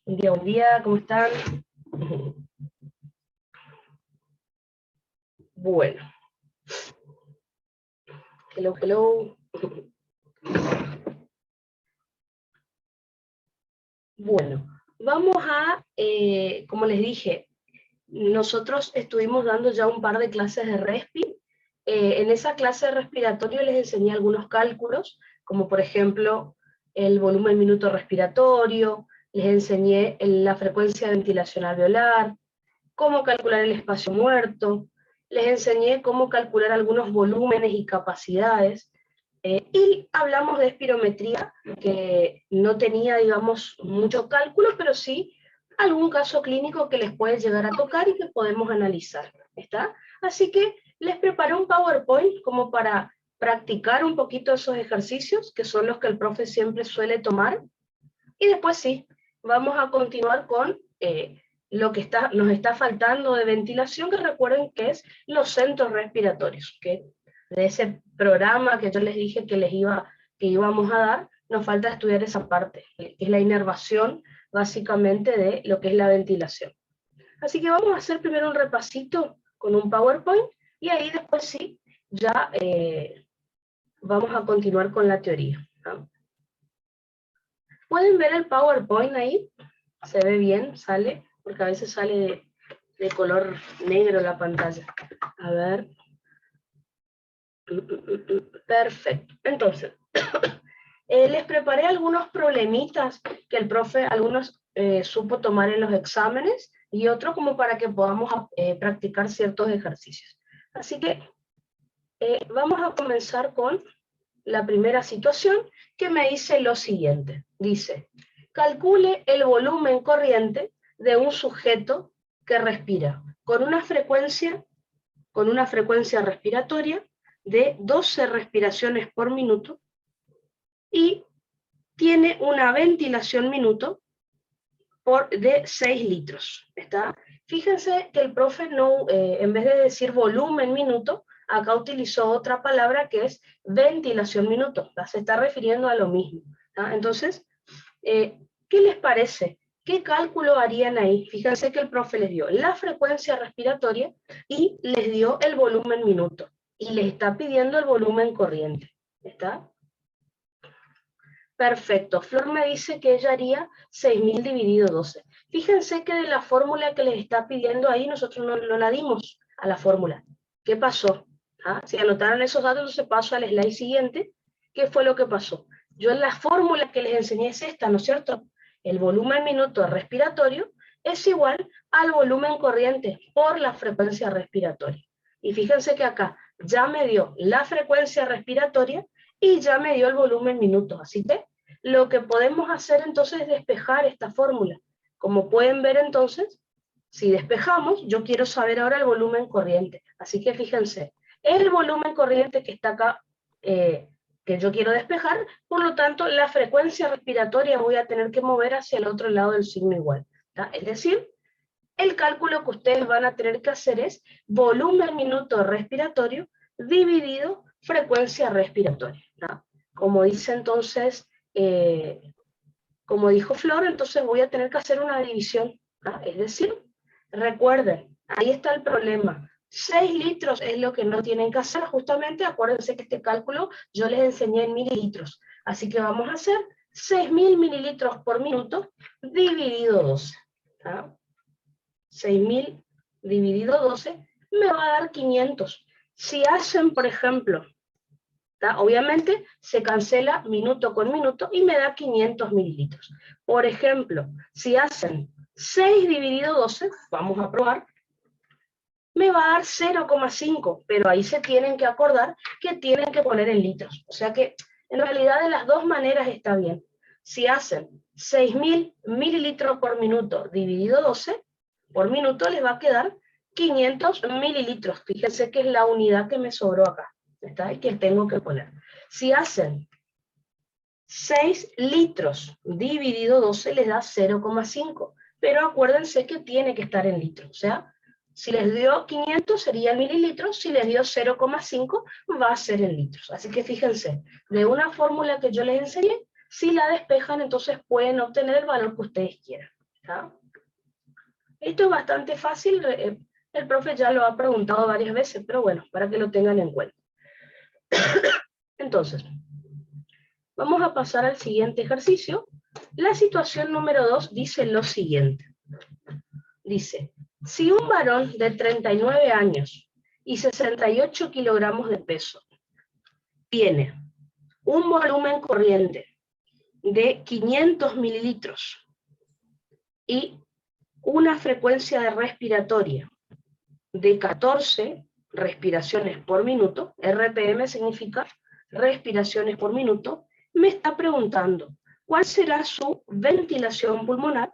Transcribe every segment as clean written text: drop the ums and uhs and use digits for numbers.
Buen día, ¿cómo están? Bueno, hello, hello. Bueno, vamos a, como les dije, nosotros estuvimos dando ya un par de clases de respi. En esa clase de respiratorio les enseñé algunos cálculos, como por ejemplo el volumen minuto respiratorio, les enseñé la frecuencia de ventilación alveolar, cómo calcular el espacio muerto, les enseñé cómo calcular algunos volúmenes y capacidades, y hablamos de espirometría, que no tenía, digamos, mucho cálculo, pero sí algún caso clínico que les puede llegar a tocar y que podemos analizar, ¿está? Así que les preparé un PowerPoint como para practicar un poquito esos ejercicios, que son los que el profe siempre suele tomar, y después sí, vamos a continuar con lo que nos está faltando de ventilación, que recuerden que es los centros respiratorios, que de ese programa que yo les dije que íbamos a dar, nos falta estudiar esa parte, que es la inervación básicamente de lo que es la ventilación. Así que vamos a hacer primero un repasito con un PowerPoint, y ahí después sí, ya vamos a continuar con la teoría, ¿no? ¿Pueden ver el PowerPoint ahí? ¿Se ve bien? ¿Sale? Porque a veces sale de color negro la pantalla. A ver. Perfecto. Entonces, les preparé algunos problemitas que el profe, algunos supo tomar en los exámenes, y otros como para que podamos practicar ciertos ejercicios. Así que vamos a comenzar con la primera situación, que me dice lo siguiente. Dice, calcule el volumen corriente de un sujeto que respira con una frecuencia respiratoria de 12 respiraciones por minuto y tiene una ventilación minuto de 6 litros. ¿Está? Fíjense que el profe no, en vez de decir volumen minuto, acá utilizó otra palabra que es ventilación minuto. Se está refiriendo a lo mismo. ¿Tá? Entonces, ¿qué les parece? ¿Qué cálculo harían ahí? Fíjense que el profe les dio la frecuencia respiratoria y les dio el volumen minuto. Y les está pidiendo el volumen corriente. ¿Está? Perfecto. Flor me dice que ella haría 6.000 dividido 12. Fíjense que de la fórmula que les está pidiendo ahí, nosotros no la dimos a la fórmula. ¿Qué pasó? ¿Ah? Si anotaron esos datos, entonces paso al slide siguiente. ¿Qué fue lo que pasó? Yo en la fórmula que les enseñé es esta, ¿no es cierto? El volumen minuto respiratorio es igual al volumen corriente por la frecuencia respiratoria. Y fíjense que acá ya me dio la frecuencia respiratoria y ya me dio el volumen minutos. Así que lo que podemos hacer entonces es despejar esta fórmula. Como pueden ver entonces, si despejamos, yo quiero saber ahora el volumen corriente. Así que fíjense, el volumen corriente que está acá, que yo quiero despejar, por lo tanto la frecuencia respiratoria voy a tener que mover hacia el otro lado del signo igual. ¿Tá? Es decir, el cálculo que ustedes van a tener que hacer es volumen minuto respiratorio dividido frecuencia respiratoria. ¿No? Como dice entonces, como dijo Flor, entonces voy a tener que hacer una división. ¿No? Es decir, recuerden, ahí está el problema. 6 litros es lo que no tienen que hacer, justamente acuérdense que este cálculo yo les enseñé en mililitros. Así que vamos a hacer 6.000 mililitros por minuto dividido 12. ¿No? 6.000 dividido 12 me va a dar 500. Si hacen, por ejemplo, ¿tá? Obviamente se cancela minuto con minuto y me da 500 mililitros. Por ejemplo, si hacen 6 dividido 12, vamos a probar, me va a dar 0,5, pero ahí se tienen que acordar que tienen que poner en litros. O sea que en realidad de las dos maneras está bien. Si hacen 6.000 mililitros por minuto dividido 12, por minuto les va a quedar 500 mililitros. Fíjense que es la unidad que me sobró acá, ¿está? Y que tengo que poner. Si hacen 6 litros dividido 12 les da 0,5, pero acuérdense que tiene que estar en litros. O sea, si les dio 500 serían mililitros, si les dio 0,5 va a ser en litros. Así que fíjense, de una fórmula que yo les enseñé, si la despejan entonces pueden obtener el valor que ustedes quieran. ¿Está? Esto es bastante fácil, el profe ya lo ha preguntado varias veces, pero bueno, para que lo tengan en cuenta. Entonces, vamos a pasar al siguiente ejercicio. La situación número 2 dice lo siguiente. Dice, si un varón de 39 años y 68 kilogramos de peso tiene un volumen corriente de 500 mililitros y una frecuencia de respiratoria de 14 respiraciones por minuto, RPM significa respiraciones por minuto, me está preguntando cuál será su ventilación pulmonar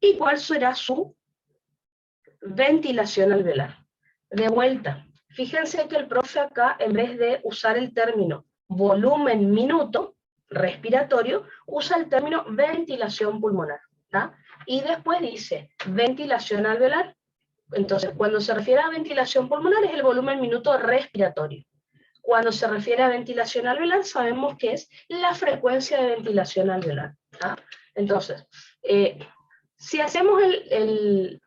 y cuál será su ventilación alveolar. De vuelta, fíjense que el profe acá, en vez de usar el término volumen minuto respiratorio, usa el término ventilación pulmonar, ¿tá? Y después dice ventilación alveolar. Entonces, cuando se refiere a ventilación pulmonar es el volumen minuto respiratorio. Cuando se refiere a ventilación alveolar, sabemos que es la frecuencia de ventilación alveolar, ¿tá? Entonces, si hacemos el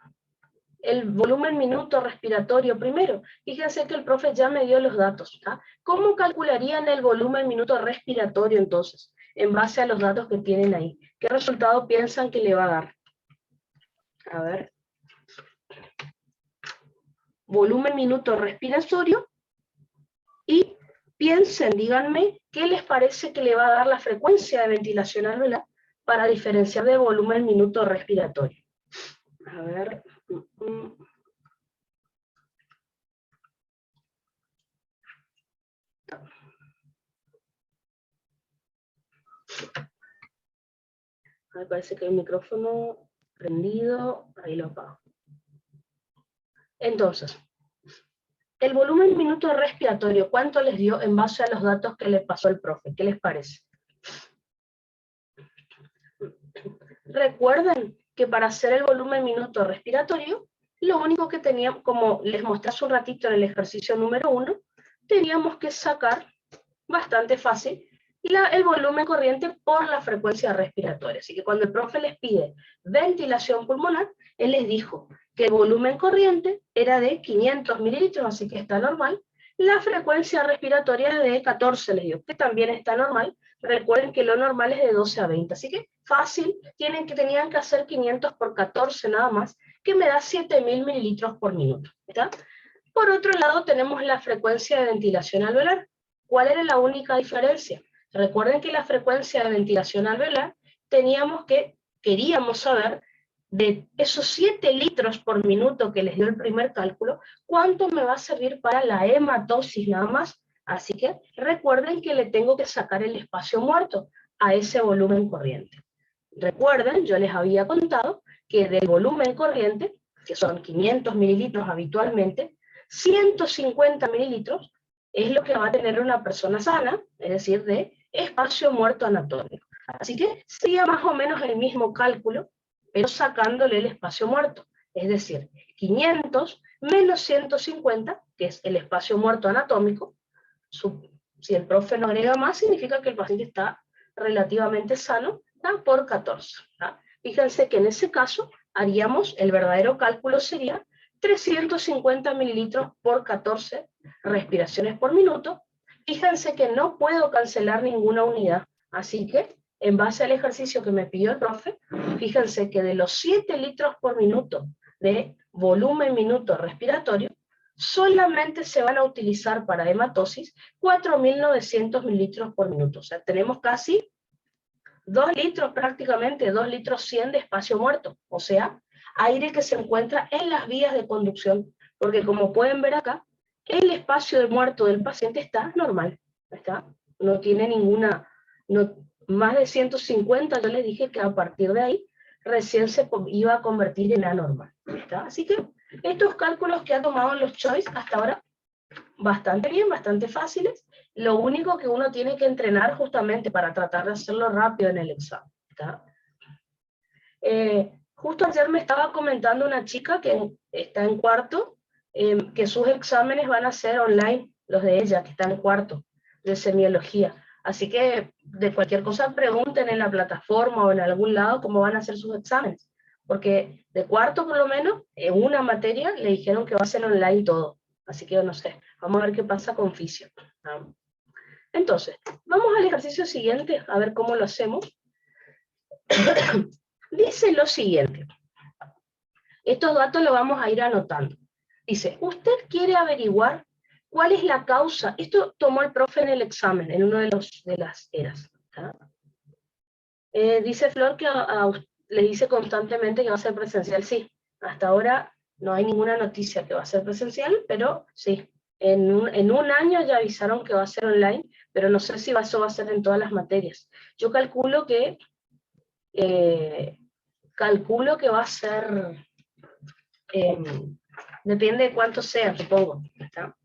volumen minuto respiratorio primero, fíjense que el profe ya me dio los datos, ¿tá? ¿Cómo calcularían el volumen minuto respiratorio entonces? En base a los datos que tienen ahí. ¿Qué resultado piensan que le va a dar? A ver. Volumen minuto respiratorio y piensen, díganme, ¿qué les parece que le va a dar la frecuencia de ventilación alveolar para diferenciar de volumen minuto respiratorio? A ver. Me parece que el micrófono prendido, ahí lo apago. Entonces, el volumen minuto respiratorio, ¿cuánto les dio en base a los datos que le pasó el profe? ¿Qué les parece? Recuerden que para hacer el volumen minuto respiratorio, lo único que teníamos, como les mostré hace un ratito en el ejercicio número 1, teníamos que sacar, bastante fácil, el volumen corriente por la frecuencia respiratoria. Así que cuando el profe les pide ventilación pulmonar, él les dijo que el volumen corriente era de 500 mililitros, así que está normal. La frecuencia respiratoria de 14 les dio, que también está normal. Recuerden que lo normal es de 12 a 20, así que fácil, tenían que hacer 500 por 14 nada más, que me da 7000 mililitros por minuto. ¿Está? Por otro lado tenemos la frecuencia de ventilación alveolar. ¿Cuál era la única diferencia? Recuerden que la frecuencia de ventilación alveolar queríamos saber de esos 7 litros por minuto que les dio el primer cálculo, ¿cuánto me va a servir para la hematosis nada más? Así que recuerden que le tengo que sacar el espacio muerto a ese volumen corriente. Recuerden, yo les había contado que del volumen corriente, que son 500 mililitros habitualmente, 150 mililitros es lo que va a tener una persona sana, es decir, de espacio muerto anatómico. Así que sería más o menos el mismo cálculo, pero sacándole el espacio muerto. Es decir, 500 menos 150, que es el espacio muerto anatómico. Si el profe no agrega más, significa que el paciente está relativamente sano, ¿tá? Por 14. ¿tá? Fíjense que en ese caso haríamos, el verdadero cálculo sería 350 mililitros por 14 respiraciones por minuto. Fíjense que no puedo cancelar ninguna unidad, así que en base al ejercicio que me pidió el profe, fíjense que de los 7 litros por minuto de volumen minuto respiratorio, solamente se van a utilizar para hematosis 4.900 mililitros por minuto. O sea, tenemos casi 2 litros prácticamente, 2 litros 100 de espacio muerto. O sea, aire que se encuentra en las vías de conducción. Porque como pueden ver acá, el espacio de muerto del paciente está normal. ¿Está? No tiene ninguna... más de 150, yo les dije que a partir de ahí recién se iba a convertir en anormal. ¿Está? Así que estos cálculos que ha tomado los Choice hasta ahora, bastante bien, bastante fáciles. Lo único que uno tiene que entrenar justamente para tratar de hacerlo rápido en el examen. ¿Está? Justo ayer me estaba comentando una chica que está en cuarto, que sus exámenes van a ser online, los de ella, que está en cuarto, de semiología. Así que de cualquier cosa pregunten en la plataforma o en algún lado cómo van a hacer sus exámenes, porque de cuarto por lo menos, en una materia le dijeron que va a ser online todo. Así que yo no sé, vamos a ver qué pasa con fisio. ¿Ah? Entonces, vamos al ejercicio siguiente, a ver cómo lo hacemos. Dice lo siguiente. Estos datos los vamos a ir anotando. Dice, usted quiere averiguar cuál es la causa. Esto tomó el profe en el examen, en uno de las eras. ¿Ah? Dice Flor que le dice constantemente que va a ser presencial. Sí, hasta ahora no hay ninguna noticia que va a ser presencial, pero sí. En un año ya avisaron que va a ser online, pero no sé si eso va a ser en todas las materias. Yo calculo que va a ser, depende de cuánto sea, supongo. ¿Está?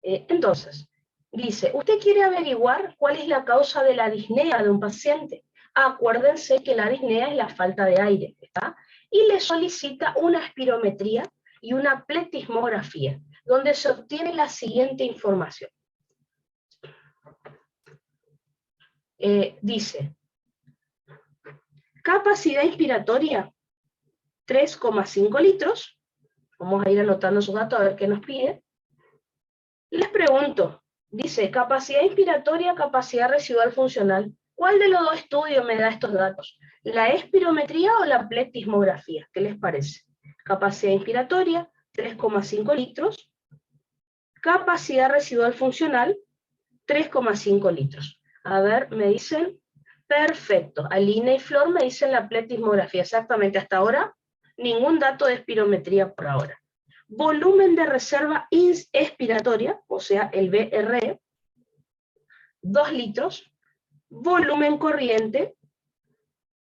Entonces, dice, ¿usted quiere averiguar cuál es la causa de la disnea de un paciente? Acuérdense que la disnea es la falta de aire, ¿está? Y le solicita una espirometría y una pletismografía, donde se obtiene la siguiente información. Dice, capacidad inspiratoria, 3,5 litros. Vamos a ir anotando sus datos a ver qué nos pide. Les pregunto, dice, capacidad inspiratoria, capacidad residual funcional. ¿Cuál de los dos estudios me da estos datos? ¿La espirometría o la pletismografía? ¿Qué les parece? Capacidad inspiratoria, 3,5 litros. Capacidad residual funcional, 3,5 litros. A ver, me dicen, perfecto. Alina y Flor me dicen la pletismografía. Exactamente, hasta ahora, ningún dato de espirometría por ahora. Volumen de reserva expiratoria, o sea, el BRE, 2 litros. Volumen corriente,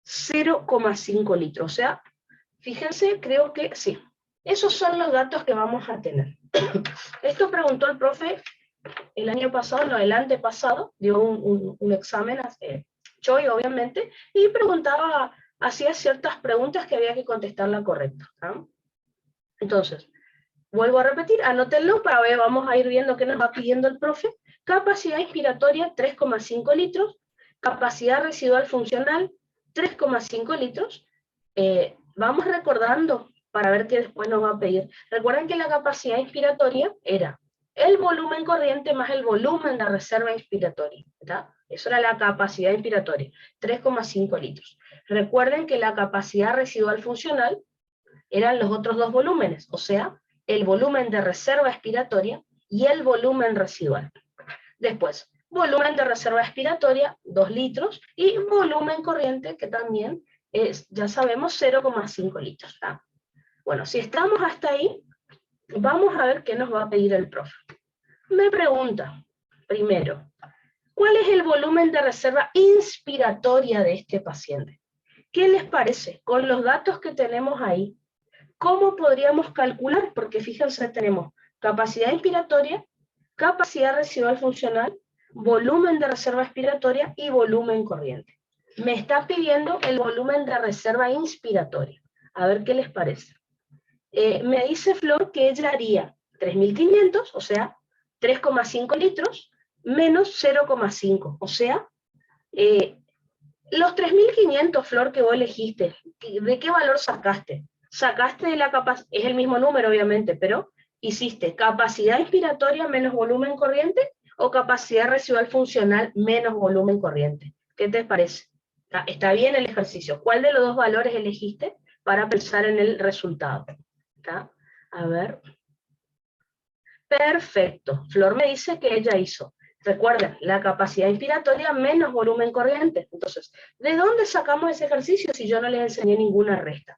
0,5 litros. O sea, fíjense, creo que sí. Esos son los datos que vamos a tener. Esto preguntó el profe el año pasado, no, el antepasado, dio un examen, Choi obviamente, y preguntaba, hacía ciertas preguntas que había que contestarla correcta. ¿Ah? Entonces, vuelvo a repetir, anótenlo para ver, vamos a ir viendo qué nos va pidiendo el profe. Capacidad inspiratoria, 3,5 litros. Capacidad residual funcional, 3,5 litros. Vamos recordando para ver qué después nos va a pedir. Recuerden que la capacidad inspiratoria era el volumen corriente más el volumen de reserva inspiratoria. ¿Está? Eso era la capacidad inspiratoria, 3,5 litros. Recuerden que la capacidad residual funcional eran los otros dos volúmenes, o sea, el volumen de reserva expiratoria y el volumen residual. Después, volumen de reserva expiratoria, 2 litros, y volumen corriente, que también es, ya sabemos, 0,5 litros. ¿Ah? Bueno, si estamos hasta ahí, vamos a ver qué nos va a pedir el profe. Me pregunta, primero, ¿cuál es el volumen de reserva inspiratoria de este paciente? ¿Qué les parece? Con los datos que tenemos ahí, ¿cómo podríamos calcular? Porque fíjense, tenemos capacidad inspiratoria, capacidad residual funcional, volumen de reserva expiratoria y volumen corriente. Me está pidiendo el volumen de reserva inspiratoria. A ver qué les parece. Me dice Flor que ella haría 3.500, o sea, 3,5 litros, menos 0,5, o sea, los 3.500, Flor, que vos elegiste, ¿de qué valor sacaste? Sacaste de la capacidad, es el mismo número obviamente, pero hiciste capacidad inspiratoria menos volumen corriente o capacidad residual funcional menos volumen corriente. ¿Qué te parece? Está bien el ejercicio. ¿Cuál de los dos valores elegiste para pensar en el resultado? ¿Está? A ver. Perfecto. Flor me dice que ella hizo. Recuerden, la capacidad inspiratoria menos volumen corriente. Entonces, ¿de dónde sacamos ese ejercicio si yo no les enseñé ninguna resta?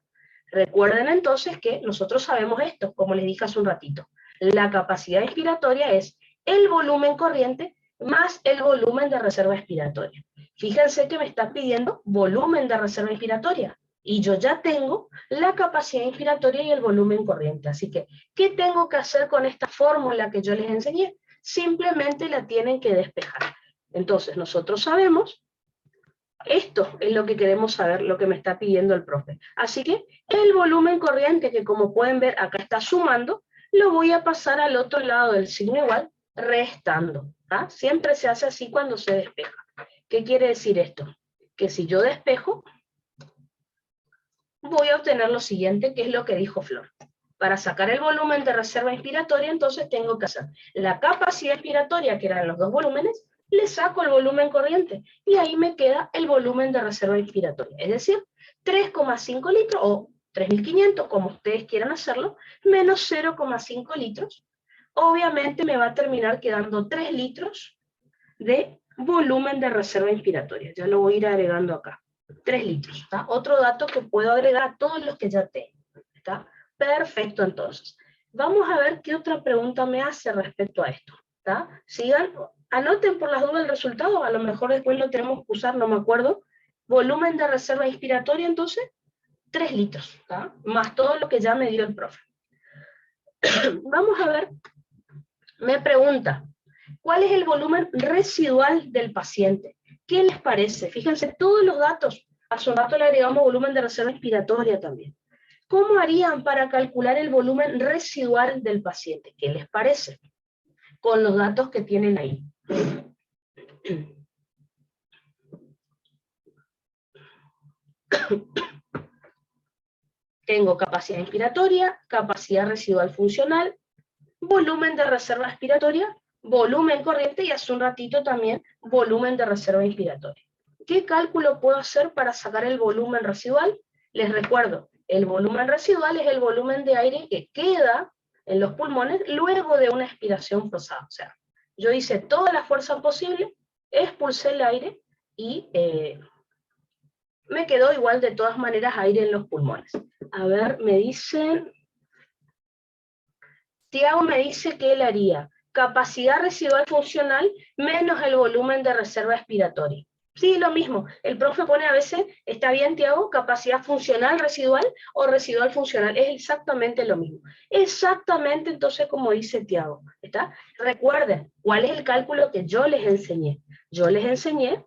Recuerden entonces que nosotros sabemos esto, como les dije hace un ratito. La capacidad inspiratoria es el volumen corriente más el volumen de reserva expiratoria. Fíjense que me está pidiendo volumen de reserva inspiratoria. Y yo ya tengo la capacidad inspiratoria y el volumen corriente. Así que, ¿qué tengo que hacer con esta fórmula que yo les enseñé? Simplemente la tienen que despejar. Entonces, nosotros sabemos, esto es lo que queremos saber, lo que me está pidiendo el profe. Así que, el volumen corriente, que como pueden ver, acá está sumando, lo voy a pasar al otro lado del signo igual, restando. ¿Ah? Siempre se hace así cuando se despeja. ¿Qué quiere decir esto? Que si yo despejo, voy a obtener lo siguiente, que es lo que dijo Flor. Para sacar el volumen de reserva inspiratoria, entonces tengo que hacer la capacidad inspiratoria, que eran los dos volúmenes, le saco el volumen corriente, y ahí me queda el volumen de reserva inspiratoria, es decir, 3,5 litros, o 3.500, como ustedes quieran hacerlo, menos 0,5 litros. Obviamente me va a terminar quedando 3 litros de volumen de reserva inspiratoria. Ya lo voy a ir agregando acá. 3 litros. ¿Está? Otro dato que puedo agregar a todos los que ya tengo. ¿Está? Perfecto, entonces. Vamos a ver qué otra pregunta me hace respecto a esto. ¿Está? Sigan, anoten por las dudas el resultado, a lo mejor después lo tenemos que usar, no me acuerdo. Volumen de reserva inspiratoria, entonces, 3 litros, ¿está? Más todo lo que ya me dio el profe. Vamos a ver, me pregunta, ¿cuál es el volumen residual del paciente? ¿Qué les parece? Fíjense, todos los datos, a su dato le agregamos volumen de reserva inspiratoria también. ¿Cómo harían para calcular el volumen residual del paciente? ¿Qué les parece? Con los datos que tienen ahí. Tengo capacidad inspiratoria, capacidad residual funcional, volumen de reserva inspiratoria, volumen corriente y hace un ratito también volumen de reserva inspiratoria. ¿Qué cálculo puedo hacer para sacar el volumen residual? Les recuerdo, el volumen residual es el volumen de aire que queda en los pulmones luego de una expiración forzada. O sea, yo hice toda la fuerza posible, expulsé el aire y me quedó igual de todas maneras aire en los pulmones. A ver, me dicen... Tiago me dice que él haría capacidad residual funcional menos el volumen de reserva expiratoria. Sí, lo mismo. El profe pone a veces, está bien, Tiago, capacidad funcional residual o residual funcional. Es exactamente lo mismo. Exactamente entonces como dice Tiago. ¿Está? Recuerden, ¿cuál es el cálculo que yo les enseñé? Yo les enseñé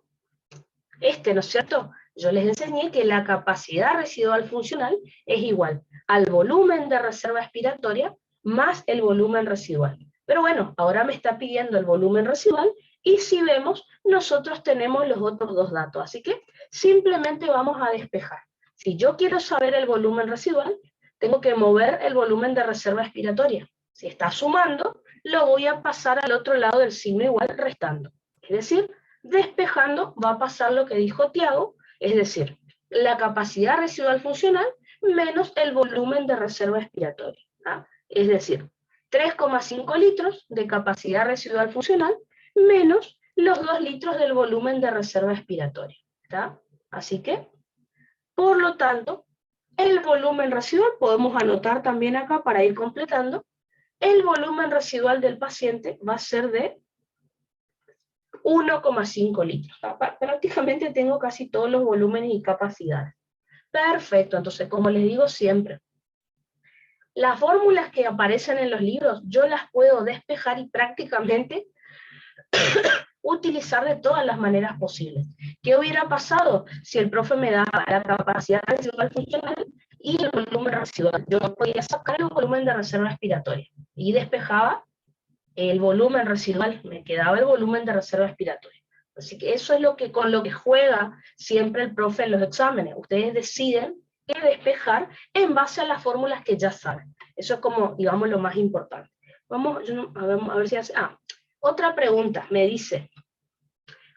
¿no es cierto? Yo les enseñé que la capacidad residual funcional es igual al volumen de reserva expiratoria más el volumen residual. Pero bueno, ahora me está pidiendo el volumen residual y si vemos, nosotros tenemos los otros dos datos. Así que simplemente vamos a despejar. Si yo quiero saber el volumen residual, tengo que mover el volumen de reserva expiratoria. Si está sumando, lo voy a pasar al otro lado del signo igual restando. Es decir, despejando va a pasar lo que dijo Tiago, es decir, la capacidad residual funcional menos el volumen de reserva expiratoria. ¿Ah? Es decir, 3,5 litros de capacidad residual funcional menos los 2 litros del volumen de reserva expiratoria. ¿Está? Así que, por lo tanto, el volumen residual, podemos anotar también acá para ir completando, el volumen residual del paciente va a ser de 1,5 litros. Prácticamente tengo casi todos los volúmenes y capacidades. Perfecto, entonces como les digo siempre, las fórmulas que aparecen en los libros yo las puedo despejar y prácticamente utilizar de todas las maneras posibles. ¿Qué hubiera pasado si el profe me daba la capacidad residual funcional y el volumen residual? Yo podía sacar el volumen de reserva expiratoria y despejaba el volumen residual, me quedaba el volumen de reserva expiratoria. Así que eso es lo que, con lo que juega siempre el profe en los exámenes. Ustedes deciden qué despejar en base a las fórmulas que ya saben. Eso es como, digamos, lo más importante. Vamos a ver si hace... otra pregunta, me dice,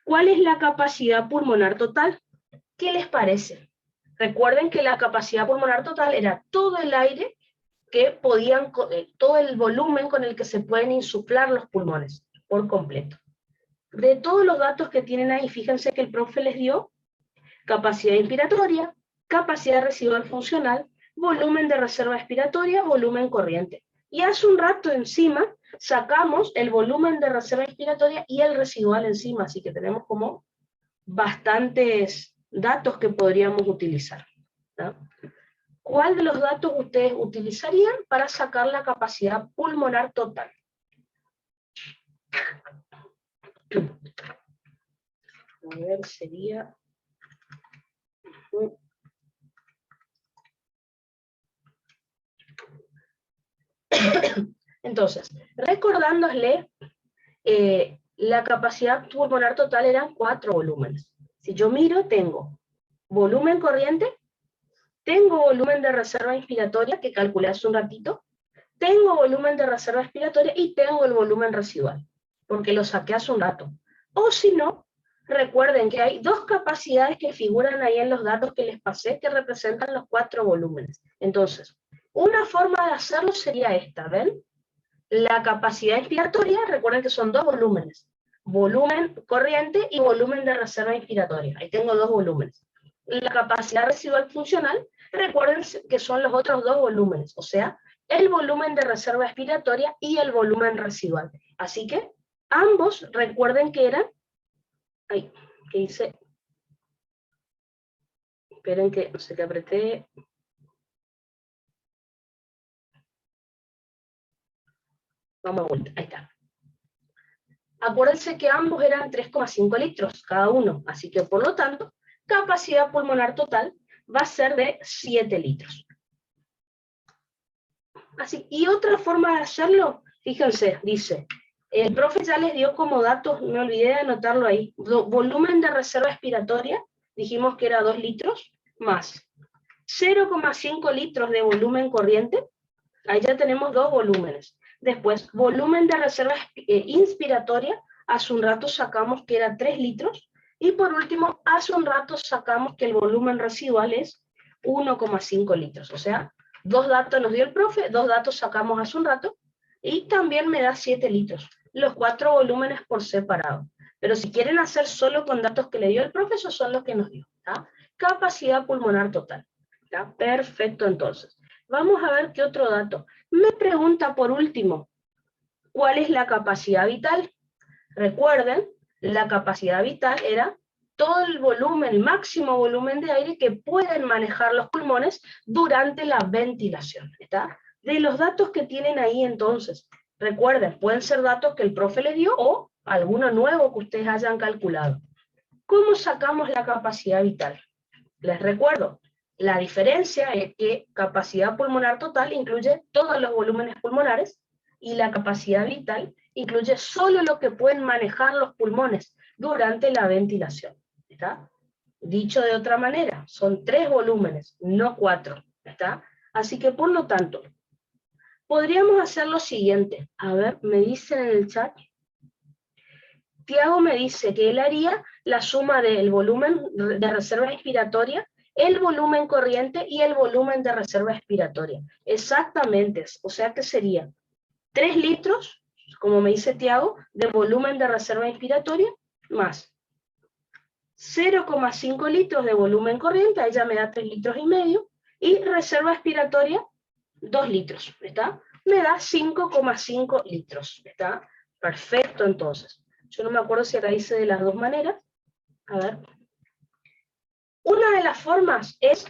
¿cuál es la capacidad pulmonar total? ¿Qué les parece? Recuerden que la capacidad pulmonar total era todo el aire que podían, todo el volumen con el que se pueden insuflar los pulmones por completo. De todos los datos que tienen ahí, fíjense que el profe les dio capacidad inspiratoria, capacidad residual funcional, volumen de reserva expiratoria, volumen corriente. Y hace un rato encima sacamos el volumen de reserva expiratoria y el residual encima, así que tenemos como bastantes datos que podríamos utilizar, ¿no? ¿Cuál de los datos ustedes utilizarían para sacar la capacidad pulmonar total? A ver, sería... Entonces, recordándole, la capacidad pulmonar total eran 4 volúmenes. Si yo miro, tengo volumen corriente, tengo volumen de reserva inspiratoria, que calculé hace un ratito, tengo volumen de reserva expiratoria y tengo el volumen residual, porque lo saqué hace un rato. O si no, recuerden que hay dos capacidades que figuran ahí en los datos que les pasé que representan los 4 volúmenes. Entonces, una forma de hacerlo sería esta, ¿ven? La capacidad inspiratoria, recuerden que son 2 volúmenes, volumen corriente y volumen de reserva inspiratoria. Ahí tengo 2 volúmenes. La capacidad residual funcional, recuerden que son los otros 2 volúmenes, o sea, el volumen de reserva expiratoria y el volumen residual. Así que ambos recuerden que eran, ay, ¿qué hice? Esperen que no sé qué apreté. Vamos a vuelta, ahí está. Acuérdense que ambos eran 3,5 litros cada uno, así que por lo tanto, capacidad pulmonar total va a ser de 7 litros. Así, y otra forma de hacerlo, fíjense, dice, el profe ya les dio como datos, me olvidé de anotarlo ahí, volumen de reserva expiratoria, dijimos que era 2 litros, más 0,5 litros de volumen corriente, ahí ya tenemos 2 volúmenes. Después, volumen de reserva inspiratoria, hace un rato sacamos que era 3 litros, y por último, hace un rato sacamos que el volumen residual es 1,5 litros, o sea, 2 datos nos dio el profe, 2 datos sacamos hace un rato, y también me da 7 litros, los 4 volúmenes por separado. Pero si quieren hacer solo con datos que le dio el profe, esos son los que nos dio, ¿tá? Capacidad pulmonar total, ¿tá? Perfecto, entonces. Vamos a ver qué otro dato. Me pregunta por último, ¿cuál es la capacidad vital? Recuerden, la capacidad vital era todo el volumen, el máximo volumen de aire que pueden manejar los pulmones durante la ventilación, ¿está? De los datos que tienen ahí entonces, recuerden, pueden ser datos que el profe les dio o alguno nuevo que ustedes hayan calculado. ¿Cómo sacamos la capacidad vital? Les recuerdo, la diferencia es que capacidad pulmonar total incluye todos los volúmenes pulmonares y la capacidad vital incluye solo lo que pueden manejar los pulmones durante la ventilación. ¿Está? Dicho de otra manera, son 3 volúmenes, no 4. ¿Está? Así que por lo tanto, podríamos hacer lo siguiente. A ver, me dicen en el chat. Tiago me dice que él haría la suma del volumen de reserva expiratoria, el volumen corriente y el volumen de reserva expiratoria. Exactamente, o sea que sería 3 litros, como me dice Tiago, de volumen de reserva expiratoria, más 0,5 litros de volumen corriente, ahí ya me da 3 litros y medio, y reserva expiratoria, 2 litros, ¿está? Me da 5,5 litros, ¿está? Perfecto, entonces. Yo no me acuerdo si acá hice de las dos maneras. A ver. Una de las formas es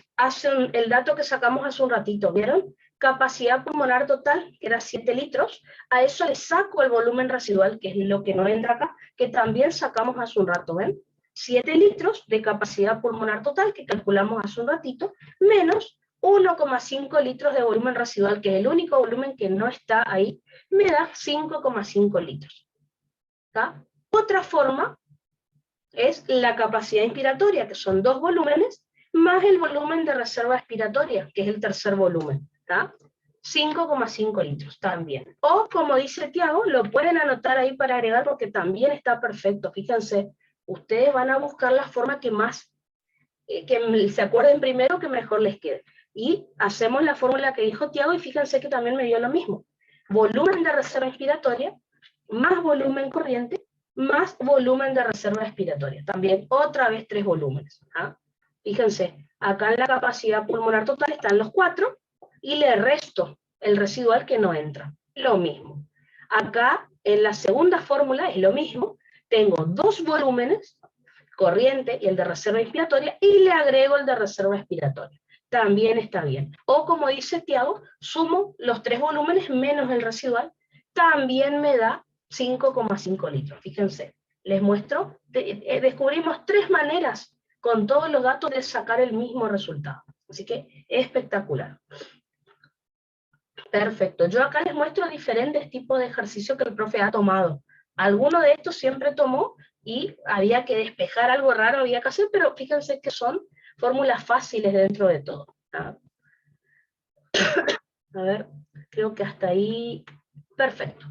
el dato que sacamos hace un ratito, ¿vieron? Capacidad pulmonar total, que era 7 litros. A eso le saco el volumen residual, que es lo que no entra acá, que también sacamos hace un rato, ¿ven? 7 litros de capacidad pulmonar total, que calculamos hace un ratito, menos 1,5 litros de volumen residual, que es el único volumen que no está ahí, me da 5,5 litros. ¿Está? Otra forma es la capacidad inspiratoria, que son 2 volúmenes, más el volumen de reserva expiratoria, que es el tercer volumen, ¿tá? 5,5 litros también. O, como dice Tiago, lo pueden anotar ahí para agregar porque también está perfecto. Fíjense, ustedes van a buscar la forma que más, que se acuerden primero que mejor les quede. Y hacemos la fórmula que dijo Tiago y fíjense que también me dio lo mismo. Volumen de reserva inspiratoria más volumen corriente más volumen de reserva expiratoria. También otra vez 3 volúmenes. ¿Ah? Fíjense, acá en la capacidad pulmonar total están los 4 y le resto el residual que no entra. Lo mismo. Acá en la segunda fórmula es lo mismo. Tengo 2 volúmenes, corriente y el de reserva inspiratoria, y le agrego el de reserva expiratoria. También está bien. O como dice Tiago, sumo los 3 volúmenes menos el residual, también me da 5,5 litros. Fíjense, les muestro, descubrimos 3 maneras con todos los datos de sacar el mismo resultado. Así que espectacular. Perfecto. Yo acá les muestro diferentes tipos de ejercicios que el profe ha tomado. Alguno de estos siempre tomó y había que despejar algo raro, había que hacer, pero fíjense que son fórmulas fáciles dentro de todo. ¿Ah? A ver, creo que hasta ahí, perfecto.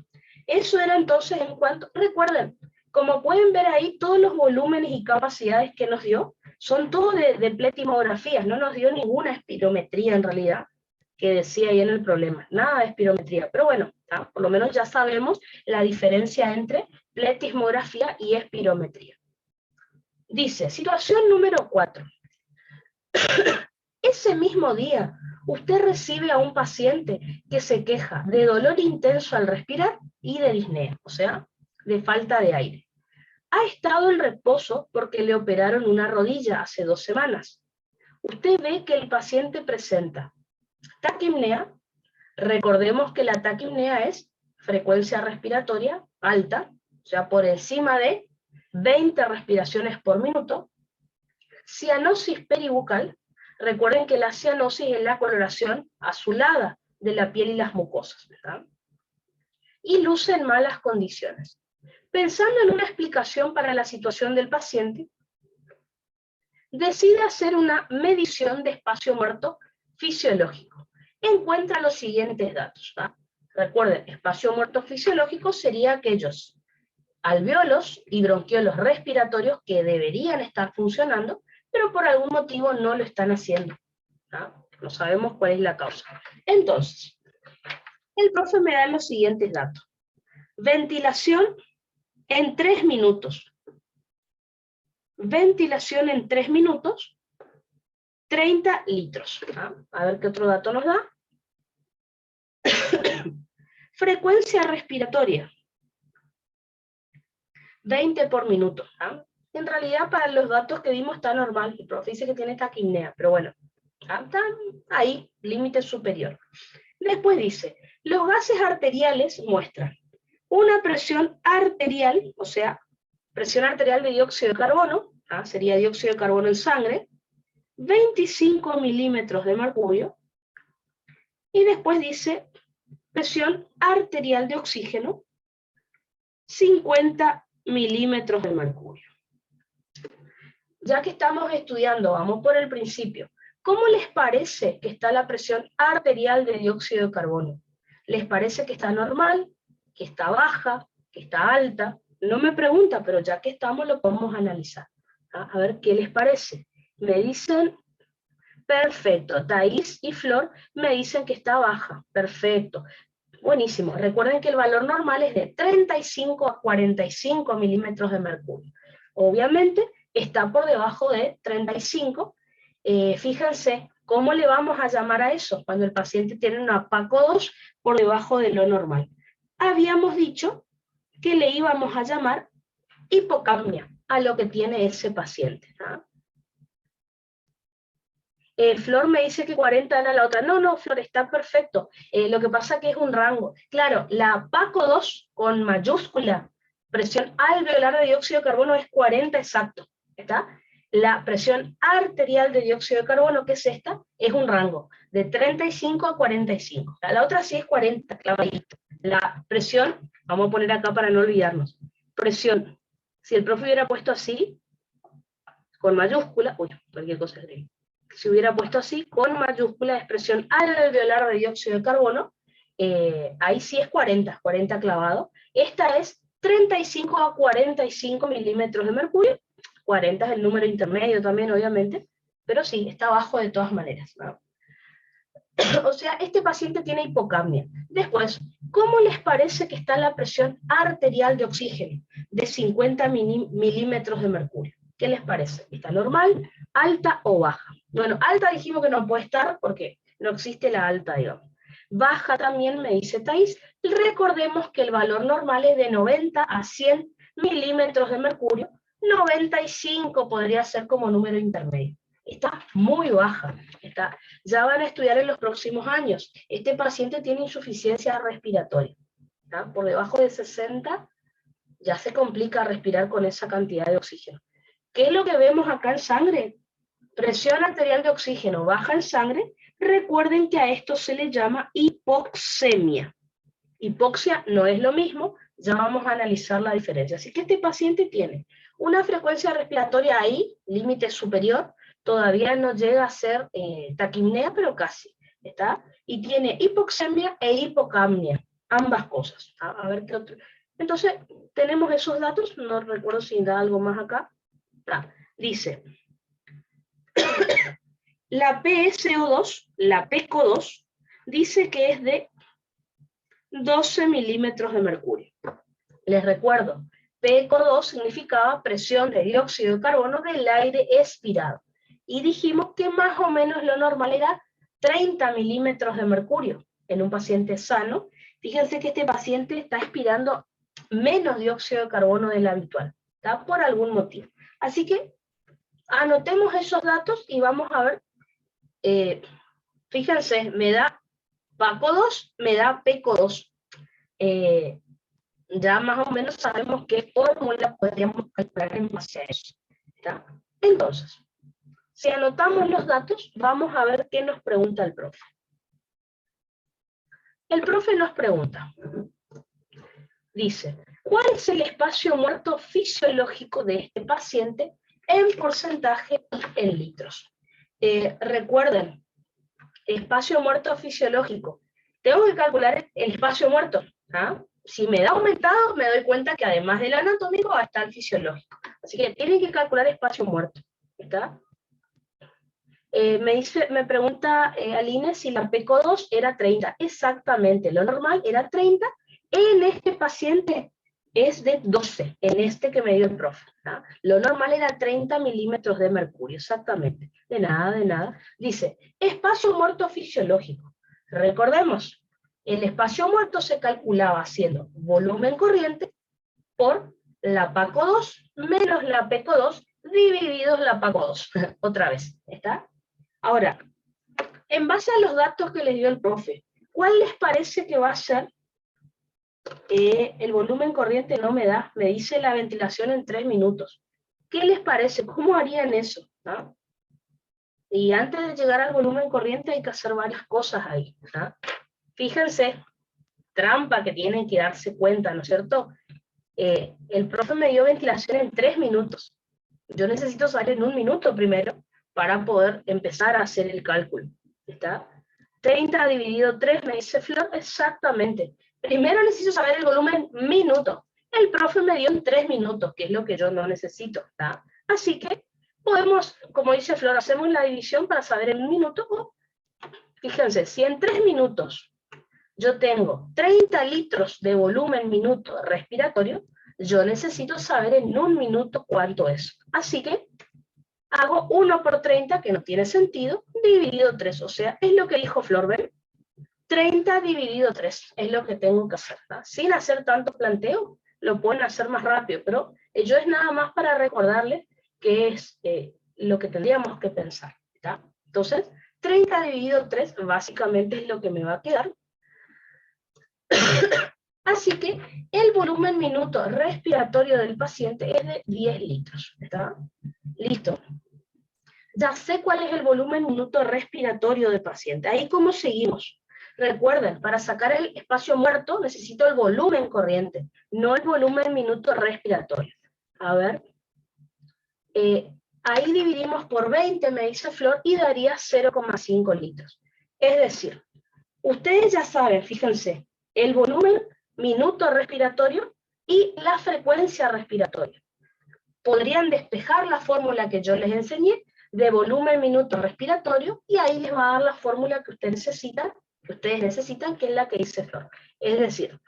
Eso era entonces en cuanto, recuerden, como pueden ver ahí, todos los volúmenes y capacidades que nos dio, son todos de pletimografías, no nos dio ninguna espirometría en realidad, que decía ahí en el problema, nada de espirometría, pero bueno, ¿tá? Por lo menos ya sabemos la diferencia entre pletismografía y espirometría. Dice, situación número 4. Ese mismo día, usted recibe a un paciente que se queja de dolor intenso al respirar y de disnea, o sea, de falta de aire. Ha estado en reposo porque le operaron una rodilla hace 2 semanas. Usted ve que el paciente presenta taquipnea. Recordemos que la taquipnea es frecuencia respiratoria alta, o sea, por encima de 20 respiraciones por minuto. Cianosis peribucal. Recuerden que la cianosis es la coloración azulada de la piel y las mucosas, ¿verdad? Y luce en malas condiciones. Pensando en una explicación para la situación del paciente, decide hacer una medición de espacio muerto fisiológico. Encuentra los siguientes datos, ¿tá? Recuerden, espacio muerto fisiológico sería aquellos alvéolos y bronquiolos respiratorios que deberían estar funcionando, pero por algún motivo no lo están haciendo, ¿tá? No sabemos cuál es la causa. Entonces, el profe me da los siguientes datos. Ventilación en 3 minutos. Ventilación en 3 minutos, 30 litros. ¿Ah? A ver qué otro dato nos da. Frecuencia respiratoria, 20 por minuto. ¿Ah? En realidad, para los datos que vimos está normal. El profe dice que tiene taquipnea, pero bueno, está ahí, límite superior. Después dice, los gases arteriales muestran una presión arterial, o sea, presión arterial de dióxido de carbono, ¿ah? Sería dióxido de carbono en sangre, 25 milímetros de mercurio, y después dice presión arterial de oxígeno, 50 milímetros de mercurio. Ya que estamos estudiando, vamos por el principio, ¿cómo les parece que está la presión arterial de dióxido de carbono? ¿Les parece que está normal, que está baja, que está alta? No me pregunta, pero ya que estamos lo podemos analizar. ¿Ah? A ver qué les parece. Me dicen, perfecto, Thais y Flor me dicen que está baja, perfecto. Buenísimo. Recuerden que el valor normal es de 35 a 45 milímetros de mercurio. Obviamente está por debajo de 35. Fíjense, ¿cómo le vamos a llamar a eso? Cuando el paciente tiene una PACO2 por debajo de lo normal. Habíamos dicho que le íbamos a llamar hipocapnia a lo que tiene ese paciente. ¿Ah? Flor me dice que 40 era la otra. No, no, Flor, está perfecto. Lo que pasa que es un rango. Claro, la PACO2 con mayúscula, presión alveolar de dióxido de carbono es 40 exacto. ¿Está? La presión arterial de dióxido de carbono, que es esta, es un rango de 35 a 45. La otra sí es 40, clavadito. La presión, vamos a poner acá para no olvidarnos. Presión, si el profe hubiera puesto así, con mayúscula, uy, cualquier cosa es gris. Si hubiera puesto así, con mayúscula, expresión alveolar de dióxido de carbono, ahí sí es 40 clavado. Esta es 35 a 45 milímetros de mercurio. 40 es el número intermedio también, obviamente, pero sí, está bajo de todas maneras, ¿no? O sea, este paciente tiene hipocapnia. Después, ¿cómo les parece que está la presión arterial de oxígeno? De 50 milímetros de mercurio. ¿Qué les parece? ¿Está normal, alta o baja? Bueno, alta dijimos que no puede estar porque no existe la alta, digamos. Baja también, me dice Thais. Recordemos que el valor normal es de 90 a 100 milímetros de mercurio. 95 podría ser como número intermedio. Está muy baja. Ya van a estudiar en los próximos años. Este paciente tiene insuficiencia respiratoria. ¿Tá? Por debajo de 60 ya se complica respirar con esa cantidad de oxígeno. ¿Qué es lo que vemos acá en sangre? Presión arterial de oxígeno baja en sangre. Recuerden que a esto se le llama hipoxemia. Hipoxia no es lo mismo, ya vamos a analizar la diferencia. Así que este paciente tiene una frecuencia respiratoria ahí, límite superior, todavía no llega a ser taquipnea, pero casi, ¿está? Y tiene hipoxemia e hipocapnia, ambas cosas. A ver qué otro. Entonces, tenemos esos datos, no recuerdo si da algo más acá. Dice, la PSO2, la PECO2, dice que es de 12 milímetros de mercurio. Les recuerdo, PECO2 significaba presión de dióxido de carbono del aire expirado. Y dijimos que más o menos lo normal era 30 milímetros de mercurio en un paciente sano. Fíjense que este paciente está expirando menos dióxido de carbono del habitual, ¿está? Por algún motivo. Así que anotemos esos datos y vamos a ver. Fíjense, me da PACO2, me da PECO2. Ya más o menos sabemos qué fórmula podríamos calcular en base a eso, ¿está? Entonces, si anotamos los datos, vamos a ver qué nos pregunta el profe. El profe nos pregunta, dice, ¿cuál es el espacio muerto fisiológico de este paciente en porcentaje en litros? Recuerden, espacio muerto fisiológico. Tengo que calcular el espacio muerto, ¿ah? Si me da aumentado, me doy cuenta que además del anatómico va a estar el fisiológico. Así que tienen que calcular espacio muerto, ¿está? Me pregunta Aline si la PECO2 era 30. Exactamente, lo normal era 30. En este paciente es de 12, en este que me dio el profe, ¿tá? Lo normal era 30 milímetros de mercurio, exactamente. De nada, de nada. Dice, espacio muerto fisiológico. Recordemos, el espacio muerto se calculaba haciendo volumen corriente por la PACO2 menos la PECO2 divididos la PACO2. Otra vez, ¿está? Ahora, en base a los datos que les dio el profe, ¿cuál les parece que va a ser? El volumen corriente no me da, me dice la ventilación en 3 minutos. ¿Qué les parece? ¿Cómo harían eso? ¿No? Y antes de llegar al volumen corriente hay que hacer varias cosas ahí, ¿no? Fíjense, trampa que tienen que darse cuenta, ¿no es cierto? El profe me dio ventilación en 3 minutos. Yo necesito saber en 1 minuto primero para poder empezar a hacer el cálculo, ¿está? 30 dividido 3, me dice Flor, exactamente. Primero necesito saber el volumen minuto. El profe me dio en 3 minutos, que es lo que yo no necesito, ¿está? Así que podemos, como dice Flor, hacemos la división para saber en 1 minuto. Fíjense, si en 3 minutos yo tengo 30 litros de volumen minuto respiratorio, yo necesito saber en 1 minuto cuánto es. Así que hago 1 por 30, que no tiene sentido, dividido 3. O sea, es lo que dijo Flor, ¿ven? 30 dividido 3 es lo que tengo que hacer, ¿tá? Sin hacer tanto planteo, lo pueden hacer más rápido, pero yo es nada más para recordarles que es lo que tendríamos que pensar, ¿tá? Entonces, 30 dividido 3 básicamente es lo que me va a quedar. Así que el volumen minuto respiratorio del paciente es de 10 litros, ¿está? Listo. Ya sé cuál es el volumen minuto respiratorio del paciente. Ahí cómo seguimos. Recuerden, para sacar el espacio muerto necesito el volumen corriente, no el volumen minuto respiratorio. A ver. Ahí dividimos por 20, me dice Flor, y daría 0,5 litros. Es decir, ustedes ya saben, fíjense, el volumen minuto respiratorio y la frecuencia respiratoria. Podrían despejar la fórmula que yo les enseñé de volumen minuto respiratorio y ahí les va a dar la fórmula que ustedes necesitan, que es la que dice Flor. Es decir,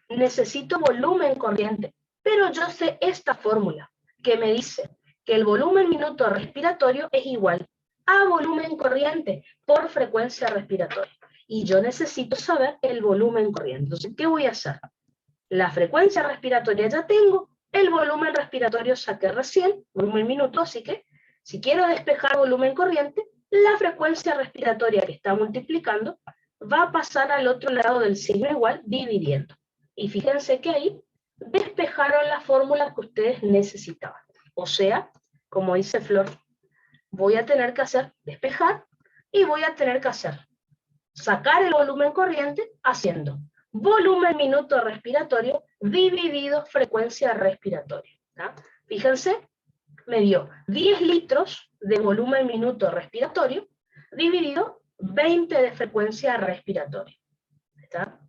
necesito volumen corriente, pero yo sé esta fórmula que me dice que el volumen minuto respiratorio es igual a volumen corriente por frecuencia respiratoria. Y yo necesito saber el volumen corriente. Entonces, ¿qué voy a hacer? La frecuencia respiratoria ya tengo, el volumen respiratorio saqué recién, volumen minuto, así que si quiero despejar volumen corriente, la frecuencia respiratoria que está multiplicando va a pasar al otro lado del signo igual, dividiendo. Y fíjense que ahí despejaron la fórmula que ustedes necesitaban. O sea, como dice Flor, voy a tener que hacer despejar y voy a tener que hacer sacar el volumen corriente haciendo volumen minuto respiratorio dividido frecuencia respiratoria, ¿tá? Fíjense, me dio 10 litros de volumen minuto respiratorio, dividido 20 de frecuencia respiratoria. ¿Está?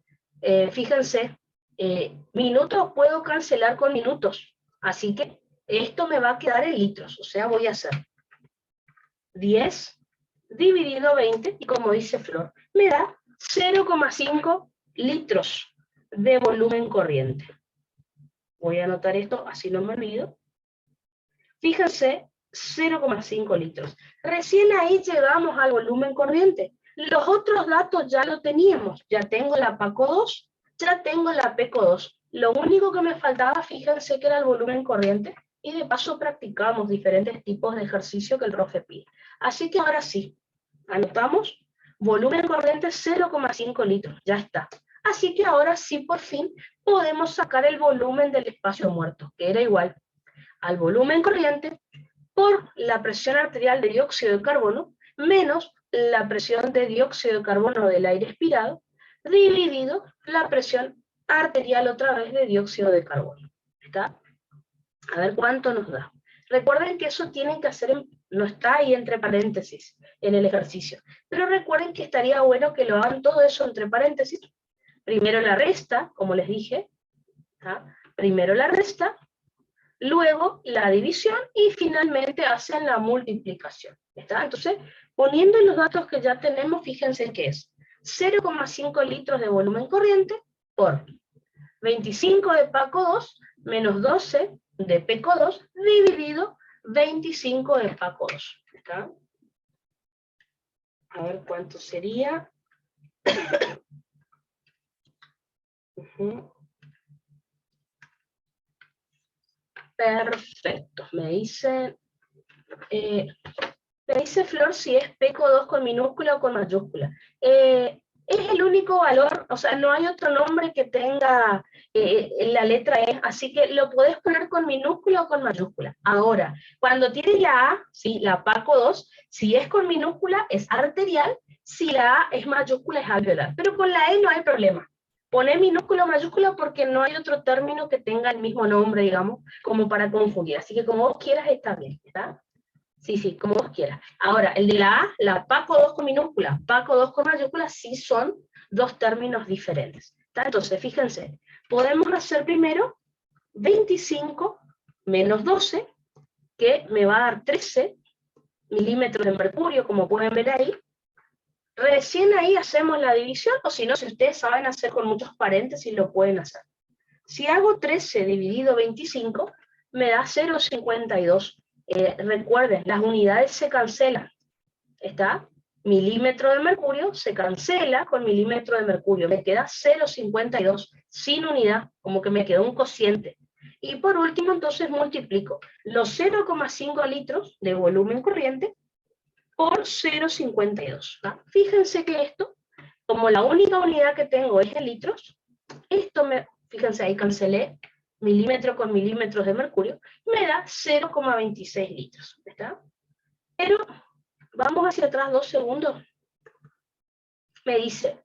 Fíjense, minutos puedo cancelar con minutos, así que esto me va a quedar en litros, o sea, voy a hacer 10 dividido 20, y como dice Flor, me da 0,5 litros de volumen corriente. Voy a anotar esto, así no me olvido. Fíjense, 0,5 litros. Recién ahí llegamos al volumen corriente. Los otros datos ya lo teníamos. Ya tengo la PACO2, ya tengo la PECO2. Lo único que me faltaba, fíjense, que era el volumen corriente, y de paso practicamos diferentes tipos de ejercicio que el profe pide. Así que ahora sí, anotamos, volumen corriente 0,5 litros, ya está. Así que ahora sí, por fin, podemos sacar el volumen del espacio muerto, que era igual al volumen corriente por la presión arterial de dióxido de carbono menos la presión de dióxido de carbono del aire expirado, dividido la presión arterial otra vez de dióxido de carbono. ¿Está? A ver cuánto nos da. Recuerden que eso tienen que hacer, no está ahí entre paréntesis en el ejercicio, pero recuerden que estaría bueno que lo hagan todo eso entre paréntesis. Primero la resta, como les dije, ¿está? Primero la resta, luego la división y finalmente hacen la multiplicación. ¿Está? Entonces, poniendo los datos que ya tenemos, fíjense que es 0,5 litros de volumen corriente por 25 de PACO2 menos 12 de PECO2 dividido 25 de PACO2. ¿Está? A ver cuánto sería. Perfecto. Me dice Flor si es PECO2 con minúscula o con mayúscula. Es el único valor, o sea, no hay otro nombre que tenga la letra E, así que lo podés poner con minúscula o con mayúscula. Ahora, cuando tienes la A, ¿sí? La PACO2, si es con minúscula es arterial, si la A es mayúscula es alveolar, pero con la E no hay problema. Poné minúscula o mayúscula porque no hay otro término que tenga el mismo nombre, digamos, como para confundir, así que como vos quieras está bien, ¿está? Sí, como vos quieras. Ahora, el de la A, la PACO2 con minúscula, PACO2 con mayúscula, sí son dos términos diferentes. ¿Está? Entonces, fíjense, podemos hacer primero 25 menos 12, que me va a dar 13 milímetros de mercurio, como pueden ver ahí. Recién ahí hacemos la división, o si no, si ustedes saben hacer con muchos paréntesis, lo pueden hacer. Si hago 13 dividido 25, me da 0,52. Recuerden, las unidades se cancelan. ¿Está? Milímetro de mercurio se cancela con milímetro de mercurio. Me queda 0,52 sin unidad, como que me quedó un cociente. Y por último, entonces multiplico los 0,5 litros de volumen corriente por 0,52. Fíjense que esto, como la única unidad que tengo es en litros, fíjense ahí cancelé milímetro con milímetros de mercurio, me da 0,26 litros. ¿Está? Pero vamos hacia atrás 2 segundos. Me dice,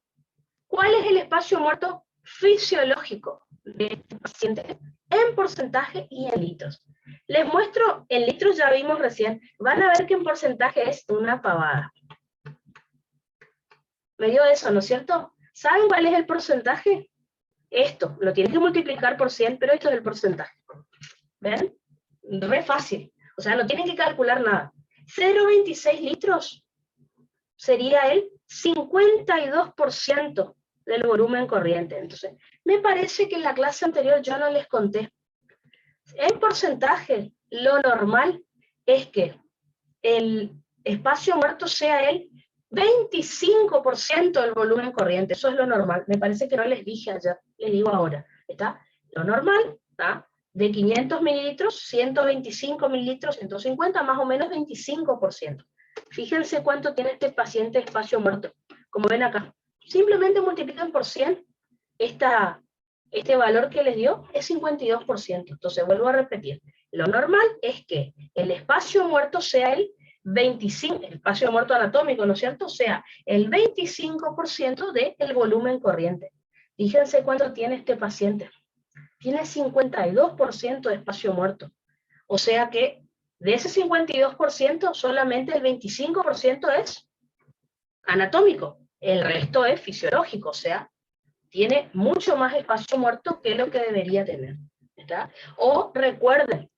¿cuál es el espacio muerto fisiológico de este paciente en porcentaje y en litros? Les muestro, en litros ya vimos recién, van a ver que en porcentaje es una pavada. Me dio eso, ¿no es cierto? ¿Saben cuál es el porcentaje? Esto, lo tienes que multiplicar por 100, pero esto es el porcentaje. ¿Ven? Re fácil. O sea, no tienen que calcular nada. 0,26 litros sería el 52% del volumen corriente. Entonces, me parece que en la clase anterior yo no les conté. En porcentaje, lo normal es que el espacio muerto sea el 25% del volumen corriente. Eso es lo normal. Me parece que no les dije ayer, les digo ahora. ¿Está? Lo normal, ¿está? De 500 mililitros, 125 mililitros, 150, más o menos 25%. Fíjense cuánto tiene este paciente de espacio muerto. Como ven acá, simplemente multiplican por 100 este valor que les dio es 52%. Entonces vuelvo a repetir, lo normal es que el espacio muerto sea el 25, el espacio muerto anatómico, ¿no es cierto? Sea el 25% del volumen corriente. Fíjense cuánto tiene este paciente. Tiene 52% de espacio muerto. O sea que De ese 52%, solamente el 25% es anatómico, el resto es fisiológico, o sea, tiene mucho más espacio muerto que lo que debería tener. ¿Está? O recuerden,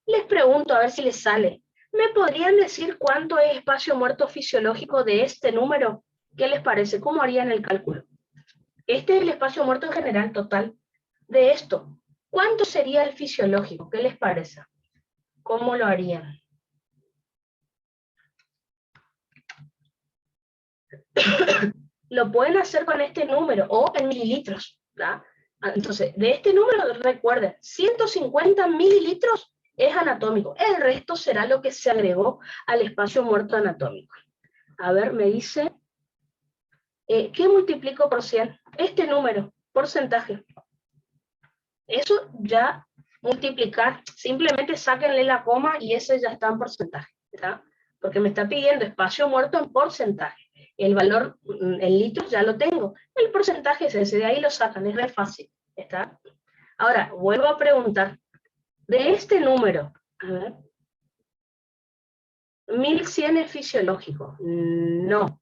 les pregunto a ver si les sale, ¿me podrían decir cuánto es espacio muerto fisiológico de este número? ¿Qué les parece? ¿Cómo harían el cálculo? Este es el espacio muerto en general total de esto. ¿Cuánto sería el fisiológico? ¿Qué les parece? ¿Cómo lo harían? Lo pueden hacer con este número o en mililitros, ¿verdad? Entonces, de este número, recuerden, 150 mililitros es anatómico. El resto será lo que se agregó al espacio muerto anatómico. A ver, me dice, ¿qué multiplico por 100? Este número, porcentaje. Eso ya multiplicar, simplemente sáquenle la coma y ese ya está en porcentaje, ¿verdad? Porque me está pidiendo espacio muerto en porcentaje. El valor en litros ya lo tengo. El porcentaje es ese, de ahí lo sacan, es re fácil, ¿está? Ahora, vuelvo a preguntar, de este número, a ver, 1100 es fisiológico. No.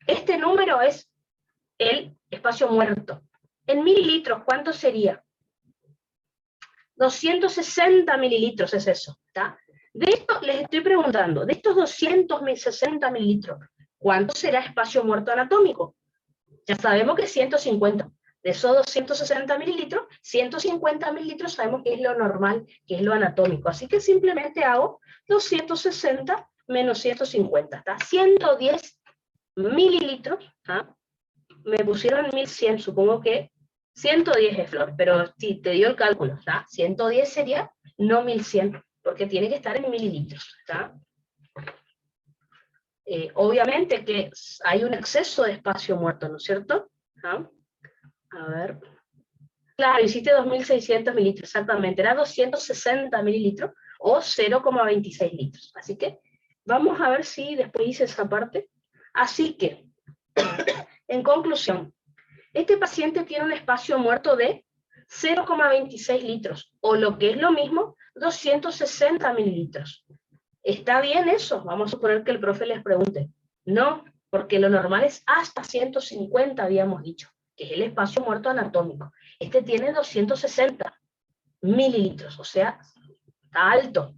Este número es el espacio muerto. En mililitros, ¿cuánto sería? 260 mililitros es eso, ¿está? De esto les estoy preguntando, de estos 260 mililitros, ¿cuánto será espacio muerto anatómico? Ya sabemos que es 150. De esos 260 mililitros, 150 mililitros sabemos que es lo normal, que es lo anatómico. Así que simplemente hago 260 menos 150, ¿está? 110 mililitros, ¿ah? Me pusieron 1100, supongo que 110 es Flor, pero si te dio el cálculo, ¿está? 110 sería no 1100, porque tiene que estar en mililitros, ¿está? Obviamente que hay un exceso de espacio muerto, ¿no es cierto? ¿Ah? A ver. Claro, hiciste 2600 mililitros, exactamente, era 260 mililitros o 0,26 litros. Así que vamos a ver si después hice esa parte. Así que, en conclusión, este paciente tiene un espacio muerto de 0,26 litros, o lo que es lo mismo, 260 mililitros. ¿Está bien eso? Vamos a suponer que el profe les pregunte. No, porque lo normal es hasta 150, habíamos dicho, que es el espacio muerto anatómico. Este tiene 260 mililitros, o sea, está alto.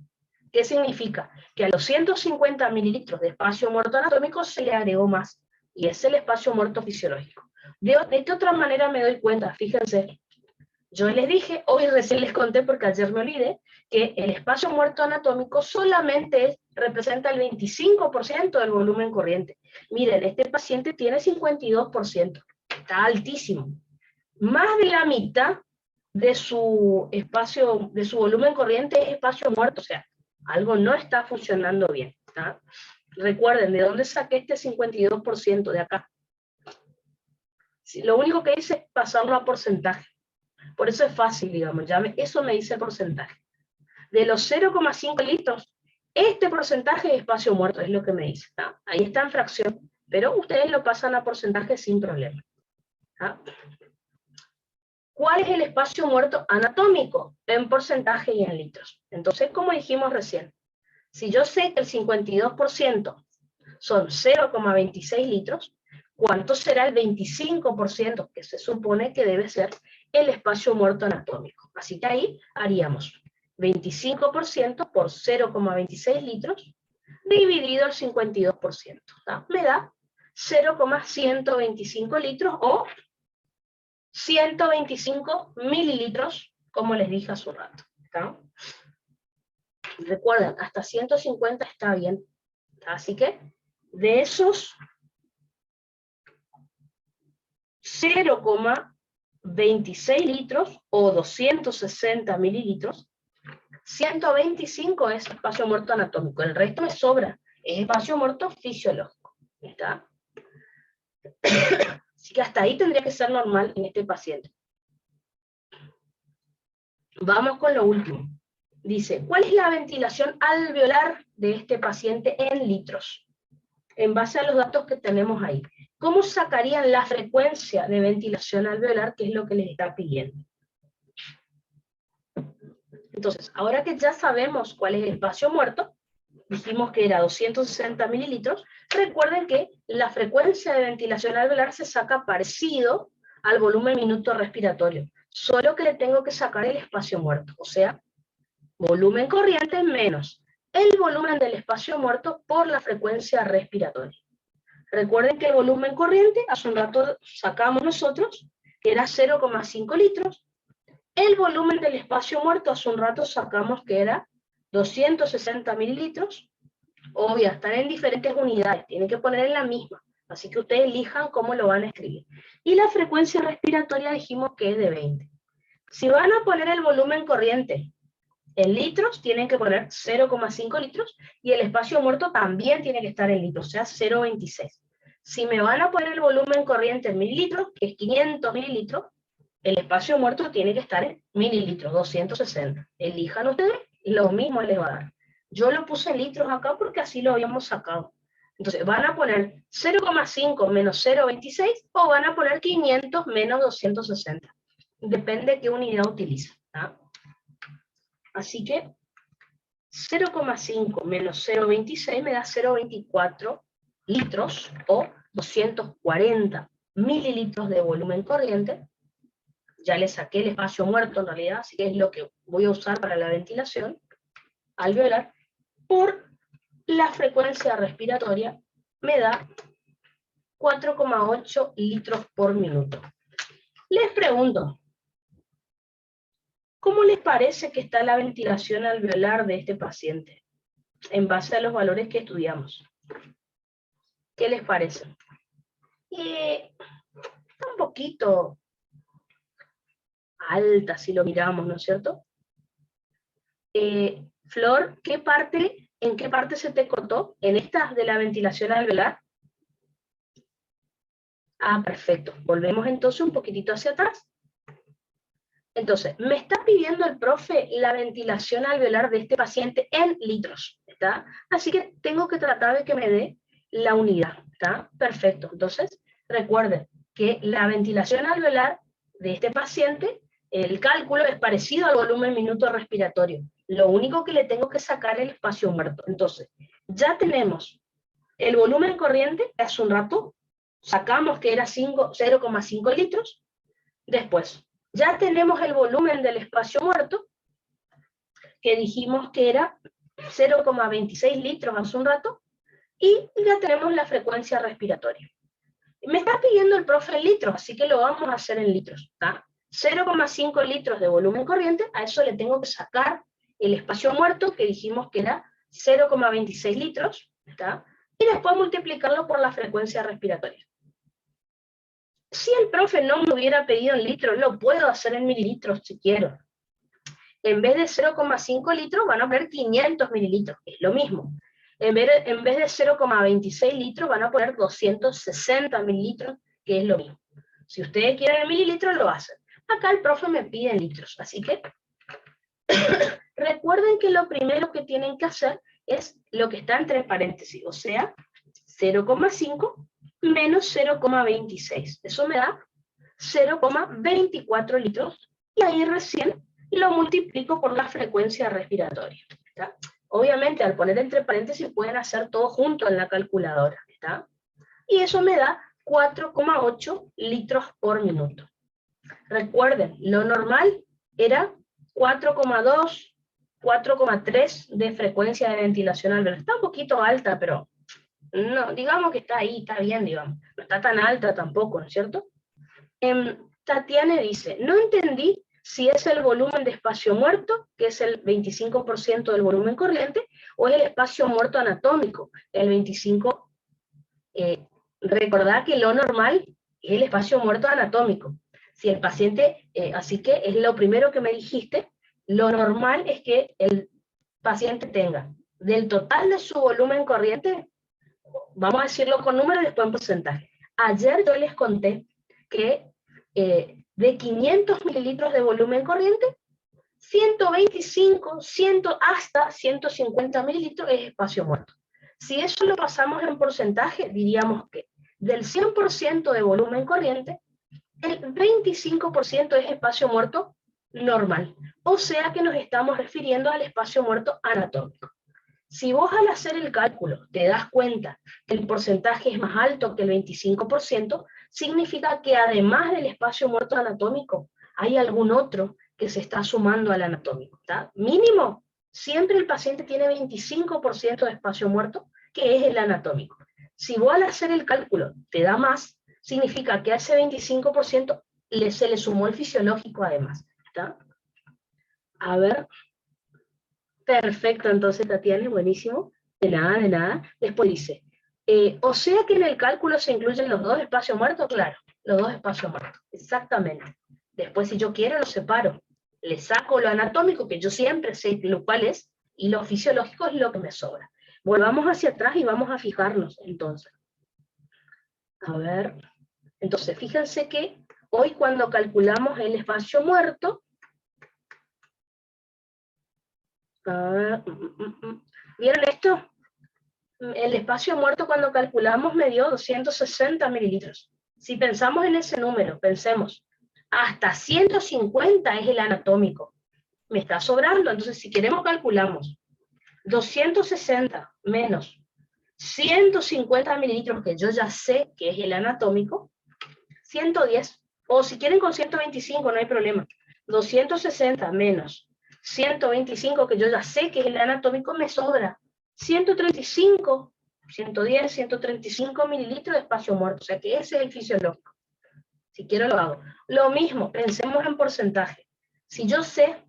¿Qué significa? Que a los 150 mililitros de espacio muerto anatómico se le agregó más, y es el espacio muerto fisiológico. De qué otra manera me doy cuenta? Fíjense, yo les dije, hoy recién les conté porque ayer me olvidé, que el espacio muerto anatómico solamente representa el 25% del volumen corriente. Miren, este paciente tiene 52%, está altísimo. Más de la mitad de su espacio, de su volumen corriente es espacio muerto, o sea, algo no está funcionando bien, ¿tá? Recuerden, ¿de dónde saqué este 52% de acá? Lo único que hice es pasarlo a porcentaje. Por eso es fácil, digamos, eso me dice el porcentaje. De los 0,5 litros, este porcentaje es espacio muerto, es lo que me dice. ¿Tá? Ahí está en fracción, pero ustedes lo pasan a porcentaje sin problema. ¿Tá? ¿Cuál es el espacio muerto anatómico? En porcentaje y en litros. Entonces, como dijimos recién, si yo sé que el 52% son 0,26 litros, ¿cuánto será el 25% que se supone que debe ser el espacio muerto anatómico? Así que ahí haríamos 25% por 0,26 litros dividido el 52%. ¿tá? Me da 0,125 litros o 125 mililitros, como les dije hace un rato. ¿tá? Recuerden, hasta 150 está bien. Así que de esos 0,26 litros o 260 mililitros, 125 es espacio muerto anatómico, el resto me sobra, es espacio muerto fisiológico. ¿Está? Así que hasta ahí tendría que ser normal en este paciente. Vamos con lo último. Dice, ¿cuál es la ventilación alveolar de este paciente en litros? En base a los datos que tenemos ahí. ¿Cómo sacarían la frecuencia de ventilación alveolar, que es lo que les está pidiendo? Entonces, ahora que ya sabemos cuál es el espacio muerto, dijimos que era 260 mililitros, recuerden que la frecuencia de ventilación alveolar se saca parecido al volumen minuto respiratorio, solo que le tengo que sacar el espacio muerto, o sea, volumen corriente menos el volumen del espacio muerto por la frecuencia respiratoria. Recuerden que el volumen corriente, hace un rato sacamos nosotros, que era 0,5 litros, el volumen del espacio muerto, hace un rato sacamos que era 260 mililitros, obvio, están en diferentes unidades, tienen que poner en la misma, así que ustedes elijan cómo lo van a escribir. Y la frecuencia respiratoria dijimos que es de 20. Si van a poner el volumen corriente en litros, tienen que poner 0,5 litros, y el espacio muerto también tiene que estar en litros, o sea, 0,26. Si me van a poner el volumen corriente en mililitros, que es 500 mililitros, el espacio muerto tiene que estar en mililitros, 260. Elijan ustedes, lo mismo les va a dar. Yo lo puse en litros acá porque así lo habíamos sacado. Entonces, van a poner 0,5 menos 0,26 o van a poner 500 menos 260. Depende de qué unidad utilicen. ¿Ah? Así que 0,5 menos 0,26 me da 0,24 litros o 240 mililitros de volumen corriente. Ya le saqué el espacio muerto en realidad, así que es lo que voy a usar para la ventilación alveolar, por la frecuencia respiratoria me da 4,8 litros por minuto. Les pregunto, ¿cómo les parece que está la ventilación alveolar de este paciente? En base a los valores que estudiamos. ¿Qué les parece? Está un poquito alta si lo miramos, ¿no es cierto? Flor, ¿en qué parte se te cortó? ¿En estas de la ventilación alveolar? Ah, perfecto. Volvemos entonces un poquitito hacia atrás. Entonces, me está pidiendo el profe la ventilación alveolar de este paciente en litros, ¿está? Así que tengo que tratar de que me dé la unidad, ¿está? Perfecto. Entonces, recuerden que la ventilación alveolar de este paciente, el cálculo es parecido al volumen minuto respiratorio. Lo único que le tengo que sacar es el espacio muerto. Entonces, ya tenemos el volumen corriente, que hace un rato sacamos que era 0,5 litros. Después, ya tenemos el volumen del espacio muerto, que dijimos que era 0,26 litros hace un rato, y ya tenemos la frecuencia respiratoria. Me está pidiendo el profe en litros, así que lo vamos a hacer en litros, ¿está? 0,5 litros de volumen corriente, a eso le tengo que sacar el espacio muerto, que dijimos que era 0,26 litros, ¿está? Y después multiplicarlo por la frecuencia respiratoria. Si el profe no me hubiera pedido en litros, lo puedo hacer en mililitros si quiero. En vez de 0,5 litros van a poner 500 mililitros, es lo mismo. En vez de 0,26 litros van a poner 260 mililitros, que es lo mismo. Si ustedes quieren en mililitros, lo hacen. Acá el profe me pide en litros, así que recuerden que lo primero que tienen que hacer es lo que está entre paréntesis, o sea, 0,5 menos 0,26. Eso me da 0,24 litros, y ahí recién lo multiplico por la frecuencia respiratoria, ¿está? Obviamente, al poner entre paréntesis pueden hacer todo junto en la calculadora, ¿está? Y eso me da 4,8 litros por minuto. Recuerden, lo normal era 4,2, 4,3 de frecuencia de ventilación alveolar. Está un poquito alta, pero no, digamos que está ahí, está bien, digamos. No está tan alta tampoco, ¿no es cierto? Tatiana dice, no entendí si es el volumen de espacio muerto, que es el 25% del volumen corriente, o es el espacio muerto anatómico, el 25%. Recordad que lo normal es el espacio muerto anatómico. Si el paciente, así que es lo primero que me dijiste, lo normal es que el paciente tenga del total de su volumen corriente, vamos a decirlo con números y después en porcentaje. Ayer yo les conté que de 500 mililitros de volumen corriente, 125, 100, hasta 150 mililitros es espacio muerto. Si eso lo pasamos en porcentaje, diríamos que del 100% de volumen corriente, el 25% es espacio muerto normal. O sea que nos estamos refiriendo al espacio muerto anatómico. Si vos al hacer el cálculo te das cuenta que el porcentaje es más alto que el 25%, significa que además del espacio muerto anatómico, hay algún otro que se está sumando al anatómico. ¿Está? Mínimo, siempre el paciente tiene 25% de espacio muerto, que es el anatómico. Si vos al hacer el cálculo te da más, significa que a ese 25% se le sumó el fisiológico además. ¿Está? A ver. Perfecto, entonces Tatiana, buenísimo. De nada, de nada. Después dice, o sea que en el cálculo se incluyen los dos espacios muertos, claro, los dos espacios muertos, exactamente. Después, si yo quiero, los separo. Le saco lo anatómico, que yo siempre sé lo cual es, y lo fisiológico es lo que me sobra. Volvamos hacia atrás y vamos a fijarnos, entonces. A ver, entonces, fíjense que hoy cuando calculamos el espacio muerto, ¿vieron esto? El espacio muerto cuando calculamos me dio 260 mililitros. Si pensamos en ese número, pensemos, hasta 150 es el anatómico. Me está sobrando, entonces si queremos calculamos 260 menos 150 mililitros, que yo ya sé que es el anatómico, 110, o si quieren con 125 no hay problema. 260 menos 125, que yo ya sé que es el anatómico, me sobra 135, 110, 135 mililitros de espacio muerto, o sea que ese es el fisiológico. Si quiero lo hago. Lo mismo, pensemos en porcentaje. Si yo sé,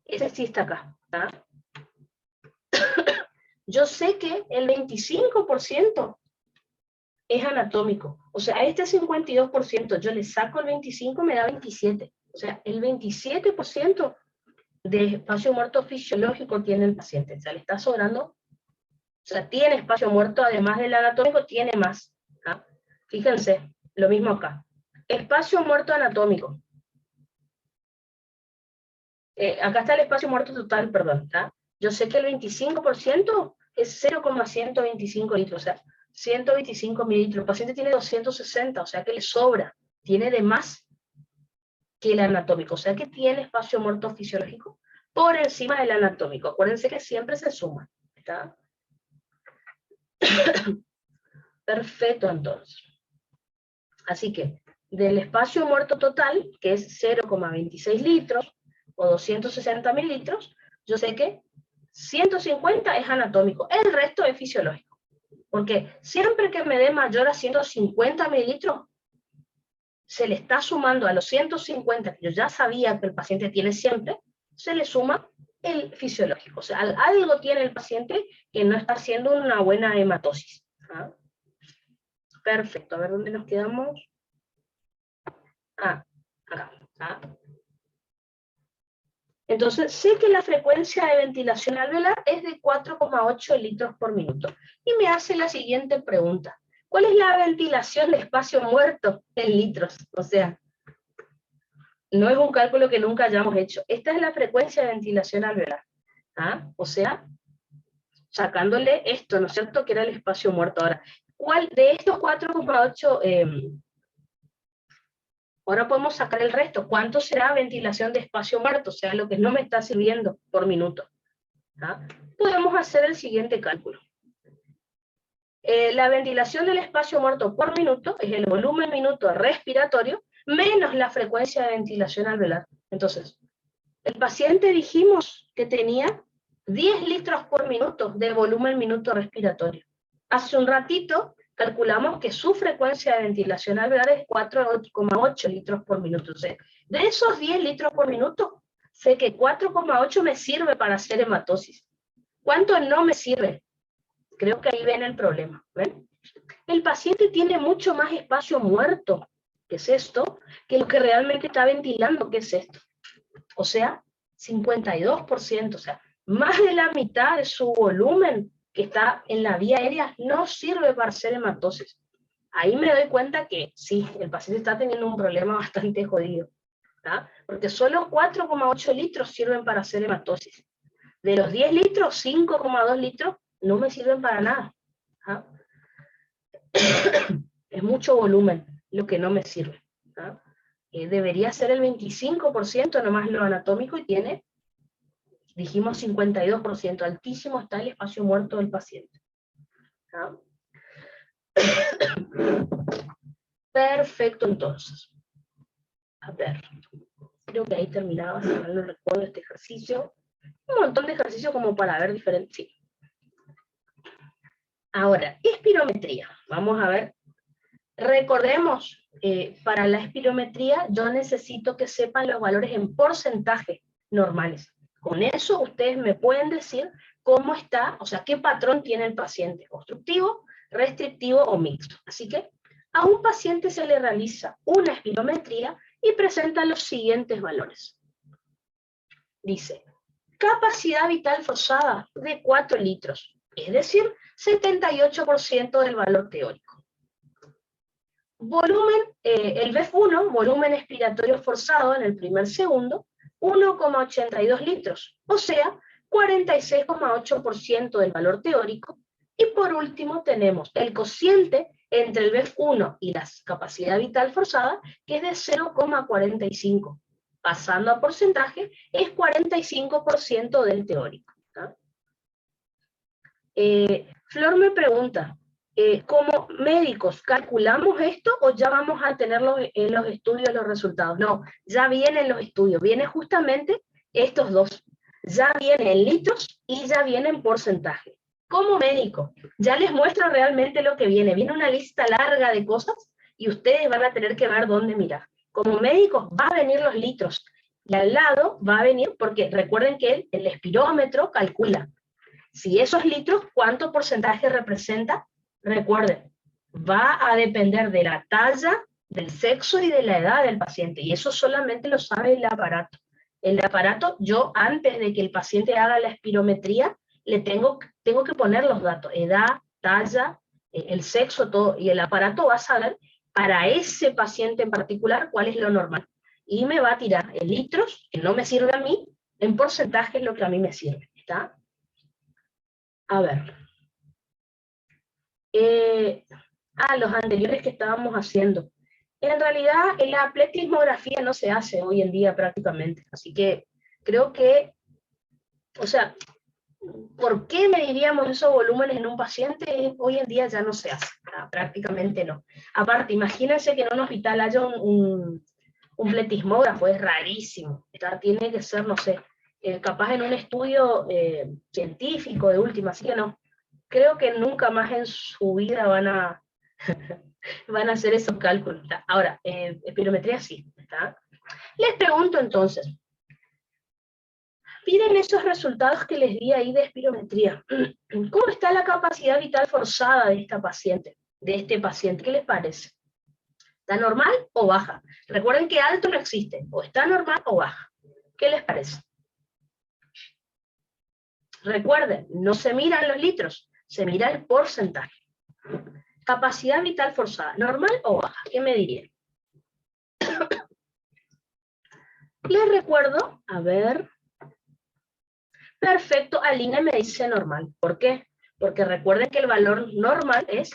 ese sí está acá, ¿tá? Yo sé que el 25% es anatómico. O sea, a este 52% yo le saco el 25, me da 27. O sea, el 27% de espacio muerto fisiológico tiene el paciente. O sea, le está sobrando. O sea, tiene espacio muerto, además del anatómico, tiene más. ¿Ah? Fíjense, lo mismo acá. Espacio muerto anatómico. Acá está el espacio muerto total, perdón. ¿Ah? Yo sé que el 25% es 0,125 litros. O sea, 125 mililitros. El paciente tiene 260, o sea que le sobra. Tiene de más que el anatómico. O sea que tiene espacio muerto fisiológico por encima del anatómico. Acuérdense que siempre se suma. ¿Está? Perfecto, entonces. Así que, del espacio muerto total, que es 0,26 litros, o 260 mililitros, yo sé que 150 es anatómico, el resto es fisiológico. Porque siempre que me dé mayor a 150 mililitros, se le está sumando a los 150, que yo ya sabía que el paciente tiene siempre, se le suma el fisiológico. O sea, algo tiene el paciente que no está haciendo una buena hematosis. ¿Ah? Perfecto, a ver dónde nos quedamos. Acá. ¿Ah? Entonces, sé que la frecuencia de ventilación alveolar es de 4,8 litros por minuto. Y me hace la siguiente pregunta. ¿Cuál es la ventilación de espacio muerto en litros? O sea, no es un cálculo que nunca hayamos hecho. Esta es la frecuencia de ventilación alveolar. ¿Ah? O sea, sacándole esto, ¿no es cierto? Que era el espacio muerto. Ahora, ¿cuál de estos 4,8 ahora podemos sacar el resto? ¿Cuánto será ventilación de espacio muerto? O sea, lo que no me está sirviendo por minuto. ¿Ah? Podemos hacer el siguiente cálculo. La ventilación del espacio muerto por minuto es el volumen minuto respiratorio menos la frecuencia de ventilación alveolar. Entonces, el paciente dijimos que tenía 10 litros por minuto de volumen minuto respiratorio. Hace un ratito calculamos que su frecuencia de ventilación alveolar es 4,8 litros por minuto. O sea, de esos 10 litros por minuto, sé que 4,8 me sirve para hacer hematosis. ¿Cuánto no me sirve? Creo que ahí ven el problema. ¿Ven? El paciente tiene mucho más espacio muerto, que es esto, que lo que realmente está ventilando, que es esto. O sea, 52%, o sea, más de la mitad de su volumen que está en la vía aérea no sirve para hacer hematosis. Ahí me doy cuenta que sí, el paciente está teniendo un problema bastante jodido, ¿tá? Porque solo 4,8 litros sirven para hacer hematosis. De los 10 litros, 5,2 litros no me sirven para nada. ¿Ah? Es mucho volumen lo que no me sirve. ¿Ah? debería ser el 25% nomás lo anatómico y tiene, dijimos 52%, altísimo está el espacio muerto del paciente. ¿Ah? Perfecto, entonces. A ver, creo que ahí terminaba, si mal no recuerdo, este ejercicio. Un montón de ejercicios como para ver diferentes. Sí. Ahora, espirometría. Vamos a ver. Recordemos, para la espirometría yo necesito que sepan los valores en porcentaje normales. Con eso ustedes me pueden decir cómo está, o sea, qué patrón tiene el paciente, obstructivo, restrictivo o mixto. Así que a un paciente se le realiza una espirometría y presenta los siguientes valores. Dice, capacidad vital forzada de 4 litros, es decir, 78% del valor teórico. Volumen, el BEF1, volumen expiratorio forzado en el primer segundo, 1,82 litros, o sea, 46,8% del valor teórico. Y por último tenemos el cociente entre el BEF1 y la capacidad vital forzada, que es de 0,45. Pasando a porcentaje, es 45% del teórico. Flor me pregunta, ¿como médicos calculamos esto o ya vamos a tenerlo en los estudios los resultados? No, ya vienen los estudios, vienen justamente estos dos. Ya viene en litros y ya viene en porcentaje. Como médico, ya les muestro realmente lo que viene. Viene una lista larga de cosas y ustedes van a tener que ver dónde mirar. Como médicos va a venir los litros y al lado va a venir, porque recuerden que el espirómetro calcula si esos litros, ¿cuánto porcentaje representa? Recuerden, va a depender de la talla, del sexo y de la edad del paciente, y eso solamente lo sabe el aparato. El aparato, yo antes de que el paciente haga la espirometría, le tengo que poner los datos, edad, talla, el sexo, todo, y el aparato va a saber para ese paciente en particular cuál es lo normal. Y me va a tirar en litros, que no me sirve a mí, en porcentaje es lo que a mí me sirve, ¿está? A ver. Los anteriores que estábamos haciendo. En realidad, la pletismografía no se hace hoy en día prácticamente. Así que creo que, o sea, ¿por qué mediríamos esos volúmenes en un paciente? Hoy en día ya no se hace, prácticamente no. Aparte, imagínense que en un hospital haya un pletismógrafo, es rarísimo. Tiene que ser, no sé, capaz en un estudio científico de última, así que no. Creo que nunca más en su vida van a hacer esos cálculos. ¿Está? Ahora, espirometría sí. ¿Está? Les pregunto entonces, miren esos resultados que les di ahí de espirometría. ¿Cómo está la capacidad vital forzada de esta paciente, de este paciente? ¿Qué les parece? ¿Está normal o baja? Recuerden que alto no existe, o está normal o baja. ¿Qué les parece? Recuerden, no se miran los litros, se mira el porcentaje. Capacidad vital forzada, ¿normal o baja? ¿Qué me dirían? Les recuerdo, a ver. Perfecto, Aline me dice normal. ¿Por qué? Porque recuerden que el valor normal es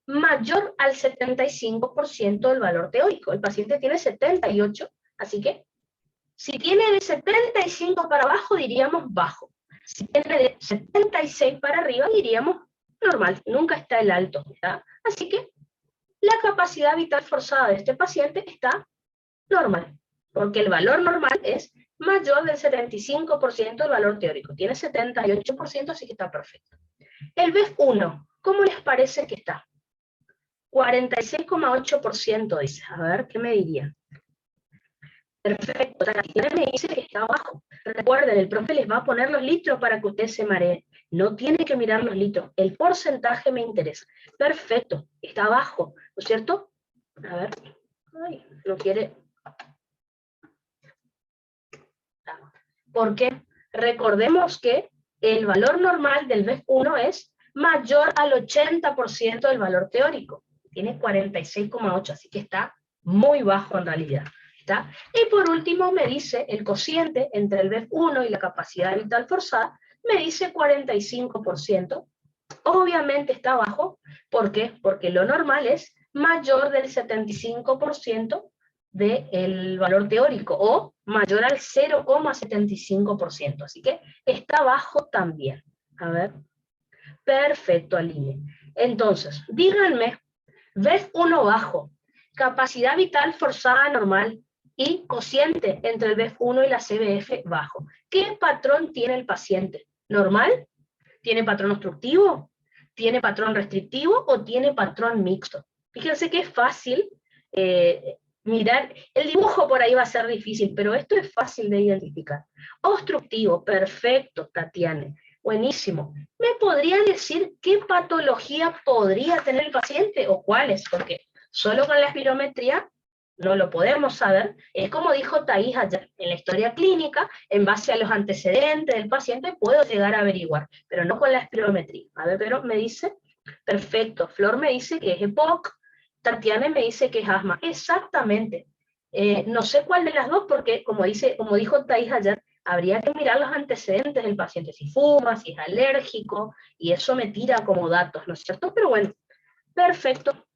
mayor al 75% del valor teórico. El paciente tiene 78, así que si tiene de 75 para abajo, diríamos bajo. Si tiene de 76 para arriba, diríamos normal. Nunca está el alto, ¿verdad? Así que la capacidad vital forzada de este paciente está normal, porque el valor normal es mayor del 75% del valor teórico. Tiene 78%, así que está perfecto. El BEF1, ¿cómo les parece que está? 46,8% dice. A ver, ¿qué me diría? Perfecto, Tatiana me dice que está abajo. Recuerden, el profe les va a poner los litros para que ustedes se mareen. No tienen que mirar los litros, el porcentaje me interesa. Perfecto, está abajo, ¿no es cierto? A ver, ay, no quiere. ¿Por qué? Recordemos que el valor normal del BEF1 es mayor al 80% del valor teórico. Tiene 46,8, así que está muy bajo en realidad. ¿Está? Y por último me dice el cociente entre el BEF1 y la capacidad vital forzada, me dice 45%. Obviamente está bajo. ¿Por qué? Porque lo normal es mayor del 75% del valor teórico, o mayor al 0,75%. Así que está bajo también. A ver. Perfecto, Aline. Entonces, díganme, BEF1 bajo, capacidad vital forzada normal y cociente entre el BEF1 y la CBF bajo. ¿Qué patrón tiene el paciente? ¿Normal? ¿Tiene patrón obstructivo? ¿Tiene patrón restrictivo o tiene patrón mixto? Fíjense que es fácil mirar, el dibujo por ahí va a ser difícil, pero esto es fácil de identificar. Obstructivo, perfecto, Tatiana, buenísimo. ¿Me podría decir qué patología podría tener el paciente o cuáles? Porque solo con la espirometría no lo podemos saber. Es como dijo Thais ayer, en la historia clínica, en base a los antecedentes del paciente, puedo llegar a averiguar, pero no con la espirometría. A ver, pero me dice, perfecto, Flor me dice que es EPOC, Tatiana me dice que es asma. Exactamente. No sé cuál de las dos, porque como dijo Thais ayer, habría que mirar los antecedentes del paciente, si fuma, si es alérgico, y eso me tira como datos, ¿no es cierto? Pero bueno, perfecto.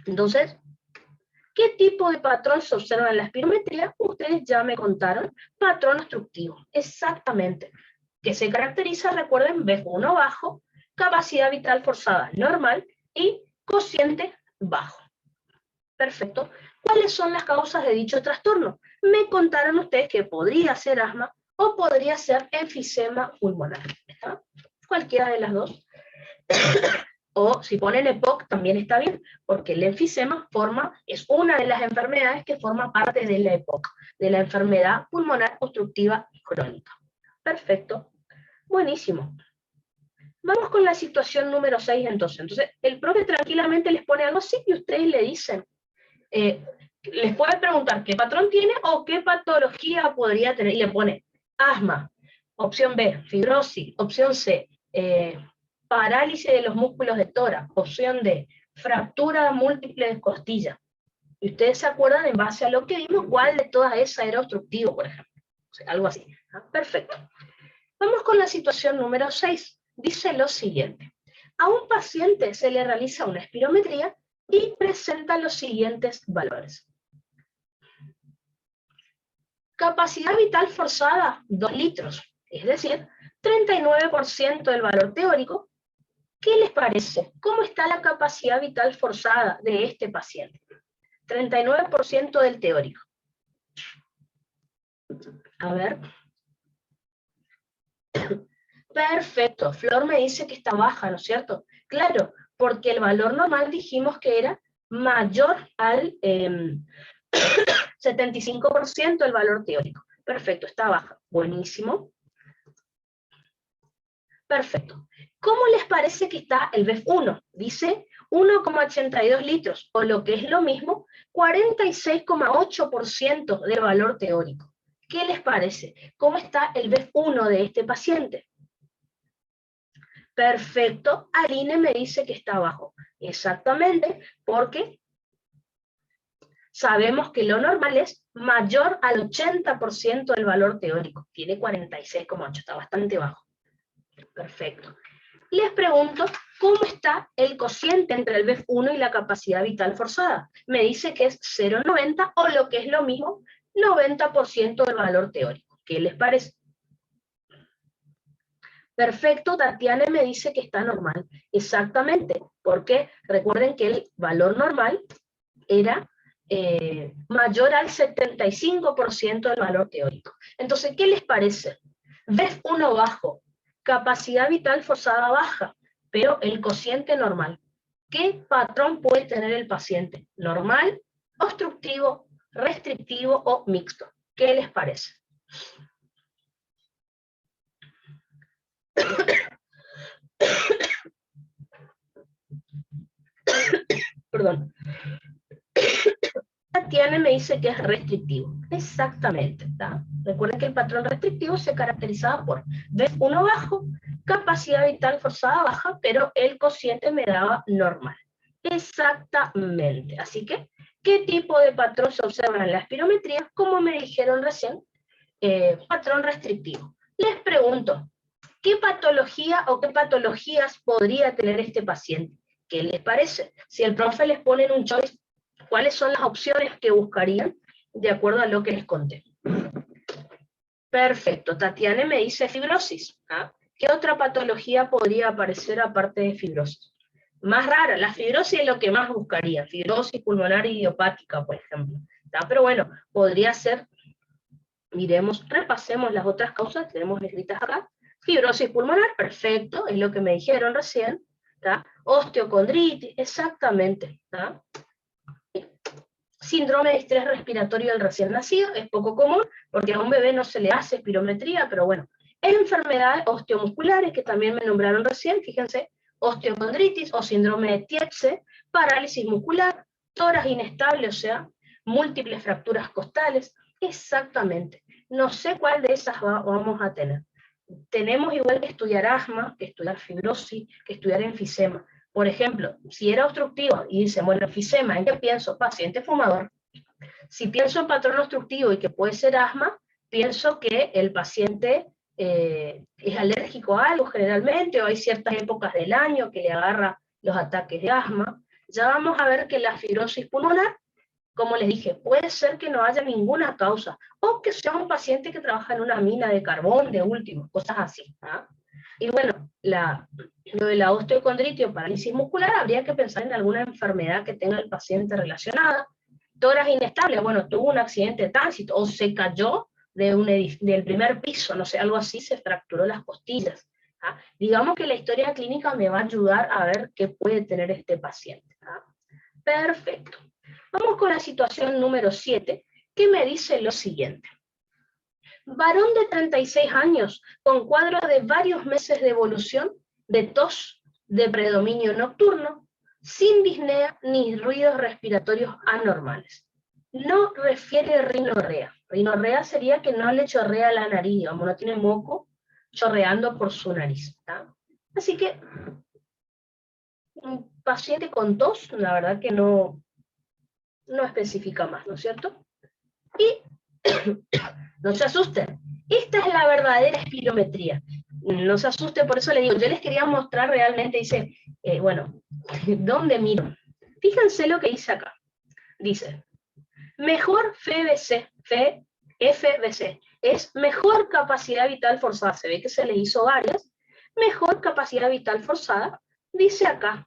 Entonces, ¿qué tipo de patrón se observa en la espirometría? Ustedes ya me contaron, patrón obstructivo, exactamente, que se caracteriza, recuerden, BEF1 bajo, capacidad vital forzada normal y cociente bajo. Perfecto. ¿Cuáles son las causas de dicho trastorno? Me contaron ustedes que podría ser asma o podría ser enfisema pulmonar. ¿Está? Cualquiera de las dos. O si ponen EPOC también está bien, porque el enfisema es una de las enfermedades que forma parte de la EPOC, de la enfermedad pulmonar obstructiva crónica. Perfecto. Buenísimo. Vamos con la situación número 6 entonces. Entonces, el profe tranquilamente les pone algo así y ustedes le dicen, les puede preguntar qué patrón tiene o qué patología podría tener, y le pone asma, opción B, fibrosis, opción C, parálisis de los músculos de tórax, opción D, fractura múltiple de costilla. Y ustedes se acuerdan en base a lo que vimos, cuál de todas esas era obstructivo, por ejemplo. O sea, algo así. ¿Ah? Perfecto. Vamos con la situación número 6. Dice lo siguiente. A un paciente se le realiza una espirometría y presenta los siguientes valores. Capacidad vital forzada, 2 litros, es decir, 39% del valor teórico. ¿Qué les parece? ¿Cómo está la capacidad vital forzada de este paciente? 39% del teórico. A ver. Perfecto, Flor me dice que está baja, ¿no es cierto? Claro, porque el valor normal dijimos que era mayor al 75% del valor teórico. Perfecto, está baja. Buenísimo. Perfecto. ¿Cómo les parece que está el BEF1? Dice 1,82 litros, o lo que es lo mismo, 46,8% del valor teórico. ¿Qué les parece? ¿Cómo está el BEF1 de este paciente? Perfecto, Aline me dice que está bajo. Exactamente, porque sabemos que lo normal es mayor al 80% del valor teórico. Tiene 46,8, está bastante bajo. Perfecto. Les pregunto, ¿cómo está el cociente entre el BEF1 y la capacidad vital forzada? Me dice que es 0,90 o lo que es lo mismo, 90% del valor teórico. ¿Qué les parece? Perfecto, Tatiana me dice que está normal. Exactamente, porque recuerden que el valor normal era mayor al 75% del valor teórico. Entonces, ¿qué les parece? BEF1 bajo, capacidad vital forzada baja, pero el cociente normal. ¿Qué patrón puede tener el paciente? ¿Normal, obstructivo, restrictivo o mixto? ¿Qué les parece? Perdón. Tatiana me dice que es restrictivo. Exactamente, ¿está? Recuerden que el patrón restrictivo se caracterizaba por BEF1 bajo, capacidad vital forzada baja, pero el cociente me daba normal. Exactamente. Así que, ¿qué tipo de patrón se observa en la espirometría? Como me dijeron recién, patrón restrictivo. Les pregunto, ¿qué patología o qué patologías podría tener este paciente? ¿Qué les parece? Si el profe les pone en un choice ¿Cuáles son las opciones que buscarían de acuerdo a lo que les conté? Perfecto, Tatiana me dice fibrosis. ¿Ah? ¿Qué otra patología podría aparecer aparte de fibrosis? Más rara, la fibrosis es lo que más buscaría, fibrosis pulmonar idiopática, por ejemplo. ¿Tá? Pero bueno, podría ser, miremos, repasemos las otras causas, tenemos escritas acá. Fibrosis pulmonar, perfecto, es lo que me dijeron recién. ¿Tá? Osteocondritis, exactamente. ¿Tá? Síndrome de estrés respiratorio del recién nacido, es poco común, porque a un bebé no se le hace espirometría, pero bueno. Enfermedades osteomusculares, que también me nombraron recién, fíjense, osteocondritis o síndrome de Tietze, parálisis muscular, tórax inestable, o sea, múltiples fracturas costales, exactamente. No sé cuál de esas vamos a tener. Tenemos igual que estudiar asma, que estudiar fibrosis, que estudiar enfisema. Por ejemplo, si era obstructivo y dice, bueno, enfisema, ¿en qué pienso? Paciente fumador. Si pienso en patrón obstructivo y que puede ser asma, pienso que el paciente es alérgico a algo generalmente, o hay ciertas épocas del año que le agarra los ataques de asma. Ya vamos a ver que la fibrosis pulmonar, como les dije, puede ser que no haya ninguna causa, o que sea un paciente que trabaja en una mina de carbón, de último, cosas así. ¿Ah? Y bueno, lo de la osteocondritis o parálisis muscular, habría que pensar en alguna enfermedad que tenga el paciente relacionada. Tórax inestable, bueno, tuvo un accidente de tránsito, o se cayó del primer piso, no sé, algo así, se fracturó las costillas. ¿Ah? Digamos que la historia clínica me va a ayudar a ver qué puede tener este paciente. ¿Ah? Perfecto. Vamos con la situación número 7, que me dice lo siguiente. Varón de 36 años, con cuadro de varios meses de evolución, de tos, de predominio nocturno, sin disnea ni ruidos respiratorios anormales. No refiere rinorrea. Rinorrea sería que no le chorrea la nariz, digamos, no tiene moco chorreando por su nariz. ¿Tá? Así que, un paciente con tos, la verdad que no especifica más, ¿no es cierto? Y no se asusten, esta es la verdadera espirometría. No se asusten, por eso les digo, yo les quería mostrar realmente, dice, bueno, ¿dónde miro? Fíjense lo que dice acá. Dice, mejor FBC, es mejor capacidad vital forzada, se ve que se les hizo varias, mejor capacidad vital forzada, dice acá,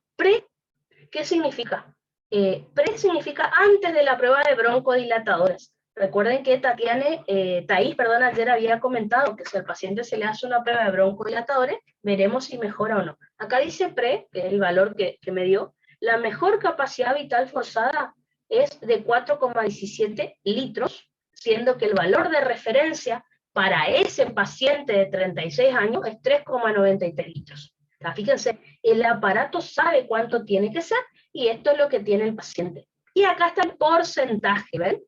¿qué significa? Pre significa antes de la prueba de broncodilatadores. Recuerden que Thais, ayer había comentado que si al paciente se le hace una prueba de broncodilatadores, veremos si mejora o no. Acá dice pre, que es el valor que me dio, la mejor capacidad vital forzada es de 4,17 litros, siendo que el valor de referencia para ese paciente de 36 años es 3,93 litros. Fíjense, el aparato sabe cuánto tiene que ser, y esto es lo que tiene el paciente. Y acá está el porcentaje, ¿ven?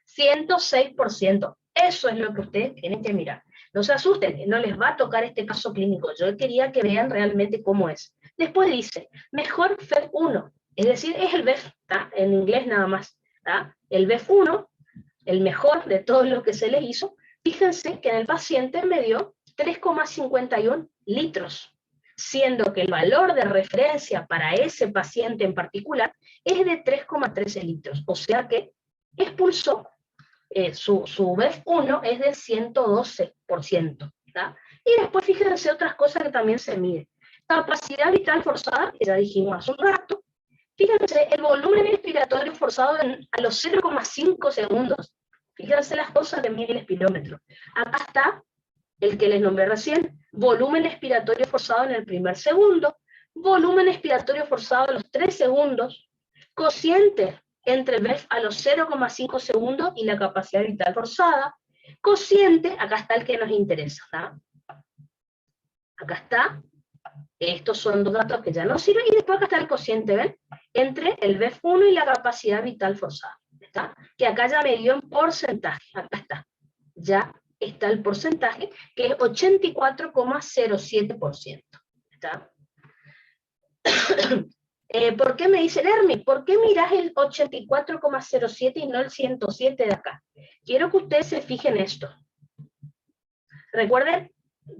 106%. Eso es lo que ustedes tienen que mirar. No se asusten, no les va a tocar este caso clínico. Yo quería que vean realmente cómo es. Después dice, mejor FEV1, es decir, es el BEF, ¿tá? En inglés nada más. ¿Tá? El BEF1, el mejor de todos los que se les hizo, fíjense que en el paciente me dio 3,51 litros, siendo que el valor de referencia para ese paciente en particular es de 3,13 litros, o sea que expulsó, su BEF1 es de 112%. ¿tá? Y después fíjense otras cosas que también se miden. Capacidad vital forzada, que ya dijimos hace un rato. Fíjense el volumen expiratorio forzado a los 0,5 segundos. Fíjense las cosas que mide el espirómetro. Acá está el que les nombré recién, volumen expiratorio forzado en el primer segundo, volumen expiratorio forzado a los 3 segundos, cociente entre el BEF a los 0,5 segundos y la capacidad vital forzada, cociente, acá está el que nos interesa, ¿tá? Acá está, estos son dos datos que ya nos sirven, y después acá está el cociente, ¿ven? Entre el BEF1 y la capacidad vital forzada, ¿está? Que acá ya me dio en porcentaje, acá está, ya está el porcentaje, que es 84,07%. ¿Está? ¿Por qué me dicen, Hermi? ¿Por qué mirás el 84,07 y no el 107 de acá? Quiero que ustedes se fijen esto. Recuerden,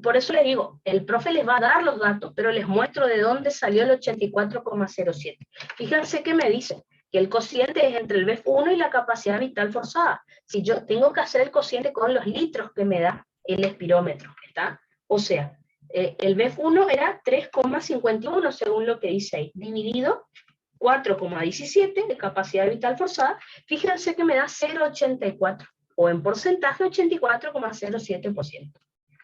por eso les digo, el profe les va a dar los datos, pero les muestro de dónde salió el 84,07. Fíjense que me dice que el cociente es entre el BEF1 y la capacidad vital forzada. Si yo tengo que hacer el cociente con los litros que me da el espirómetro, ¿está? O sea, el BEF1 era 3,51 según lo que dice ahí, dividido 4,17 de capacidad vital forzada, fíjense que me da 0,84, o en porcentaje 84,07%.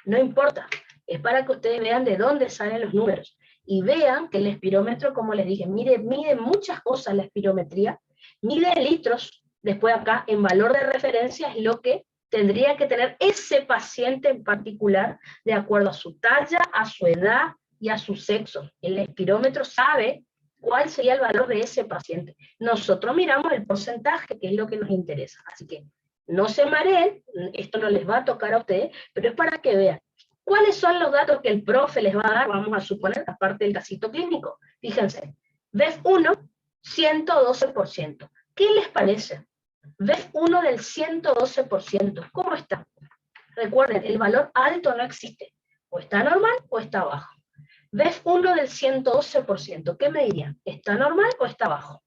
No importa, es para que ustedes vean de dónde salen los números, y vean que el espirómetro, como les dije, mide muchas cosas la espirometría, mide litros, después acá en valor de referencia es lo que tendría que tener ese paciente en particular, de acuerdo a su talla, a su edad y a su sexo. El espirómetro sabe cuál sería el valor de ese paciente. Nosotros miramos el porcentaje, que es lo que nos interesa. Así que no se mareen, esto no les va a tocar a ustedes, pero es para que vean cuáles son los datos que el profe les va a dar, vamos a suponer, aparte del casito clínico. Fíjense, BEF1, 112%. ¿Qué les parece? BEF1 del 112%, ¿cómo está? Recuerden, el valor alto no existe. O está normal o está bajo. BEF1 del 112%, ¿qué me dirían? ¿Está normal o está bajo?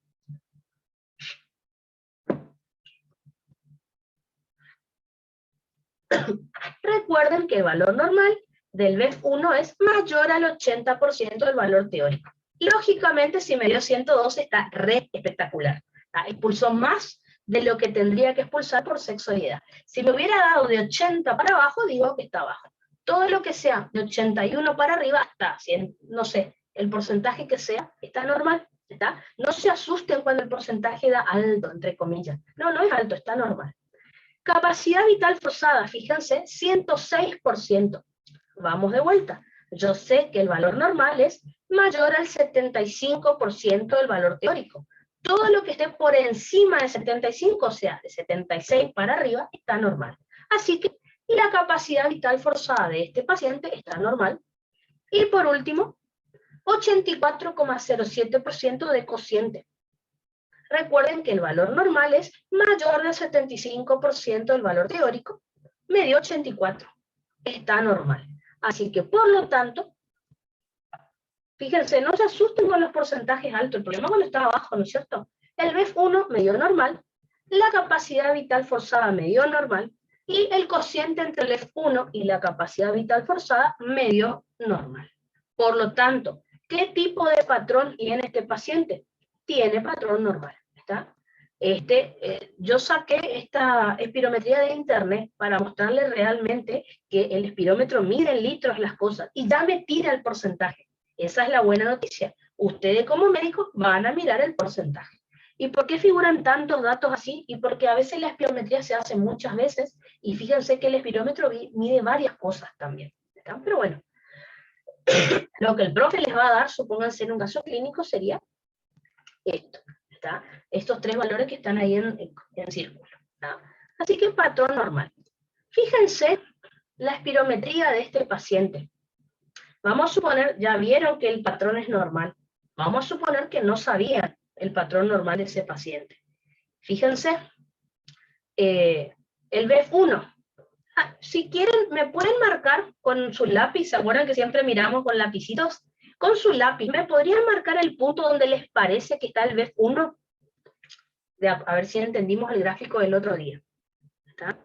Recuerden que el valor normal del BEF1 es mayor al 80% del valor teórico. Lógicamente, si me dio 112 está re espectacular. Expulsó más de lo que tendría que expulsar por sexo y edad. Si me hubiera dado de 80 para abajo, digo que está bajo. Todo lo que sea de 81 para arriba, está, no sé, el porcentaje que sea, está normal. ¿Está? No se asusten cuando el porcentaje da alto, entre comillas. No, no es alto, está normal. Capacidad vital forzada, fíjense, 106%. Vamos de vuelta. Yo sé que el valor normal es mayor al 75% del valor teórico. Todo lo que esté por encima de 75, o sea, de 76 para arriba, está normal. Así que la capacidad vital forzada de este paciente está normal. Y por último, 84,07% de cociente. Recuerden que el valor normal es mayor del 75% del valor teórico, medio 84. Está normal. Así que, por lo tanto, fíjense, no se asusten con los porcentajes altos. El problema cuando está abajo, ¿no es cierto? El BEF1 medio normal, la capacidad vital forzada medio normal, y el cociente entre el BEF1 y la capacidad vital forzada medio normal. Por lo tanto, ¿qué tipo de patrón tiene este paciente? Tiene patrón normal. ¿Está? Yo saqué esta espirometría de internet para mostrarles realmente que el espirómetro mide en litros las cosas y ya me tira el porcentaje. Esa es la buena noticia. Ustedes como médicos van a mirar el porcentaje. ¿Y por qué figuran tantos datos así? Y porque a veces la espirometría se hace muchas veces y fíjense que el espirómetro mide varias cosas también. ¿Está? Pero bueno, lo que el profe les va a dar, supónganse en un caso clínico, sería esto. ¿Está? Estos tres valores que están ahí en círculo. ¿Está? Así que patrón normal. Fíjense la espirometría de este paciente. Vamos a suponer, ya vieron que el patrón es normal. Vamos a suponer que no sabían el patrón normal de ese paciente. Fíjense, el BEF1. Si quieren, me pueden marcar con su lápiz. ¿Se acuerdan que siempre miramos con lapicitos? Con su lápiz, ¿me podrían marcar el punto donde les parece que está el BEF1? A ver si entendimos el gráfico del otro día. ¿Está?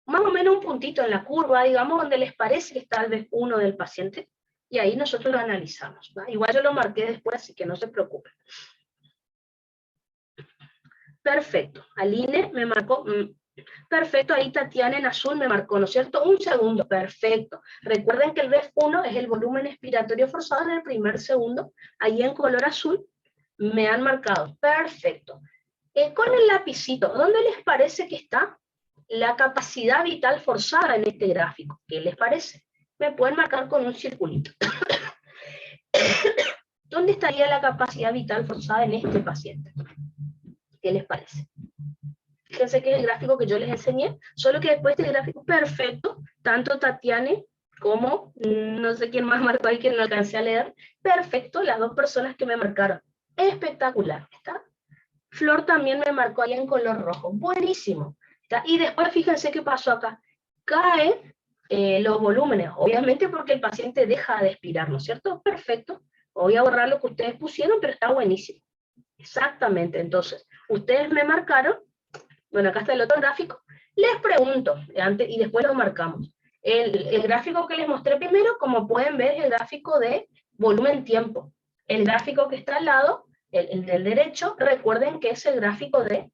Más o menos un puntito en la curva, digamos, donde les parece que está el BEF1 del paciente, y ahí nosotros lo analizamos. ¿Va? Igual yo lo marqué después, así que no se preocupen. Perfecto. Aline me marcó... Perfecto, ahí Tatiana en azul me marcó, ¿no es cierto? Un segundo, perfecto. Recuerden que el BEF1 es el volumen expiratorio forzado en el primer segundo. Ahí en color azul me han marcado. Perfecto. Con el lapicito, ¿dónde les parece que está la capacidad vital forzada en este gráfico? ¿Qué les parece? Me pueden marcar con un circulito. ¿Dónde estaría la capacidad vital forzada en este paciente? ¿Qué les parece? Fíjense que es el gráfico que yo les enseñé, solo que después este gráfico perfecto, tanto Tatiane como no sé quién más marcó ahí que no alcancé a leer, perfecto, las dos personas que me marcaron. Espectacular, ¿está? Flor también me marcó ahí en color rojo, buenísimo. ¿Está? Y después fíjense qué pasó acá. Caen los volúmenes, obviamente porque el paciente deja de expirar, ¿no es cierto? Perfecto. Voy a borrar lo que ustedes pusieron, pero está buenísimo. Exactamente, entonces, ustedes me marcaron, bueno, acá está el otro gráfico, les pregunto, antes, y después lo marcamos. El gráfico que les mostré primero, como pueden ver, es el gráfico de volumen-tiempo. El gráfico que está al lado, el del derecho, recuerden que es el gráfico de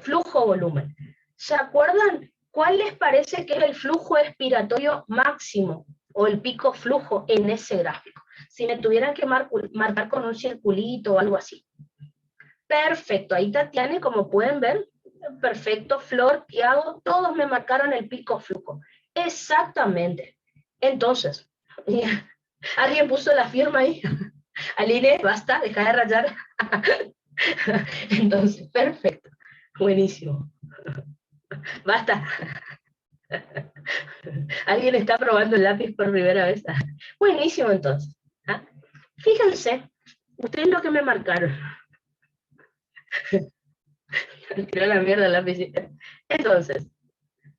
flujo-volumen. ¿Se acuerdan cuál les parece que es el flujo expiratorio máximo o el pico flujo en ese gráfico? Si me tuvieran que marcar con un circulito o algo así. Perfecto, ahí Tatiana, como pueden ver, perfecto, Flor, Tiago, todos me marcaron el pico flujo. Exactamente. Entonces, ¿alguien puso la firma ahí? Aline, basta, deja de rayar. Entonces, perfecto, buenísimo. Basta. ¿Alguien está probando el lápiz por primera vez? Buenísimo, entonces. ¿Ah? Fíjense, ustedes lo que me marcaron. Tiró la mierda el lápiz. Entonces,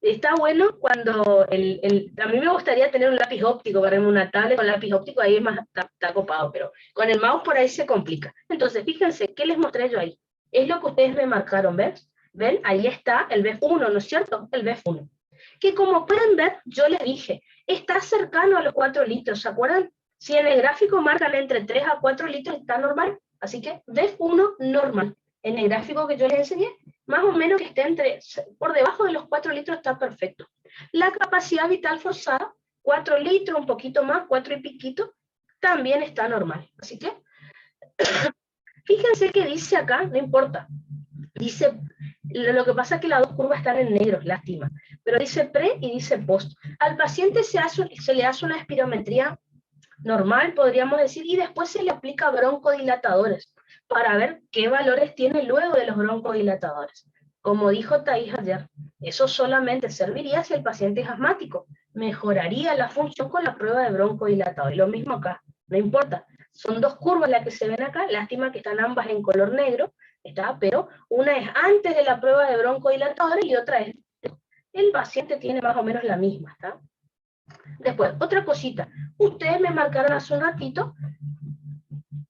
está bueno cuando a mí me gustaría tener un lápiz óptico, para una tablet con lápiz óptico, ahí es más, está copado, pero con el mouse por ahí se complica. Entonces, fíjense, ¿qué les mostré yo ahí? Es lo que ustedes me marcaron, ¿ves? ¿Ven? Ahí está el BEF1, ¿no es cierto? El BEF1. Que como pueden ver, yo les dije, está cercano a los 4 litros, ¿se acuerdan? Si en el gráfico marcan entre 3 a 4 litros, está normal. Así que BEF1 normal. En el gráfico que yo les enseñé, más o menos que esté por debajo de los 4 litros está perfecto. La capacidad vital forzada, 4 litros, un poquito más, 4 y piquito, también está normal. Así que, fíjense que dice acá, no importa, dice, lo que pasa es que las dos curvas están en negro, lástima, pero dice pre y dice post. Al paciente se le hace una espirometría normal, podríamos decir, y después se le aplica broncodilatadores para ver qué valores tiene luego de los broncodilatadores. Como dijo Thais ayer, eso solamente serviría si el paciente es asmático. Mejoraría la función con la prueba de broncodilatador. Y lo mismo acá, no importa. Son dos curvas las que se ven acá, lástima que están ambas en color negro, ¿está? Pero una es antes de la prueba de broncodilatador y otra es, el paciente tiene más o menos la misma, ¿está? Después, otra cosita, ustedes me marcaron hace un ratito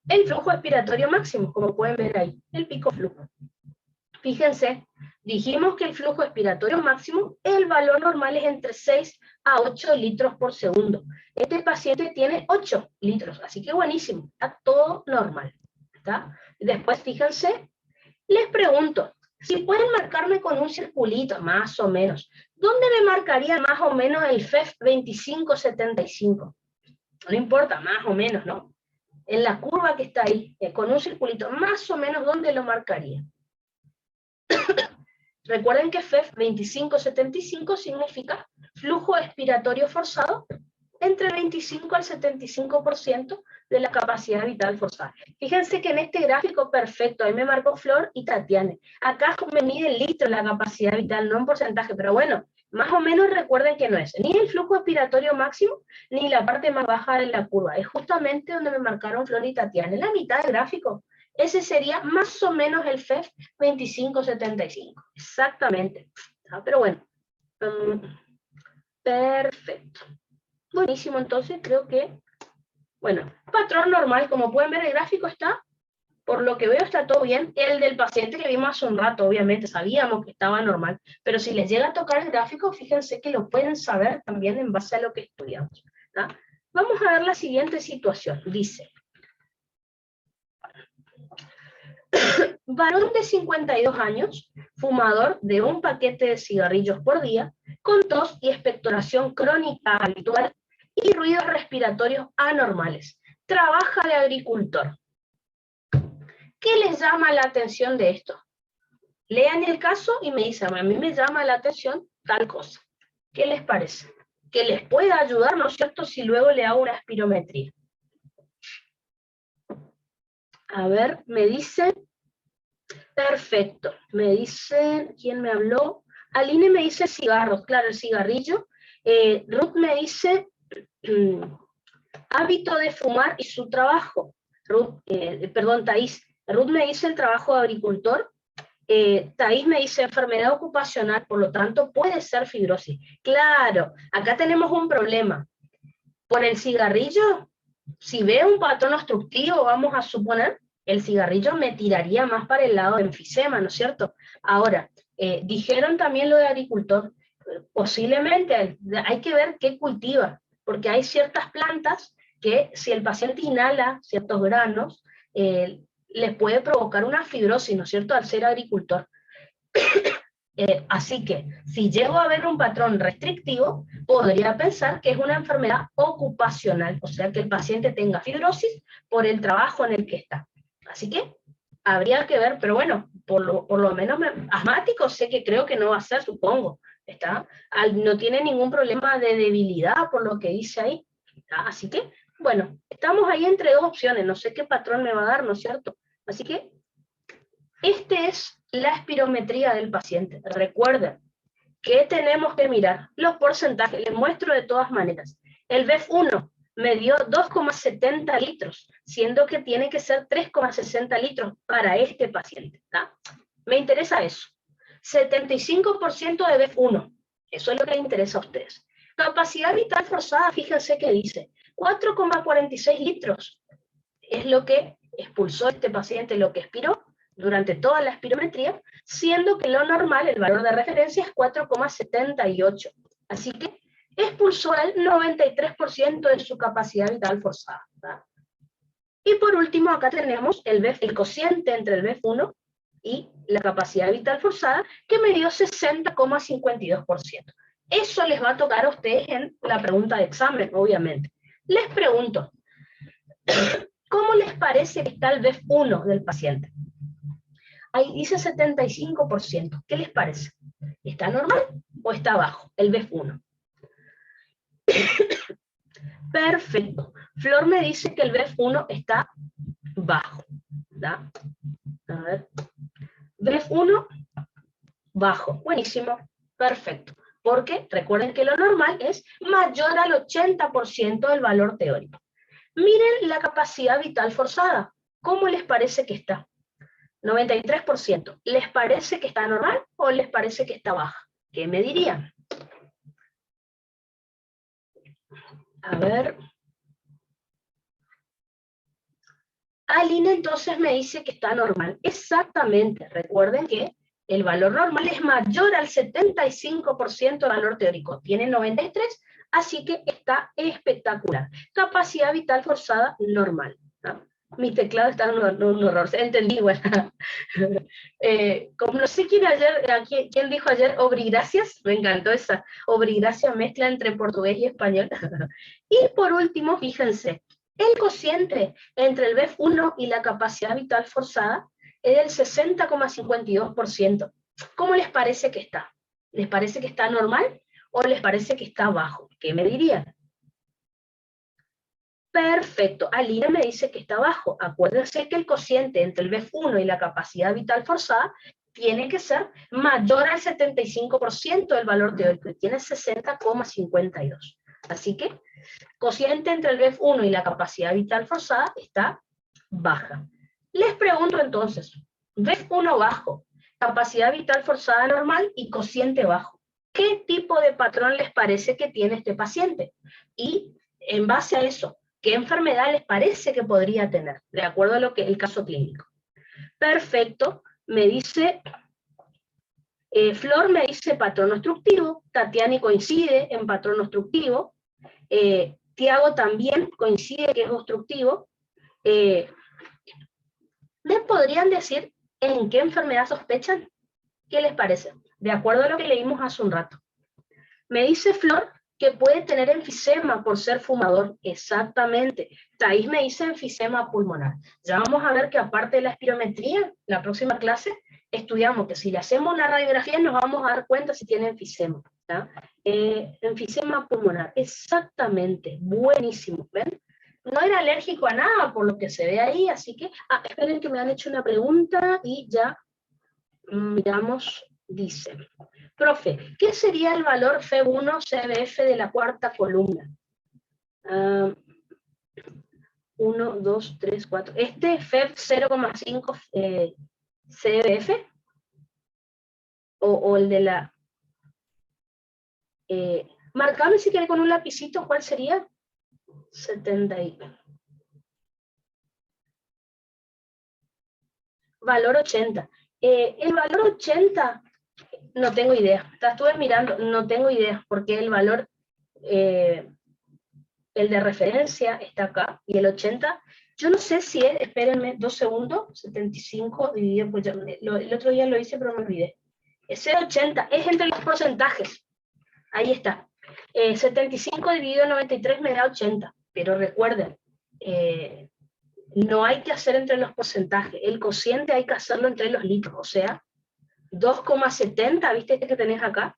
el flujo expiratorio máximo, como pueden ver ahí, el pico flujo. Fíjense, dijimos que el flujo expiratorio máximo, el valor normal es entre 6 a 8 litros por segundo. Este paciente tiene 8 litros, así que buenísimo, está todo normal. ¿Está? Después, fíjense, les pregunto, si pueden marcarme con un circulito, más o menos, ¿dónde me marcaría más o menos el FEF 2575? No importa, más o menos, ¿no? En la curva que está ahí, con un circulito, más o menos, ¿dónde lo marcaría? Recuerden que FEF 2575 significa flujo expiratorio forzado entre 25 al 75% de la capacidad vital forzada. Fíjense que en este gráfico perfecto, ahí me marcó Flor y Tatiana. Acá me mide en litros la capacidad vital, no en porcentaje, pero bueno, más o menos recuerden que no es ni el flujo expiratorio máximo, ni la parte más baja de la curva. Es justamente donde me marcaron Flor y Tatiana, en la mitad del gráfico. Ese sería más o menos el FEF 2575. Exactamente. Pero bueno, perfecto. Buenísimo, entonces creo que, bueno, patrón normal, como pueden ver el gráfico está, por lo que veo está todo bien. El del paciente que vimos hace un rato, obviamente, sabíamos que estaba normal, pero si les llega a tocar el gráfico, fíjense que lo pueden saber también en base a lo que estudiamos. ¿No? Vamos a ver la siguiente situación, dice. Varón de 52 años, fumador de un paquete de cigarrillos por día, con tos y expectoración crónica habitual y ruidos respiratorios anormales. Trabaja de agricultor. ¿Qué les llama la atención de esto? Lean el caso y me dicen, a mí me llama la atención tal cosa. ¿Qué les parece? Que les pueda ayudar, ¿no es cierto?, si luego le hago una espirometría. A ver, me dicen, perfecto, me dicen, ¿quién me habló? Aline me dice cigarros, claro, el cigarrillo. Ruth me dice hábito de fumar y su trabajo. Perdón, Thais. Ruth me dice el trabajo de agricultor. Thais me dice enfermedad ocupacional, por lo tanto puede ser fibrosis. Claro, acá tenemos un problema. Por el cigarrillo, si veo un patrón obstructivo, vamos a suponer, el cigarrillo me tiraría más para el lado de enfisema, ¿no es cierto? Ahora, dijeron también lo de agricultor, posiblemente hay que ver qué cultiva, porque hay ciertas plantas que si el paciente inhala ciertos granos, les puede provocar una fibrosis, ¿no es cierto?, al ser agricultor. Así que, si llego a ver un patrón restrictivo, podría pensar que es una enfermedad ocupacional, o sea, que el paciente tenga fibrosis por el trabajo en el que está. Así que, habría que ver, pero bueno, por lo menos asmático sé que creo que no va a ser, supongo, ¿está? No tiene ningún problema de debilidad por lo que dice ahí, ¿está? Así que, bueno, estamos ahí entre dos opciones, no sé qué patrón me va a dar, ¿no es cierto? Así que, este es la espirometría del paciente. Recuerden que tenemos que mirar los porcentajes, les muestro de todas maneras. El BEF1 me dio 2,70 litros, siendo que tiene que ser 3,60 litros para este paciente. ¿Tá? Me interesa eso. 75% de BEF1, eso es lo que les interesa a ustedes. Capacidad vital forzada, fíjense que dice 4,46 litros. Es lo que expulsó este paciente, lo que expiró durante toda la espirometría, siendo que lo normal, el valor de referencia es 4,78. Así que expulsó el 93% de su capacidad vital forzada. ¿Tá? Y por último, acá tenemos el cociente entre el BEF1 y la capacidad vital forzada, que me dio 60,52%. Eso les va a tocar a ustedes en la pregunta de examen, obviamente. Les pregunto, ¿cómo les parece que está el BEF1 del paciente? Ahí dice 75%. ¿Qué les parece? ¿Está normal o está bajo el BEF1? Perfecto. Flor me dice que el BEF1 está bajo. ¿Da? A ver. BEF1 bajo. Buenísimo. Perfecto. Porque recuerden que lo normal es mayor al 80% del valor teórico. Miren la capacidad vital forzada. ¿Cómo les parece que está? 93%. ¿Les parece que está normal o les parece que está baja? ¿Qué me dirían? A ver. Aline entonces me dice que está normal. Exactamente. Recuerden que el valor normal es mayor al 75% del valor teórico. Tiene 93, así que está espectacular. Capacidad vital forzada normal. ¿No? Mi teclado está en un error. Entendí, bueno. Como no sé quién dijo ayer obrigracias, me encantó esa obrigracia mezcla entre portugués y español. Y por último, fíjense, el cociente entre el BEF1 y la capacidad vital forzada es del 60,52%. ¿Cómo les parece que está? ¿Les parece que está normal o les parece que está bajo? ¿Qué me dirían? Perfecto. Alina me dice que está bajo. Acuérdense que el cociente entre el BEF1 y la capacidad vital forzada tiene que ser mayor al 75% del valor teórico y tiene 60,52. Así que cociente entre el BEF1 y la capacidad vital forzada está baja. Les pregunto entonces, BEF1 bajo, capacidad vital forzada normal y cociente bajo. ¿Qué tipo de patrón les parece que tiene este paciente? Y en base a eso, ¿qué enfermedad les parece que podría tener? De acuerdo a lo que el caso clínico. Perfecto, me dice, Flor me dice patrón obstructivo, Tatiani coincide en patrón obstructivo, Tiago también coincide que es obstructivo. ¿Les podrían decir en qué enfermedad sospechan? ¿Qué les parece? De acuerdo a lo que leímos hace un rato. Me dice Flor que puede tener enfisema por ser fumador. Exactamente. Thais me dice enfisema pulmonar. Ya vamos a ver que aparte de la espirometría, la próxima clase, estudiamos que si le hacemos una radiografía nos vamos a dar cuenta si tiene enfisema. Enfisema pulmonar. Exactamente. Buenísimo. ¿Ven? No era alérgico a nada por lo que se ve ahí, así que... esperen que me han hecho una pregunta y ya miramos, dice... Profe, ¿qué sería el valor FEB1 CBF de la cuarta columna? 1, 2, 3, 4. ¿Este FEB 0,5 CBF? ¿O el de la... marcame si quiere con un lapicito, ¿cuál sería? 70. valor 80. El valor 80, no tengo idea. La estuve mirando, no tengo idea, porque el valor, el de referencia está acá, y el 80, yo no sé si es, espérenme 2 segundos, 75 dividido, pues el otro día lo hice, pero me olvidé. Ese 80 es entre los porcentajes. Ahí está. 75 dividido 93 me da 80, pero recuerden, no hay que hacer entre los porcentajes, el cociente hay que hacerlo entre los litros, o sea, 2,70, ¿viste que tenés acá?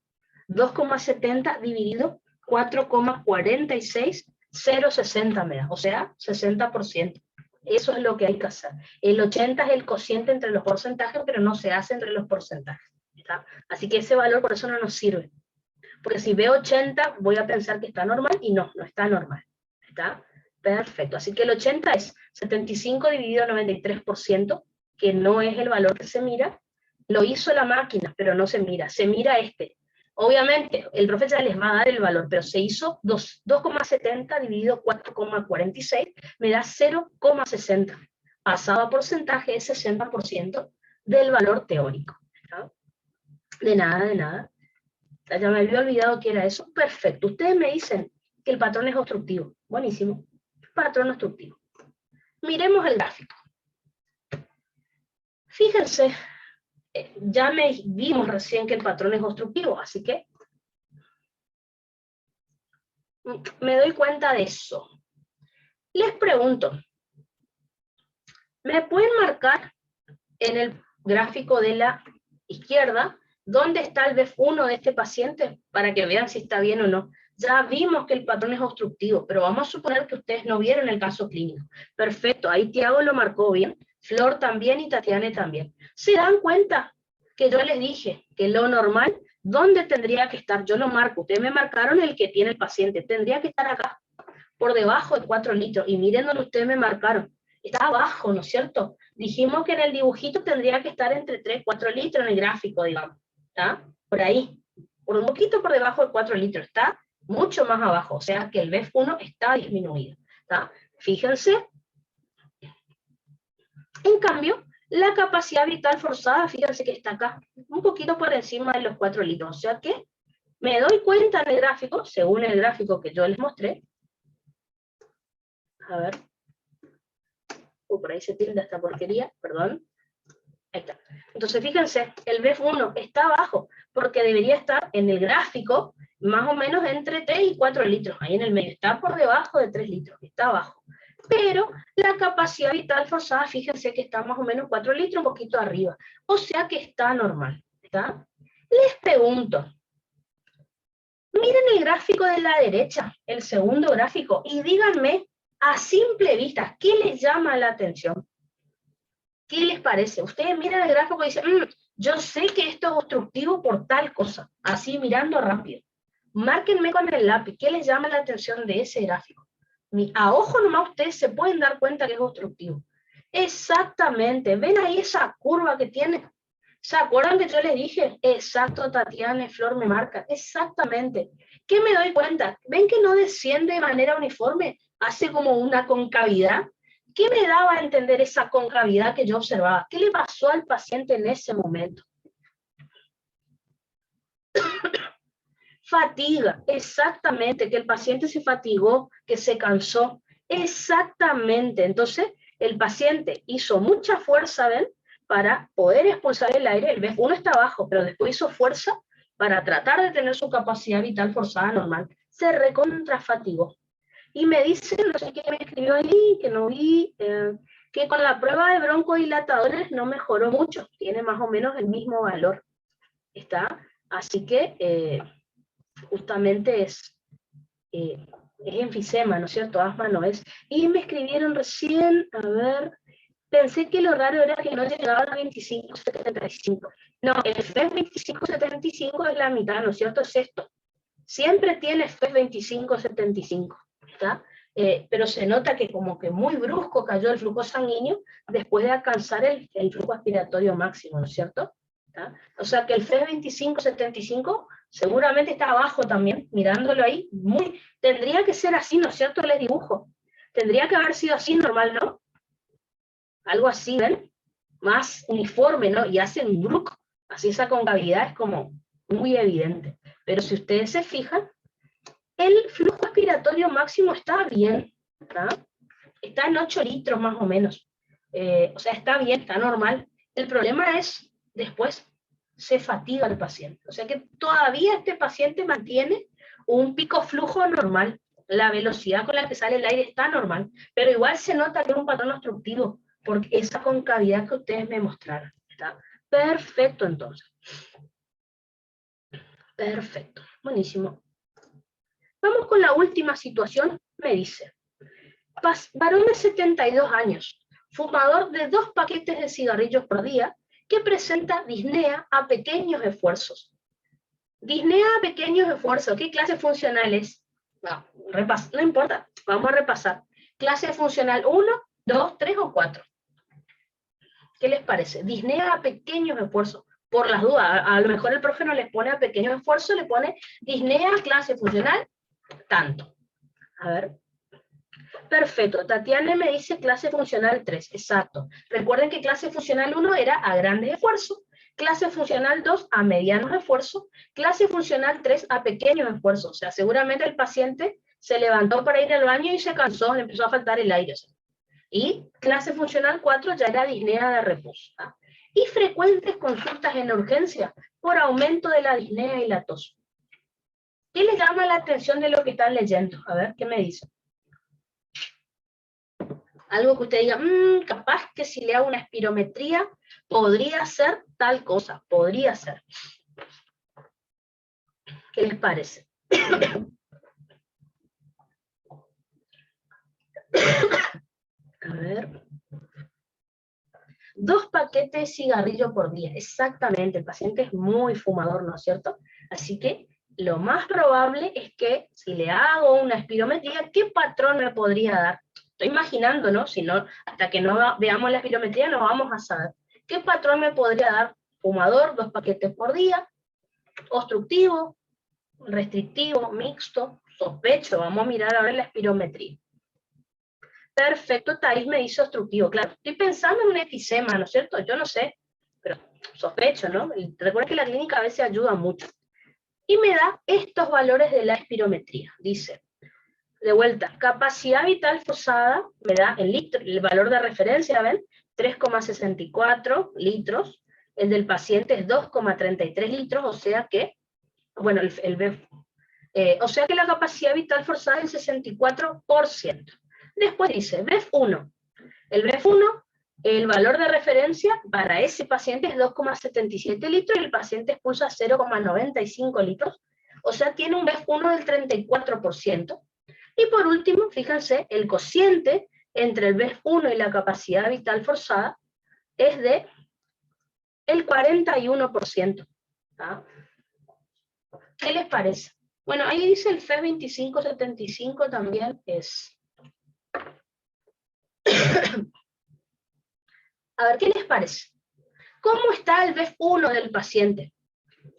2,70 dividido 4,46060 me da, o sea, 60%. Eso es lo que hay que hacer. El 80 es el cociente entre los porcentajes, pero no se hace entre los porcentajes, ¿está? Así que ese valor por eso no nos sirve. Porque si veo 80, voy a pensar que está normal, y no, no está normal. ¿Está? Perfecto. Así que el 80 es 75 dividido 93%, que no es el valor que se mira. Lo hizo la máquina, pero no se mira. Se mira este. Obviamente, el profe ya les va a dar el valor, pero se hizo 2,70 dividido 4,46, me da 0,60. Pasado a porcentaje es 60% del valor teórico. ¿Está? De nada, de nada. Ya me había olvidado que era eso. Perfecto. Ustedes me dicen que el patrón es obstructivo. Buenísimo. Patrón obstructivo. Miremos el gráfico. Fíjense, ya vimos recién que el patrón es obstructivo, así que me doy cuenta de eso. Les pregunto, ¿me pueden marcar en el gráfico de la izquierda dónde está el BEF1 de este paciente para que vean si está bien o no? Ya vimos que el patrón es obstructivo, pero vamos a suponer que ustedes no vieron el caso clínico. Perfecto, ahí Tiago lo marcó bien, Flor también y Tatiana también. ¿Se dan cuenta que yo les dije que lo normal, dónde tendría que estar? Yo lo marco, ustedes me marcaron el que tiene el paciente, tendría que estar acá, por debajo de 4 litros, y miren donde ustedes me marcaron, está abajo, ¿no es cierto? Dijimos que en el dibujito tendría que estar entre 3 y 4 litros en el gráfico, digamos, ¿está? Por ahí, por un poquito por debajo de 4 litros, está mucho más abajo, o sea que el BEF1 está disminuido, ¿está? Fíjense. En cambio, la capacidad vital forzada, fíjense que está acá, un poquito por encima de los 4 litros, o sea que me doy cuenta en el gráfico, según el gráfico que yo les mostré, a ver, por ahí se tilda esta porquería, perdón, ahí está. Entonces fíjense, el BEF1 está abajo, porque debería estar en el gráfico más o menos entre 3 y 4 litros, ahí en el medio, está por debajo de 3 litros, está abajo. Pero la capacidad vital forzada, fíjense que está más o menos 4 litros, un poquito arriba, o sea que está normal, ¿está? Les pregunto, miren el gráfico de la derecha, el segundo gráfico, y díganme, a simple vista, ¿qué les llama la atención? ¿Qué les parece? Ustedes miran el gráfico y dicen, yo sé que esto es obstructivo por tal cosa, así mirando rápido. Márquenme con el lápiz, ¿qué les llama la atención de ese gráfico? A ojo nomás ustedes se pueden dar cuenta que es obstructivo. Exactamente, ¿ven ahí esa curva que tiene? ¿Se acuerdan que yo les dije? Exacto, Tatiana y Flor me marcan. Exactamente. ¿Qué me doy cuenta? ¿Ven que no desciende de manera uniforme? Hace como una concavidad. ¿Qué me daba a entender esa concavidad que yo observaba? ¿Qué le pasó al paciente en ese momento? Fatiga, exactamente, que el paciente se fatigó, que se cansó, exactamente. Entonces, el paciente hizo mucha fuerza, ¿ven? Para poder expulsar el aire, el BEF1 está abajo, pero después hizo fuerza para tratar de tener su capacidad vital forzada normal. Se recontrafatigó. Y me dicen, no sé quién me escribió ahí, que no vi, que con la prueba de broncodilatadores no mejoró mucho, tiene más o menos el mismo valor. ¿Está? Así que justamente es enfisema, ¿no es cierto? Asma no es. Y me escribieron recién, a ver, pensé que lo raro era que no llegaba a 25,75. No, el FES 25,75 es la mitad, ¿no es cierto? Es esto. Siempre tiene FES 25,75, ¿está? Pero se nota que como que muy brusco cayó el flujo sanguíneo después de alcanzar el flujo aspiratorio máximo, ¿no es cierto? ¿Está? O sea que el FES 25,75 seguramente está abajo también, mirándolo ahí, tendría que ser así, ¿no es cierto? Les dibujo. Tendría que haber sido así normal, ¿no? Algo así, ¿ven? más uniforme, ¿no? Y hace un bruc, así esa concavidad es como muy evidente. Pero si ustedes se fijan, el flujo expiratorio máximo está bien, ¿verdad? Está en 8 litros más o menos. O sea, está bien, está normal. El problema es, después se fatiga el paciente. O sea que todavía este paciente mantiene un pico flujo normal. La velocidad con la que sale el aire está normal, pero igual se nota que es un patrón obstructivo, porque esa concavidad que ustedes me mostraron. ¿Está? Perfecto, entonces. Perfecto, buenísimo. Vamos con la última situación, me dice. Varón de 72 años, fumador de 2 paquetes de cigarrillos por día, que presenta disnea a pequeños esfuerzos. Disnea a pequeños esfuerzos, ¿qué clase funcional es? No, no importa, vamos a repasar. Clase funcional 1, 2, 3 o 4. ¿Qué les parece? Disnea a pequeños esfuerzos. Por las dudas, a lo mejor el profe no les pone a pequeños esfuerzos, le pone disnea clase funcional tanto. A ver. Perfecto, Tatiana me dice clase funcional 3, exacto. Recuerden que clase funcional 1 era a grandes esfuerzos, clase funcional 2 a medianos esfuerzos, clase funcional 3 a pequeños esfuerzos. O sea, seguramente el paciente se levantó para ir al baño y se cansó, le empezó a faltar el aire. Y clase funcional 4 ya era disnea de reposo. ¿Ah? Y frecuentes consultas en urgencia por aumento de la disnea y la tos. ¿Qué les llama la atención de lo que están leyendo? A ver, ¿qué me dicen? Algo que usted diga, capaz que si le hago una espirometría, podría ser tal cosa, podría ser. ¿Qué les parece? A ver. 2 paquetes de cigarrillo por día, exactamente, el paciente es muy fumador, ¿no es cierto? Así que lo más probable es que si le hago una espirometría, ¿qué patrón me podría dar? Estoy imaginando, ¿no? Si no, hasta que no veamos la espirometría no vamos a saber. ¿Qué patrón me podría dar? Fumador, 2 paquetes por día, obstructivo, restrictivo, mixto, sospecho, vamos a mirar ahora la espirometría. Perfecto, Thais me dice obstructivo. Claro, estoy pensando en un efisema, ¿no es cierto? Yo no sé, pero sospecho, ¿no? Y recuerda que la clínica a veces ayuda mucho. Y me da estos valores de la espirometría. Dice, de vuelta, capacidad vital forzada, me da en litros, el valor de referencia, ¿ven? 3,64 litros. El del paciente es 2,33 litros, o sea que, bueno, o sea que la capacidad vital forzada es el 64%. Después dice, BEF1. El BEF1, el valor de referencia para ese paciente es 2,77 litros y el paciente expulsa 0,95 litros. O sea, tiene un BEF1 del 34%. Y por último, fíjense, el cociente entre el BEF1 y la capacidad vital forzada es de el 41%. ¿Ah? ¿Qué les parece? Bueno, ahí dice el FE 2575 también es... A ver, ¿qué les parece? ¿Cómo está el BEF1 del paciente?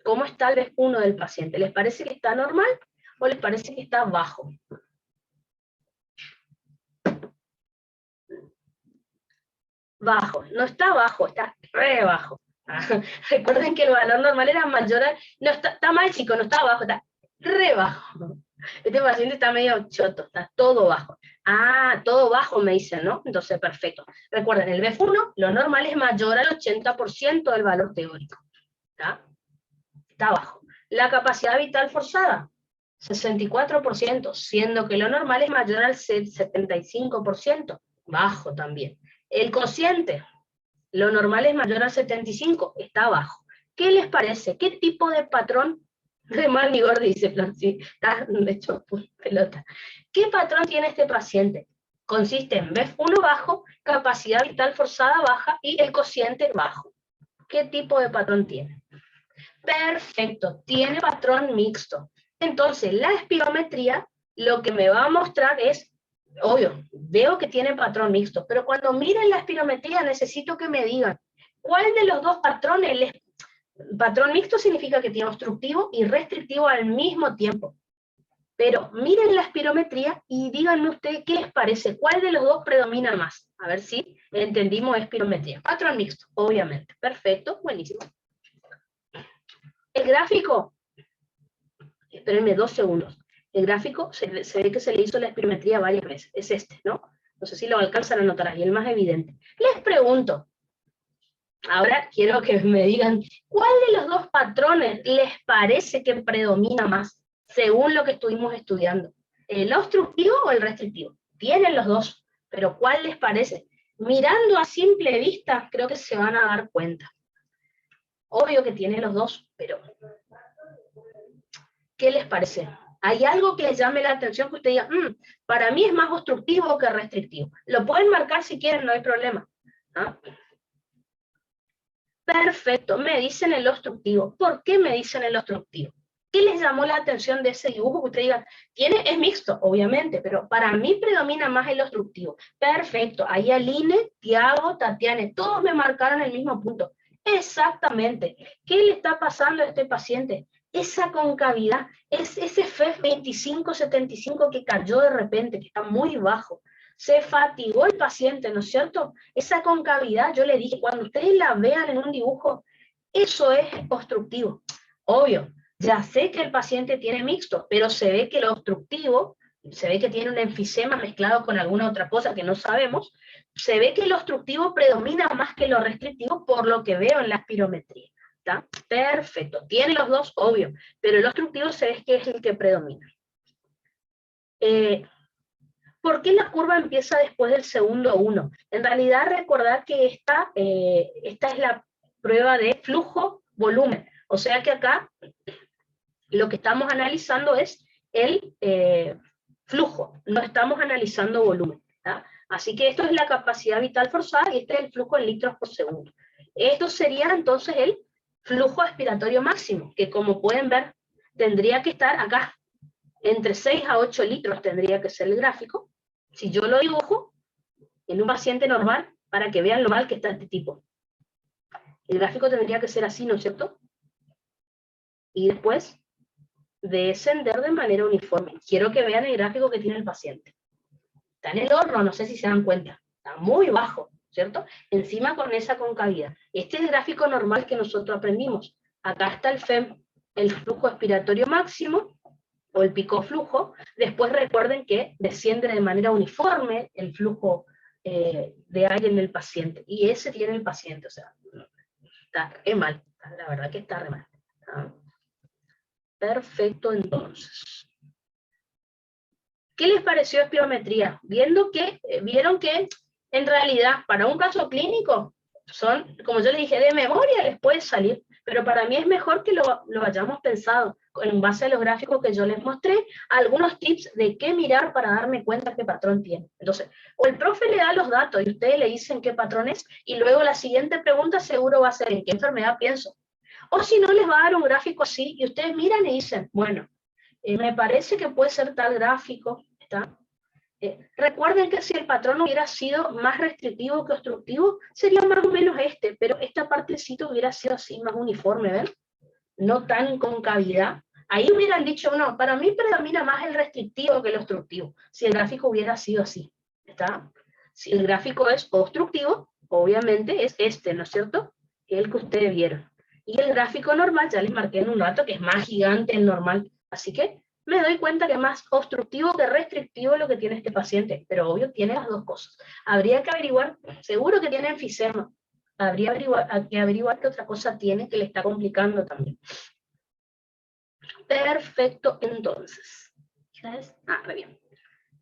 ¿Cómo está el BEF1 del paciente? ¿Les parece que está normal o les parece que está bajo? Bajo, no está bajo, está re bajo. Recuerden que el valor normal era mayor, no está mal chico, no está bajo, está re bajo. Este paciente está medio choto, está todo bajo. Ah, todo bajo me dicen, ¿no? Entonces, perfecto. Recuerden, el BEF1, lo normal es mayor al 80% del valor teórico. ¿Está? Está bajo. La capacidad vital forzada, 64%, siendo que lo normal es mayor al 75%. Bajo también. El cociente, lo normal es mayor al 75%, está bajo. ¿Qué les parece? ¿Qué tipo de patrón? De mal ni gordo, dice Florci, está de hecho pelota. ¿Qué patrón tiene este paciente? Consiste en BEF1 bajo, capacidad vital forzada baja y el cociente bajo. ¿Qué tipo de patrón tiene? Perfecto, tiene patrón mixto. Entonces, la espirometría lo que me va a mostrar es, obvio, veo que tiene patrón mixto, pero cuando miren la espirometría necesito que me digan, ¿cuál de los dos patrones? Patrón mixto significa que tiene obstructivo y restrictivo al mismo tiempo. Pero miren la espirometría y díganme ustedes qué les parece, cuál de los dos predomina más. A ver si entendimos espirometría. Patrón mixto, obviamente. Perfecto, buenísimo. El gráfico, espérenme 2 segundos. El gráfico se ve que se le hizo la espirometría varias veces. Es este, ¿no? No sé si lo alcanzan a notar ahí, el más evidente. Les pregunto, ahora quiero que me digan, ¿cuál de los dos patrones les parece que predomina más, según lo que estuvimos estudiando? ¿El obstructivo o el restrictivo? Tienen los dos, pero ¿cuál les parece? Mirando a simple vista, creo que se van a dar cuenta. Obvio que tienen los dos, pero ¿qué les parece? ¿Hay algo que les llame la atención que usted diga, para mí es más obstructivo que restrictivo? Lo pueden marcar si quieren, no hay problema. ¿Ah? Perfecto, me dicen el obstructivo. ¿Por qué me dicen el obstructivo? ¿Qué les llamó la atención de ese dibujo? Que usted diga, es mixto, obviamente, pero para mí predomina más el obstructivo. Perfecto, ahí Aline, Tiago, Tatiane, todos me marcaron el mismo punto. Exactamente. ¿Qué le está pasando a este paciente? Esa concavidad, es ese FEF 2575 que cayó de repente, que está muy bajo. Se fatigó el paciente, ¿no es cierto? Esa concavidad, yo le dije, cuando ustedes la vean en un dibujo, eso es obstructivo. Obvio, ya sé que el paciente tiene mixto, pero se ve que el obstructivo, se ve que tiene un enfisema mezclado con alguna otra cosa que no sabemos, se ve que el obstructivo predomina más que lo restrictivo por lo que veo en la espirometría. ¿Está? Perfecto, tiene los dos, obvio, pero el obstructivo se ve que es el que predomina. ¿Por qué la curva empieza después del segundo 1? En realidad, recordad que esta es la prueba de flujo-volumen. O sea que acá lo que estamos analizando es el flujo, no estamos analizando volumen. ¿Tá? Así que esto es la capacidad vital forzada y este es el flujo en litros por segundo. Esto sería entonces el flujo expiratorio máximo, que como pueden ver, tendría que estar acá. Entre 6 a 8 litros tendría que ser el gráfico. Si yo lo dibujo en un paciente normal, para que vean lo mal que está este tipo. El gráfico tendría que ser así, ¿no es cierto? Y después descender de manera uniforme. Quiero que vean el gráfico que tiene el paciente. Está en el horno, no sé si se dan cuenta. Está muy bajo, ¿cierto? Encima con esa concavidad. Este es el gráfico normal que nosotros aprendimos. Acá está el FEM, el flujo expiratorio máximo, o el pico flujo. Después recuerden que desciende de manera uniforme el flujo de aire en el paciente. Y ese tiene el paciente, o sea, está re mal. La verdad que está re mal. ¿Ah? Perfecto, entonces. ¿Qué les pareció espirometría? Vieron que en realidad para un caso clínico son, como yo les dije, de memoria les puede salir, pero para mí es mejor que lo hayamos pensado en base a los gráficos que yo les mostré, algunos tips de qué mirar para darme cuenta qué patrón tiene. Entonces, o el profe le da los datos y ustedes le dicen qué patrón es, y luego la siguiente pregunta seguro va a ser en qué enfermedad pienso. O si no, les va a dar un gráfico así y ustedes miran y dicen, bueno, me parece que puede ser tal gráfico, ¿está? Recuerden que si el patrón hubiera sido más restrictivo que obstructivo, sería más o menos este, pero esta partecita hubiera sido así, más uniforme, ¿ven? No tan con cavidad. Ahí hubieran dicho, no, para mí predomina más el restrictivo que el obstructivo, si el gráfico hubiera sido así, ¿está? Si el gráfico es obstructivo, obviamente es este, ¿no es cierto? El que ustedes vieron. Y el gráfico normal, ya les marqué en un rato, que es más gigante el normal. Así que me doy cuenta que es más obstructivo que restrictivo lo que tiene este paciente, pero obvio tiene las dos cosas. Habría que averiguar, seguro que tiene enfisema, habría que averiguar qué otra cosa tiene que le está complicando también. Perfecto, entonces. ¿Sabes? Re bien.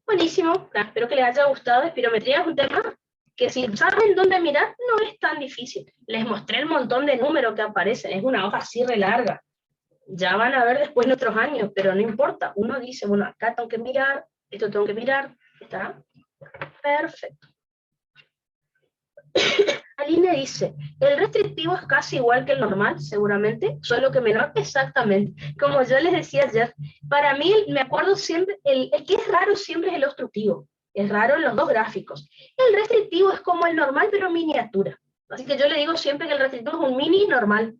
Buenísimo, espero que les haya gustado. Espirometría es un tema que si saben dónde mirar, no es tan difícil. Les mostré el montón de números que aparecen, es una hoja así re larga. Ya van a ver después en otros años, pero no importa. Uno dice, bueno, acá tengo que mirar, esto tengo que mirar, ¿está? Perfecto. Aline dice, el restrictivo es casi igual que el normal, seguramente, solo que menor. Exactamente. Como yo les decía ayer, para mí, me acuerdo siempre, el que es raro siempre es el obstructivo. Es raro en los dos gráficos. El restrictivo es como el normal, pero miniatura. Así que yo le digo siempre que el restrictivo es un mini normal.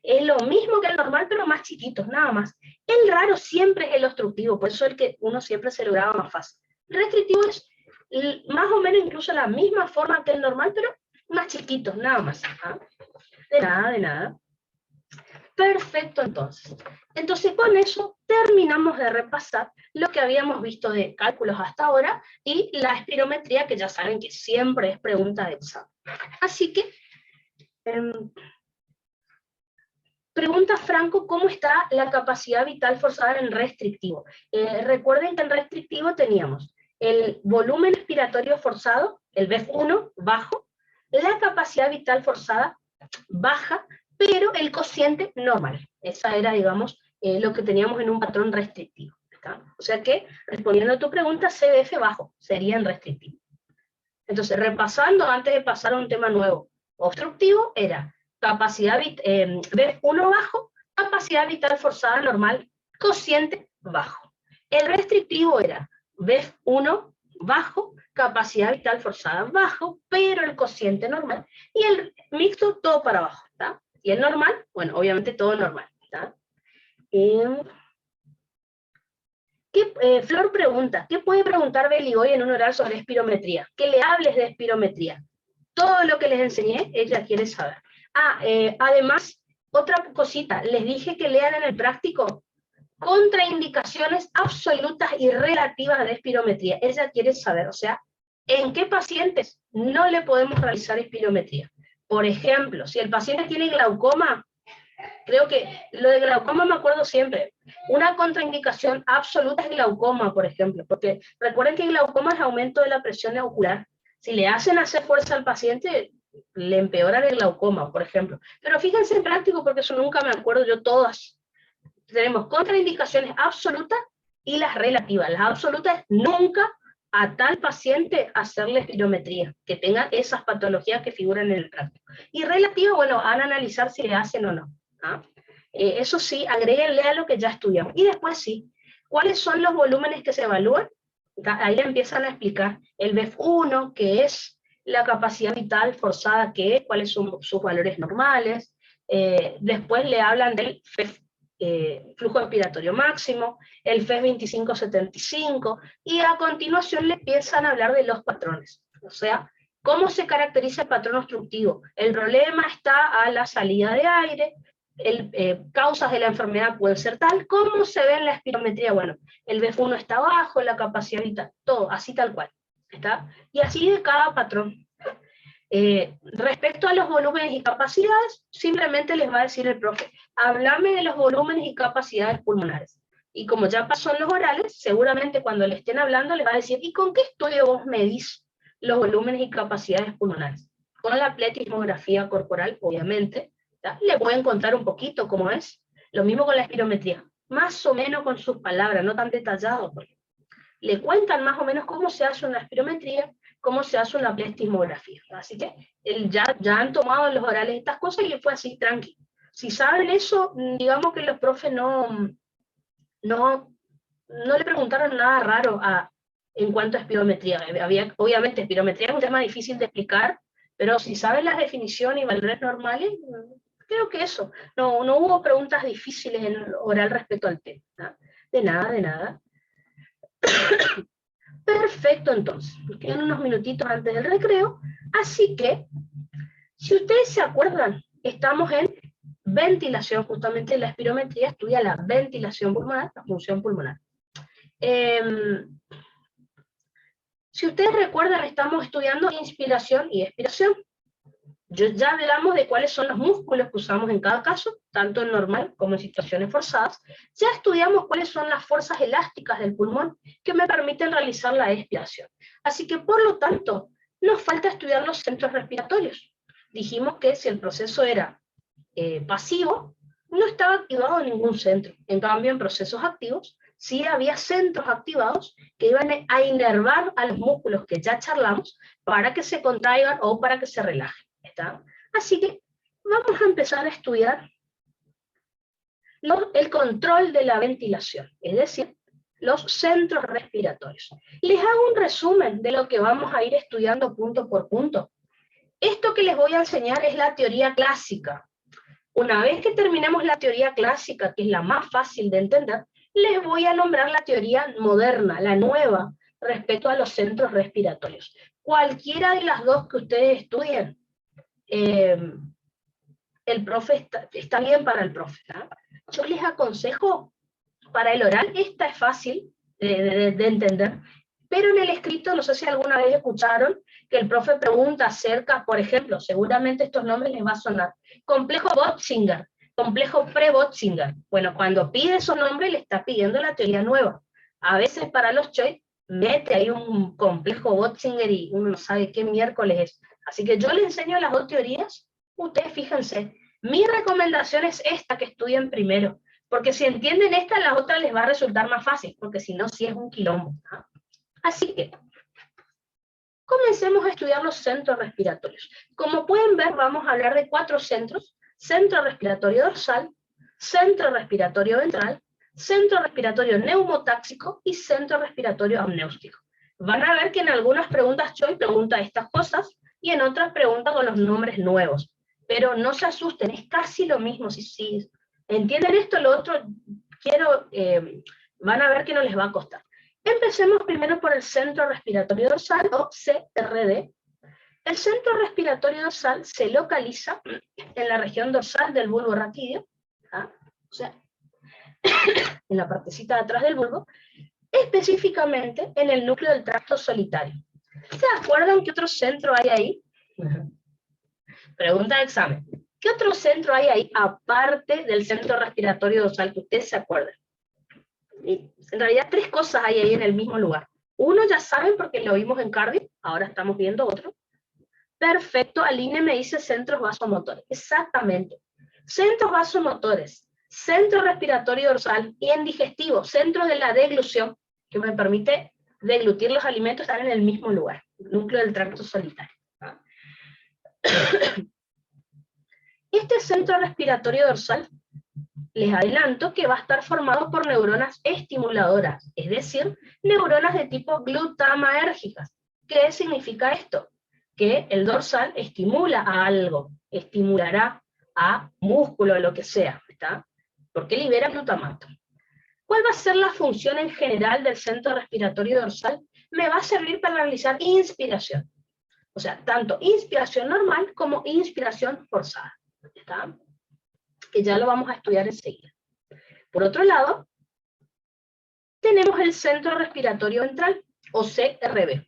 Es lo mismo que el normal, pero más chiquitos, nada más. El raro siempre es el obstructivo, por eso es el que uno siempre se lo graba más fácil. El restrictivo es más o menos incluso la misma forma que el normal, pero más chiquitos, nada más. De nada, de nada. Perfecto, entonces. Entonces, con eso terminamos de repasar lo que habíamos visto de cálculos hasta ahora y la espirometría, que ya saben que siempre es pregunta de examen. Así que, pregunta Franco, ¿cómo está la capacidad vital forzada en restrictivo? Recuerden que en restrictivo teníamos el volumen expiratorio forzado, el BEF1, bajo, la capacidad vital forzada, baja, pero el cociente normal. Esa era, digamos, lo que teníamos en un patrón restrictivo. ¿Está? O sea que, respondiendo a tu pregunta, CBF bajo sería en restrictivo. Entonces, repasando, antes de pasar a un tema nuevo, obstructivo era capacidad BEF1 bajo, capacidad vital forzada normal, cociente bajo. El restrictivo era BEF1 bajo, capacidad vital forzada bajo, pero el cociente normal, y el mixto todo para abajo, ¿está? Y el normal, bueno, obviamente todo normal, ¿está? Flor pregunta, ¿qué puede preguntar Beli hoy en un oral sobre espirometría? Que le hables de espirometría. Todo lo que les enseñé, ella quiere saber. Además, otra cosita, les dije que lean en el práctico contraindicaciones absolutas y relativas de espirometría. Ella quiere saber, o sea, ¿en qué pacientes no le podemos realizar espirometría? Por ejemplo, si el paciente tiene glaucoma, creo que lo de glaucoma me acuerdo siempre. Una contraindicación absoluta es glaucoma, por ejemplo, porque recuerden que el glaucoma es aumento de la presión ocular. Si le hacen hacer fuerza al paciente, le empeoran el glaucoma, por ejemplo. Pero fíjense en práctico, porque eso nunca me acuerdo yo todas. Tenemos contraindicaciones absolutas y las relativas. Las absolutas es nunca a tal paciente hacerle espirometría, que tenga esas patologías que figuran en el práctico. Y relativas, bueno, van a analizar si le hacen o no. Eso sí, agréguenle a lo que ya estudiamos. Y después sí, ¿cuáles son los volúmenes que se evalúan? Ahí le empiezan a explicar el BEF1, que es la capacidad vital forzada, que es, cuáles son sus valores normales. Después le hablan del FEF, flujo expiratorio máximo, el FEF 2575, y a continuación le empiezan a hablar de los patrones. O sea, ¿cómo se caracteriza el patrón obstructivo? El problema está a la salida de aire, causas de la enfermedad pueden ser tal, ¿cómo se ve en la espirometría? Bueno, el BEF1 está bajo, la capacidad vital, todo, así tal cual, ¿está? Y así de cada patrón. Respecto a los volúmenes y capacidades, simplemente les va a decir el profe, háblame de los volúmenes y capacidades pulmonares. Y como ya pasó en los orales, seguramente cuando le estén hablando les va a decir, ¿y con qué estudio vos medís los volúmenes y capacidades pulmonares? Con la pletismografía corporal, obviamente. Le pueden contar un poquito cómo es. Lo mismo con la espirometría, más o menos con sus palabras, no tan detallado, porque le cuentan más o menos cómo se hace una espirometría, cómo se hace una pletismografía. Así que ya han tomado en los orales estas cosas y fue así, tranqui. Si saben eso, digamos que los profes no le preguntaron nada raro en cuanto a espirometría. Obviamente, espirometría es un tema difícil de explicar, pero si saben las definiciones y valores normales, creo que eso. No hubo preguntas difíciles en el oral respecto al tema. ¿No? De nada, de nada. Perfecto, entonces. Nos quedan unos minutitos antes del recreo. Así que, si ustedes se acuerdan, estamos en ventilación. Justamente la espirometría estudia la ventilación pulmonar, la función pulmonar. Si ustedes recuerdan, estamos estudiando inspiración y expiración. Ya hablamos de cuáles son los músculos que usamos en cada caso, tanto en normal como en situaciones forzadas. Ya estudiamos cuáles son las fuerzas elásticas del pulmón que me permiten realizar la expiración. Así que, por lo tanto, nos falta estudiar los centros respiratorios. Dijimos que si el proceso era pasivo, no estaba activado ningún centro. En cambio, en procesos activos, sí había centros activados que iban a inervar a los músculos que ya charlamos para que se contraigan o para que se relajen. ¿Está? Así que vamos a empezar a estudiar el control de la ventilación, es decir, los centros respiratorios. Les hago un resumen de lo que vamos a ir estudiando punto por punto. Esto que les voy a enseñar es la teoría clásica. Una vez que terminemos la teoría clásica, que es la más fácil de entender, les voy a nombrar la teoría moderna, la nueva, respecto a los centros respiratorios. Cualquiera de las dos que ustedes estudien, el profe está bien para el profe, ¿no? Yo les aconsejo, para el oral, esta es fácil de entender, pero en el escrito, no sé si alguna vez escucharon, que el profe pregunta acerca, por ejemplo, seguramente estos nombres les va a sonar, complejo Botzinger, complejo pre-Botzinger. Bueno, cuando pide esos nombres, le está pidiendo la teoría nueva. A veces para los choice, mete ahí un complejo Botzinger y uno no sabe qué miércoles es. Así que yo les enseño las dos teorías, ustedes fíjense. Mi recomendación es esta, que estudien primero, porque si entienden esta, las otras les va a resultar más fácil, porque si no, sí es un quilombo, ¿no? Así que, comencemos a estudiar los centros respiratorios. Como pueden ver, vamos a hablar de 4 centros: centro respiratorio dorsal, centro respiratorio ventral, centro respiratorio neumotáxico y centro respiratorio amniótico. Van a ver que en algunas preguntas Choi pregunta estas cosas y en otras pregunta con los nombres nuevos. Pero no se asusten, es casi lo mismo. Si entienden esto, lo otro, van a ver que no les va a costar. Empecemos primero por el centro respiratorio dorsal, o CRD. El centro respiratorio dorsal se localiza en la región dorsal del bulbo raquídeo, ¿ah? O sea, en la partecita de atrás del bulbo, específicamente en el núcleo del tracto solitario. ¿Se acuerdan qué otro centro hay ahí? Pregunta de examen. ¿Qué otro centro hay ahí aparte del centro respiratorio dorsal que ustedes se acuerdan? En realidad 3 cosas hay ahí en el mismo lugar. Uno ya saben porque lo vimos en cardio, ahora estamos viendo otro. Perfecto, Aline me dice centros vasomotores. Exactamente. Centros vasomotores, centro respiratorio dorsal y en digestivo, centro de la deglución, que me permite deglutir los alimentos, están en el mismo lugar, núcleo del tracto solitario. Este centro respiratorio dorsal, les adelanto que va a estar formado por neuronas estimuladoras, es decir, neuronas de tipo glutamatérgicas. ¿Qué significa esto? Que el dorsal estimula a algo, estimulará a músculo, lo que sea, ¿está? Porque libera glutamato. ¿Cuál va a ser la función en general del centro respiratorio dorsal? Me va a servir para realizar inspiración. O sea, tanto inspiración normal como inspiración forzada, ¿está? Que ya lo vamos a estudiar enseguida. Por otro lado, tenemos el centro respiratorio ventral, o CRV.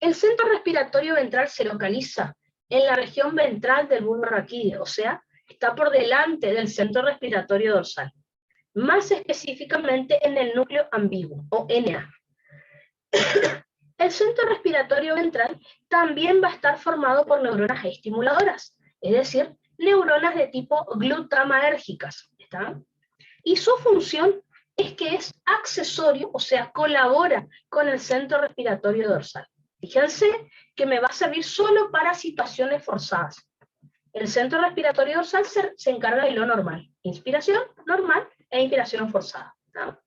El centro respiratorio ventral se localiza en la región ventral del bulbo raquídeo, o sea, está por delante del centro respiratorio dorsal. Más específicamente en el núcleo ambiguo, o NA. El centro respiratorio ventral también va a estar formado por neuronas estimuladoras, es decir, neuronas de tipo glutamatérgicas, ¿está? Y su función es que es accesorio, o sea, colabora con el centro respiratorio dorsal. Fíjense que me va a servir solo para situaciones forzadas. El centro respiratorio dorsal se encarga de lo normal, inspiración normal e inspiración forzada, ¿no?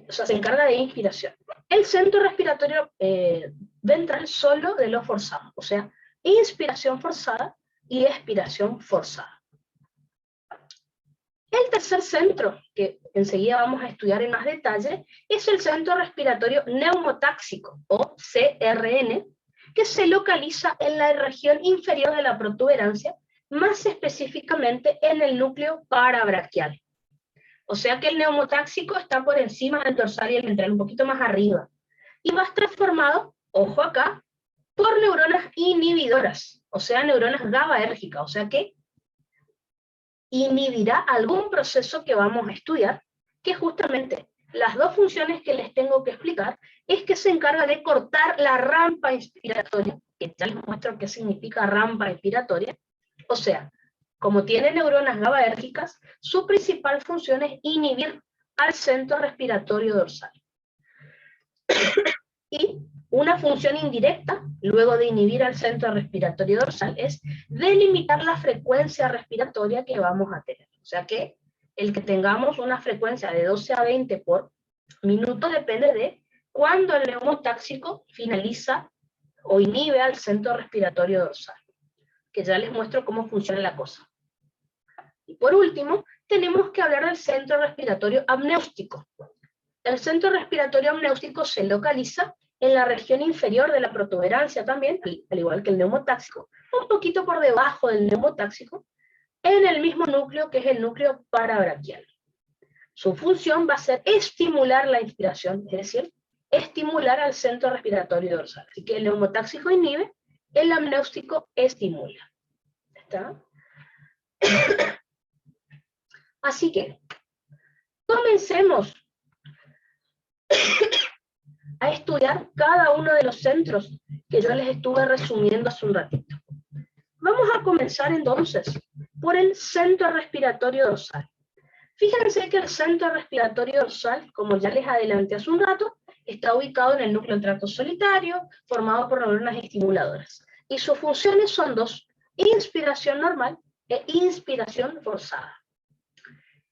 O sea, se encarga de inspiración. El centro respiratorio ventral solo de lo forzado, o sea, inspiración forzada y expiración forzada. El tercer centro, que enseguida vamos a estudiar en más detalle, es el centro respiratorio neumotáxico, o CRN, que se localiza en la región inferior de la protuberancia, más específicamente en el núcleo parabraquial. O sea que el neumotáxico está por encima del dorsal y el ventral, un poquito más arriba. Y va a estar formado, ojo acá, por neuronas inhibidoras, o sea, neuronas GABAérgicas, o sea que inhibirá algún proceso que vamos a estudiar, que justamente las dos funciones que les tengo que explicar es que se encarga de cortar la rampa inspiratoria, que ya les muestro qué significa rampa inspiratoria, o sea, como tiene neuronas GABAérgicas, su principal función es inhibir al centro respiratorio dorsal. Y una función indirecta, luego de inhibir al centro respiratorio dorsal, es delimitar la frecuencia respiratoria que vamos a tener. O sea que el que tengamos una frecuencia de 12 a 20 por minuto depende de cuándo el neumotáxico finaliza o inhibe al centro respiratorio dorsal. ¿Ok? que ya les muestro cómo funciona la cosa. Y por último, tenemos que hablar del centro respiratorio amniótico. El centro respiratorio amniótico se localiza en la región inferior de la protuberancia también, al igual que el neumotáxico, un poquito por debajo del neumotáxico, en el mismo núcleo que es el núcleo parabraquial. Su función va a ser estimular la inspiración, es decir, estimular al centro respiratorio dorsal. Así que el neumotáxico inhibe, el amniótico estimula. ¿Está? Así que, comencemos a estudiar cada uno de los centros que yo les estuve resumiendo hace un ratito. Vamos a comenzar entonces por el centro respiratorio dorsal. Fíjense que el centro respiratorio dorsal, como ya les adelanté hace un rato, está ubicado en el núcleo del tracto solitario, formado por neuronas estimuladoras. Y sus funciones son dos: inspiración normal e inspiración forzada.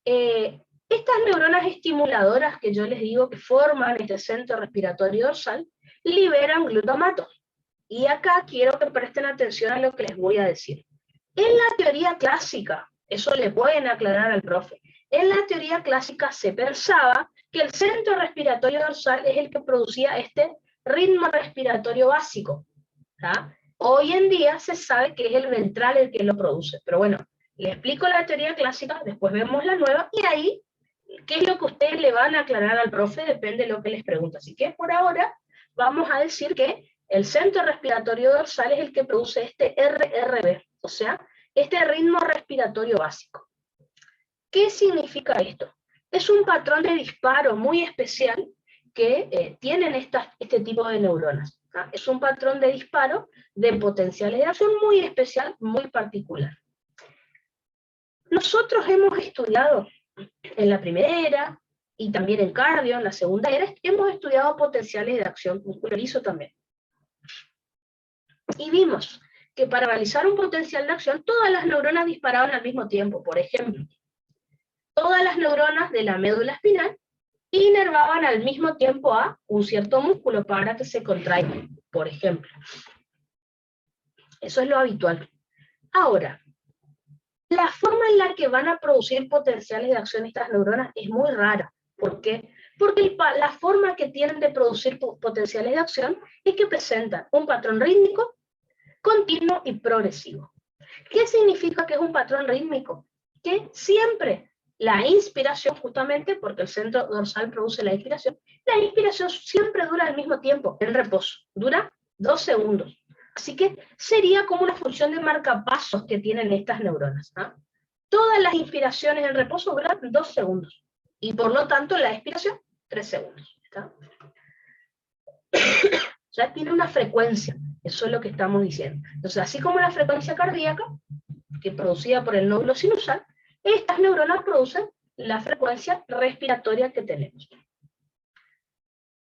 Estas neuronas estimuladoras que yo les digo que forman este centro respiratorio dorsal, liberan glutamato. Y acá quiero que presten atención a lo que les voy a decir. En la teoría clásica, eso le pueden aclarar al profe, en la teoría clásica se pensaba que el centro respiratorio dorsal es el que producía este ritmo respiratorio básico. ¿Tá? Hoy en día se sabe que es el ventral el que lo produce, pero bueno, le explico la teoría clásica, después vemos la nueva, y ahí, ¿qué es lo que ustedes le van a aclarar al profe? Depende de lo que les pregunte. Así que por ahora vamos a decir que el centro respiratorio dorsal es el que produce este RRB, o sea, este ritmo respiratorio básico. ¿Qué significa esto? Es un patrón de disparo muy especial que tienen este tipo de neuronas. ¿Ah? Es un patrón de disparo de potenciales de acción muy especial, muy particular. Nosotros hemos estudiado en la primera era, y también en cardio, en la segunda era, hemos estudiado potenciales de acción muscularizo también. Y vimos que para realizar un potencial de acción, todas las neuronas disparaban al mismo tiempo. Por ejemplo, todas las neuronas de la médula espinal inervaban al mismo tiempo a un cierto músculo para que se contraiga, por ejemplo. Eso es lo habitual. Ahora, la forma en la que van a producir potenciales de acción estas neuronas es muy rara. ¿Por qué? Porque la forma que tienen de producir potenciales de acción es que presentan un patrón rítmico, continuo y progresivo. ¿Qué significa que es un patrón rítmico? Que siempre la inspiración, justamente porque el centro dorsal produce la inspiración siempre dura al mismo tiempo, en reposo, dura 2 segundos. Así que sería como una función de marcapasos que tienen estas neuronas. ¿Ah? Todas las inspiraciones en reposo duran 2 segundos, y por lo tanto la expiración 3 segundos. ¿Está? Ya tiene una frecuencia, eso es lo que estamos diciendo. Entonces, así como la frecuencia cardíaca, que es producida por el nódulo sinusal, estas neuronas producen la frecuencia respiratoria que tenemos.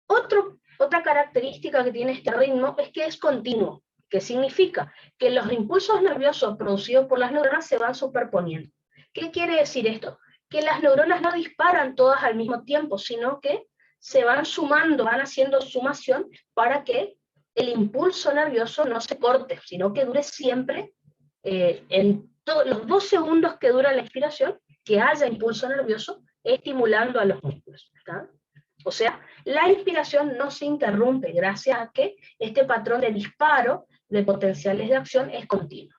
Otra característica que tiene este ritmo es que es continuo, que significa que los impulsos nerviosos producidos por las neuronas se van superponiendo. ¿Qué quiere decir esto? Que las neuronas no disparan todas al mismo tiempo, sino que se van sumando, van haciendo sumación para que el impulso nervioso no se corte, sino que dure siempre en los 2 segundos que dura la inspiración, que haya impulso nervioso estimulando a los músculos. ¿Está? O sea, la inspiración no se interrumpe gracias a que este patrón de disparo de potenciales de acción es continuo.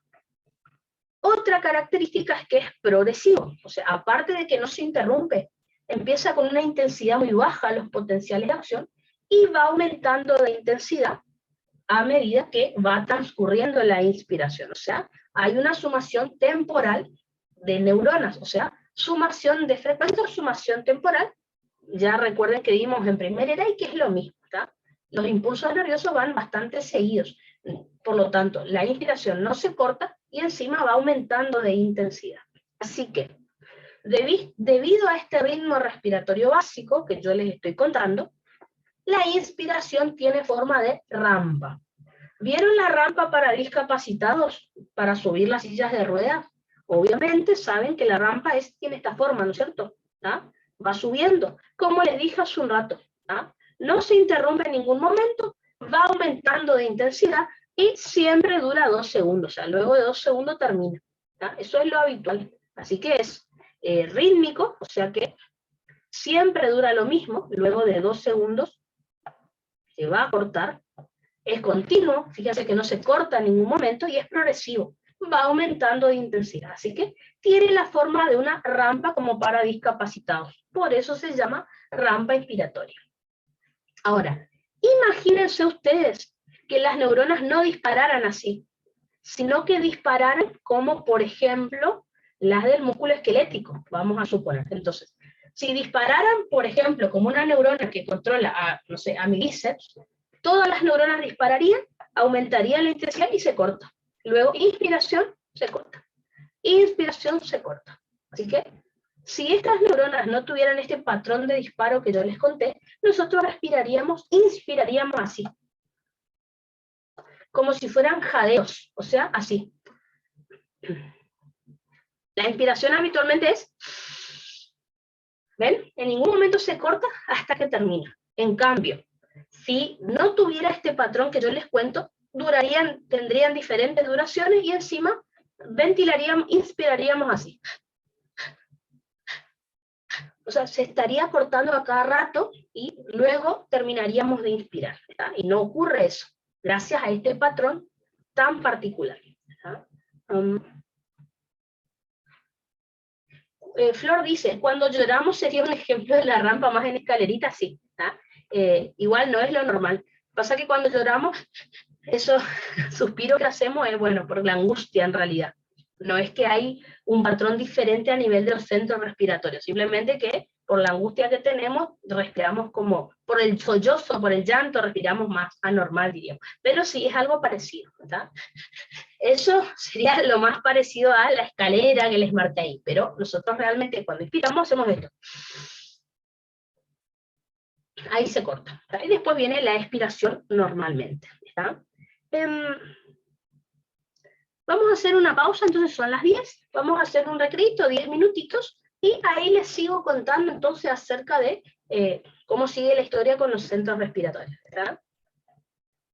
Otra característica es que es progresivo, o sea, aparte de que no se interrumpe, empieza con una intensidad muy baja los potenciales de acción y va aumentando de intensidad a medida que va transcurriendo la inspiración. O sea, hay una sumación temporal de neuronas, o sea, sumación de frecuencia o sumación temporal. Ya recuerden que vimos en primera era y que es lo mismo. ¿Tá? Los impulsos nerviosos van bastante seguidos. Por lo tanto, la inspiración no se corta y encima va aumentando de intensidad. Así que, debido a este ritmo respiratorio básico que yo les estoy contando, la inspiración tiene forma de rampa. ¿Vieron la rampa para discapacitados para subir las sillas de ruedas? Obviamente saben que la rampa tiene esta forma, ¿no es cierto? ¿Ah? Va subiendo, como les dije hace un rato. ¿Ah? No se interrumpe en ningún momento, va aumentando de intensidad y siempre dura 2 segundos, o sea, luego de 2 segundos termina. ¿Ya? Eso es lo habitual. Así que es rítmico, o sea que siempre dura lo mismo, luego de 2 segundos se va a cortar, es continuo, fíjense que no se corta en ningún momento, y es progresivo, va aumentando de intensidad, así que tiene la forma de una rampa como para discapacitados, por eso se llama rampa inspiratoria. Ahora, imagínense ustedes que las neuronas no dispararan así, sino que dispararan como, por ejemplo, las del músculo esquelético, vamos a suponer. Entonces, si dispararan, por ejemplo, como una neurona que controla a, no sé, a mi bíceps, todas las neuronas dispararían, aumentaría la intensidad y se corta. Luego, inspiración, se corta. Inspiración, se corta. Así que, si estas neuronas no tuvieran este patrón de disparo que yo les conté, nosotros respiraríamos, inspiraríamos así, como si fueran jadeos, o sea, así. La inspiración habitualmente es, ¿ven? En ningún momento se corta hasta que termina. En cambio, si no tuviera este patrón que yo les cuento, tendrían diferentes duraciones y encima ventilaríamos, inspiraríamos así. O sea, se estaría cortando a cada rato y luego terminaríamos de inspirar. ¿Está? Y no ocurre eso, gracias a este patrón tan particular. Flor dice, cuando lloramos sería un ejemplo de la rampa más en escalerita, sí. Igual no es lo normal. Pasa que cuando lloramos, esos suspiros que hacemos es, bueno, por la angustia en realidad. No es que hay un patrón diferente a nivel de los centros respiratorios, simplemente que por la angustia que tenemos, respiramos como, por el sollozo, por el llanto, respiramos más anormal, diríamos. Pero sí, es algo parecido, ¿verdad? Eso sería lo más parecido a la escalera que les marqué ahí, pero nosotros realmente cuando inspiramos hacemos esto. Ahí se corta. ¿Está? Y después viene la expiración normalmente. ¿Está? Vamos a hacer una pausa, entonces son las 10, vamos a hacer un recreo, 10 minutitos, y ahí les sigo contando entonces acerca de cómo sigue la historia con los centros respiratorios. ¿Está?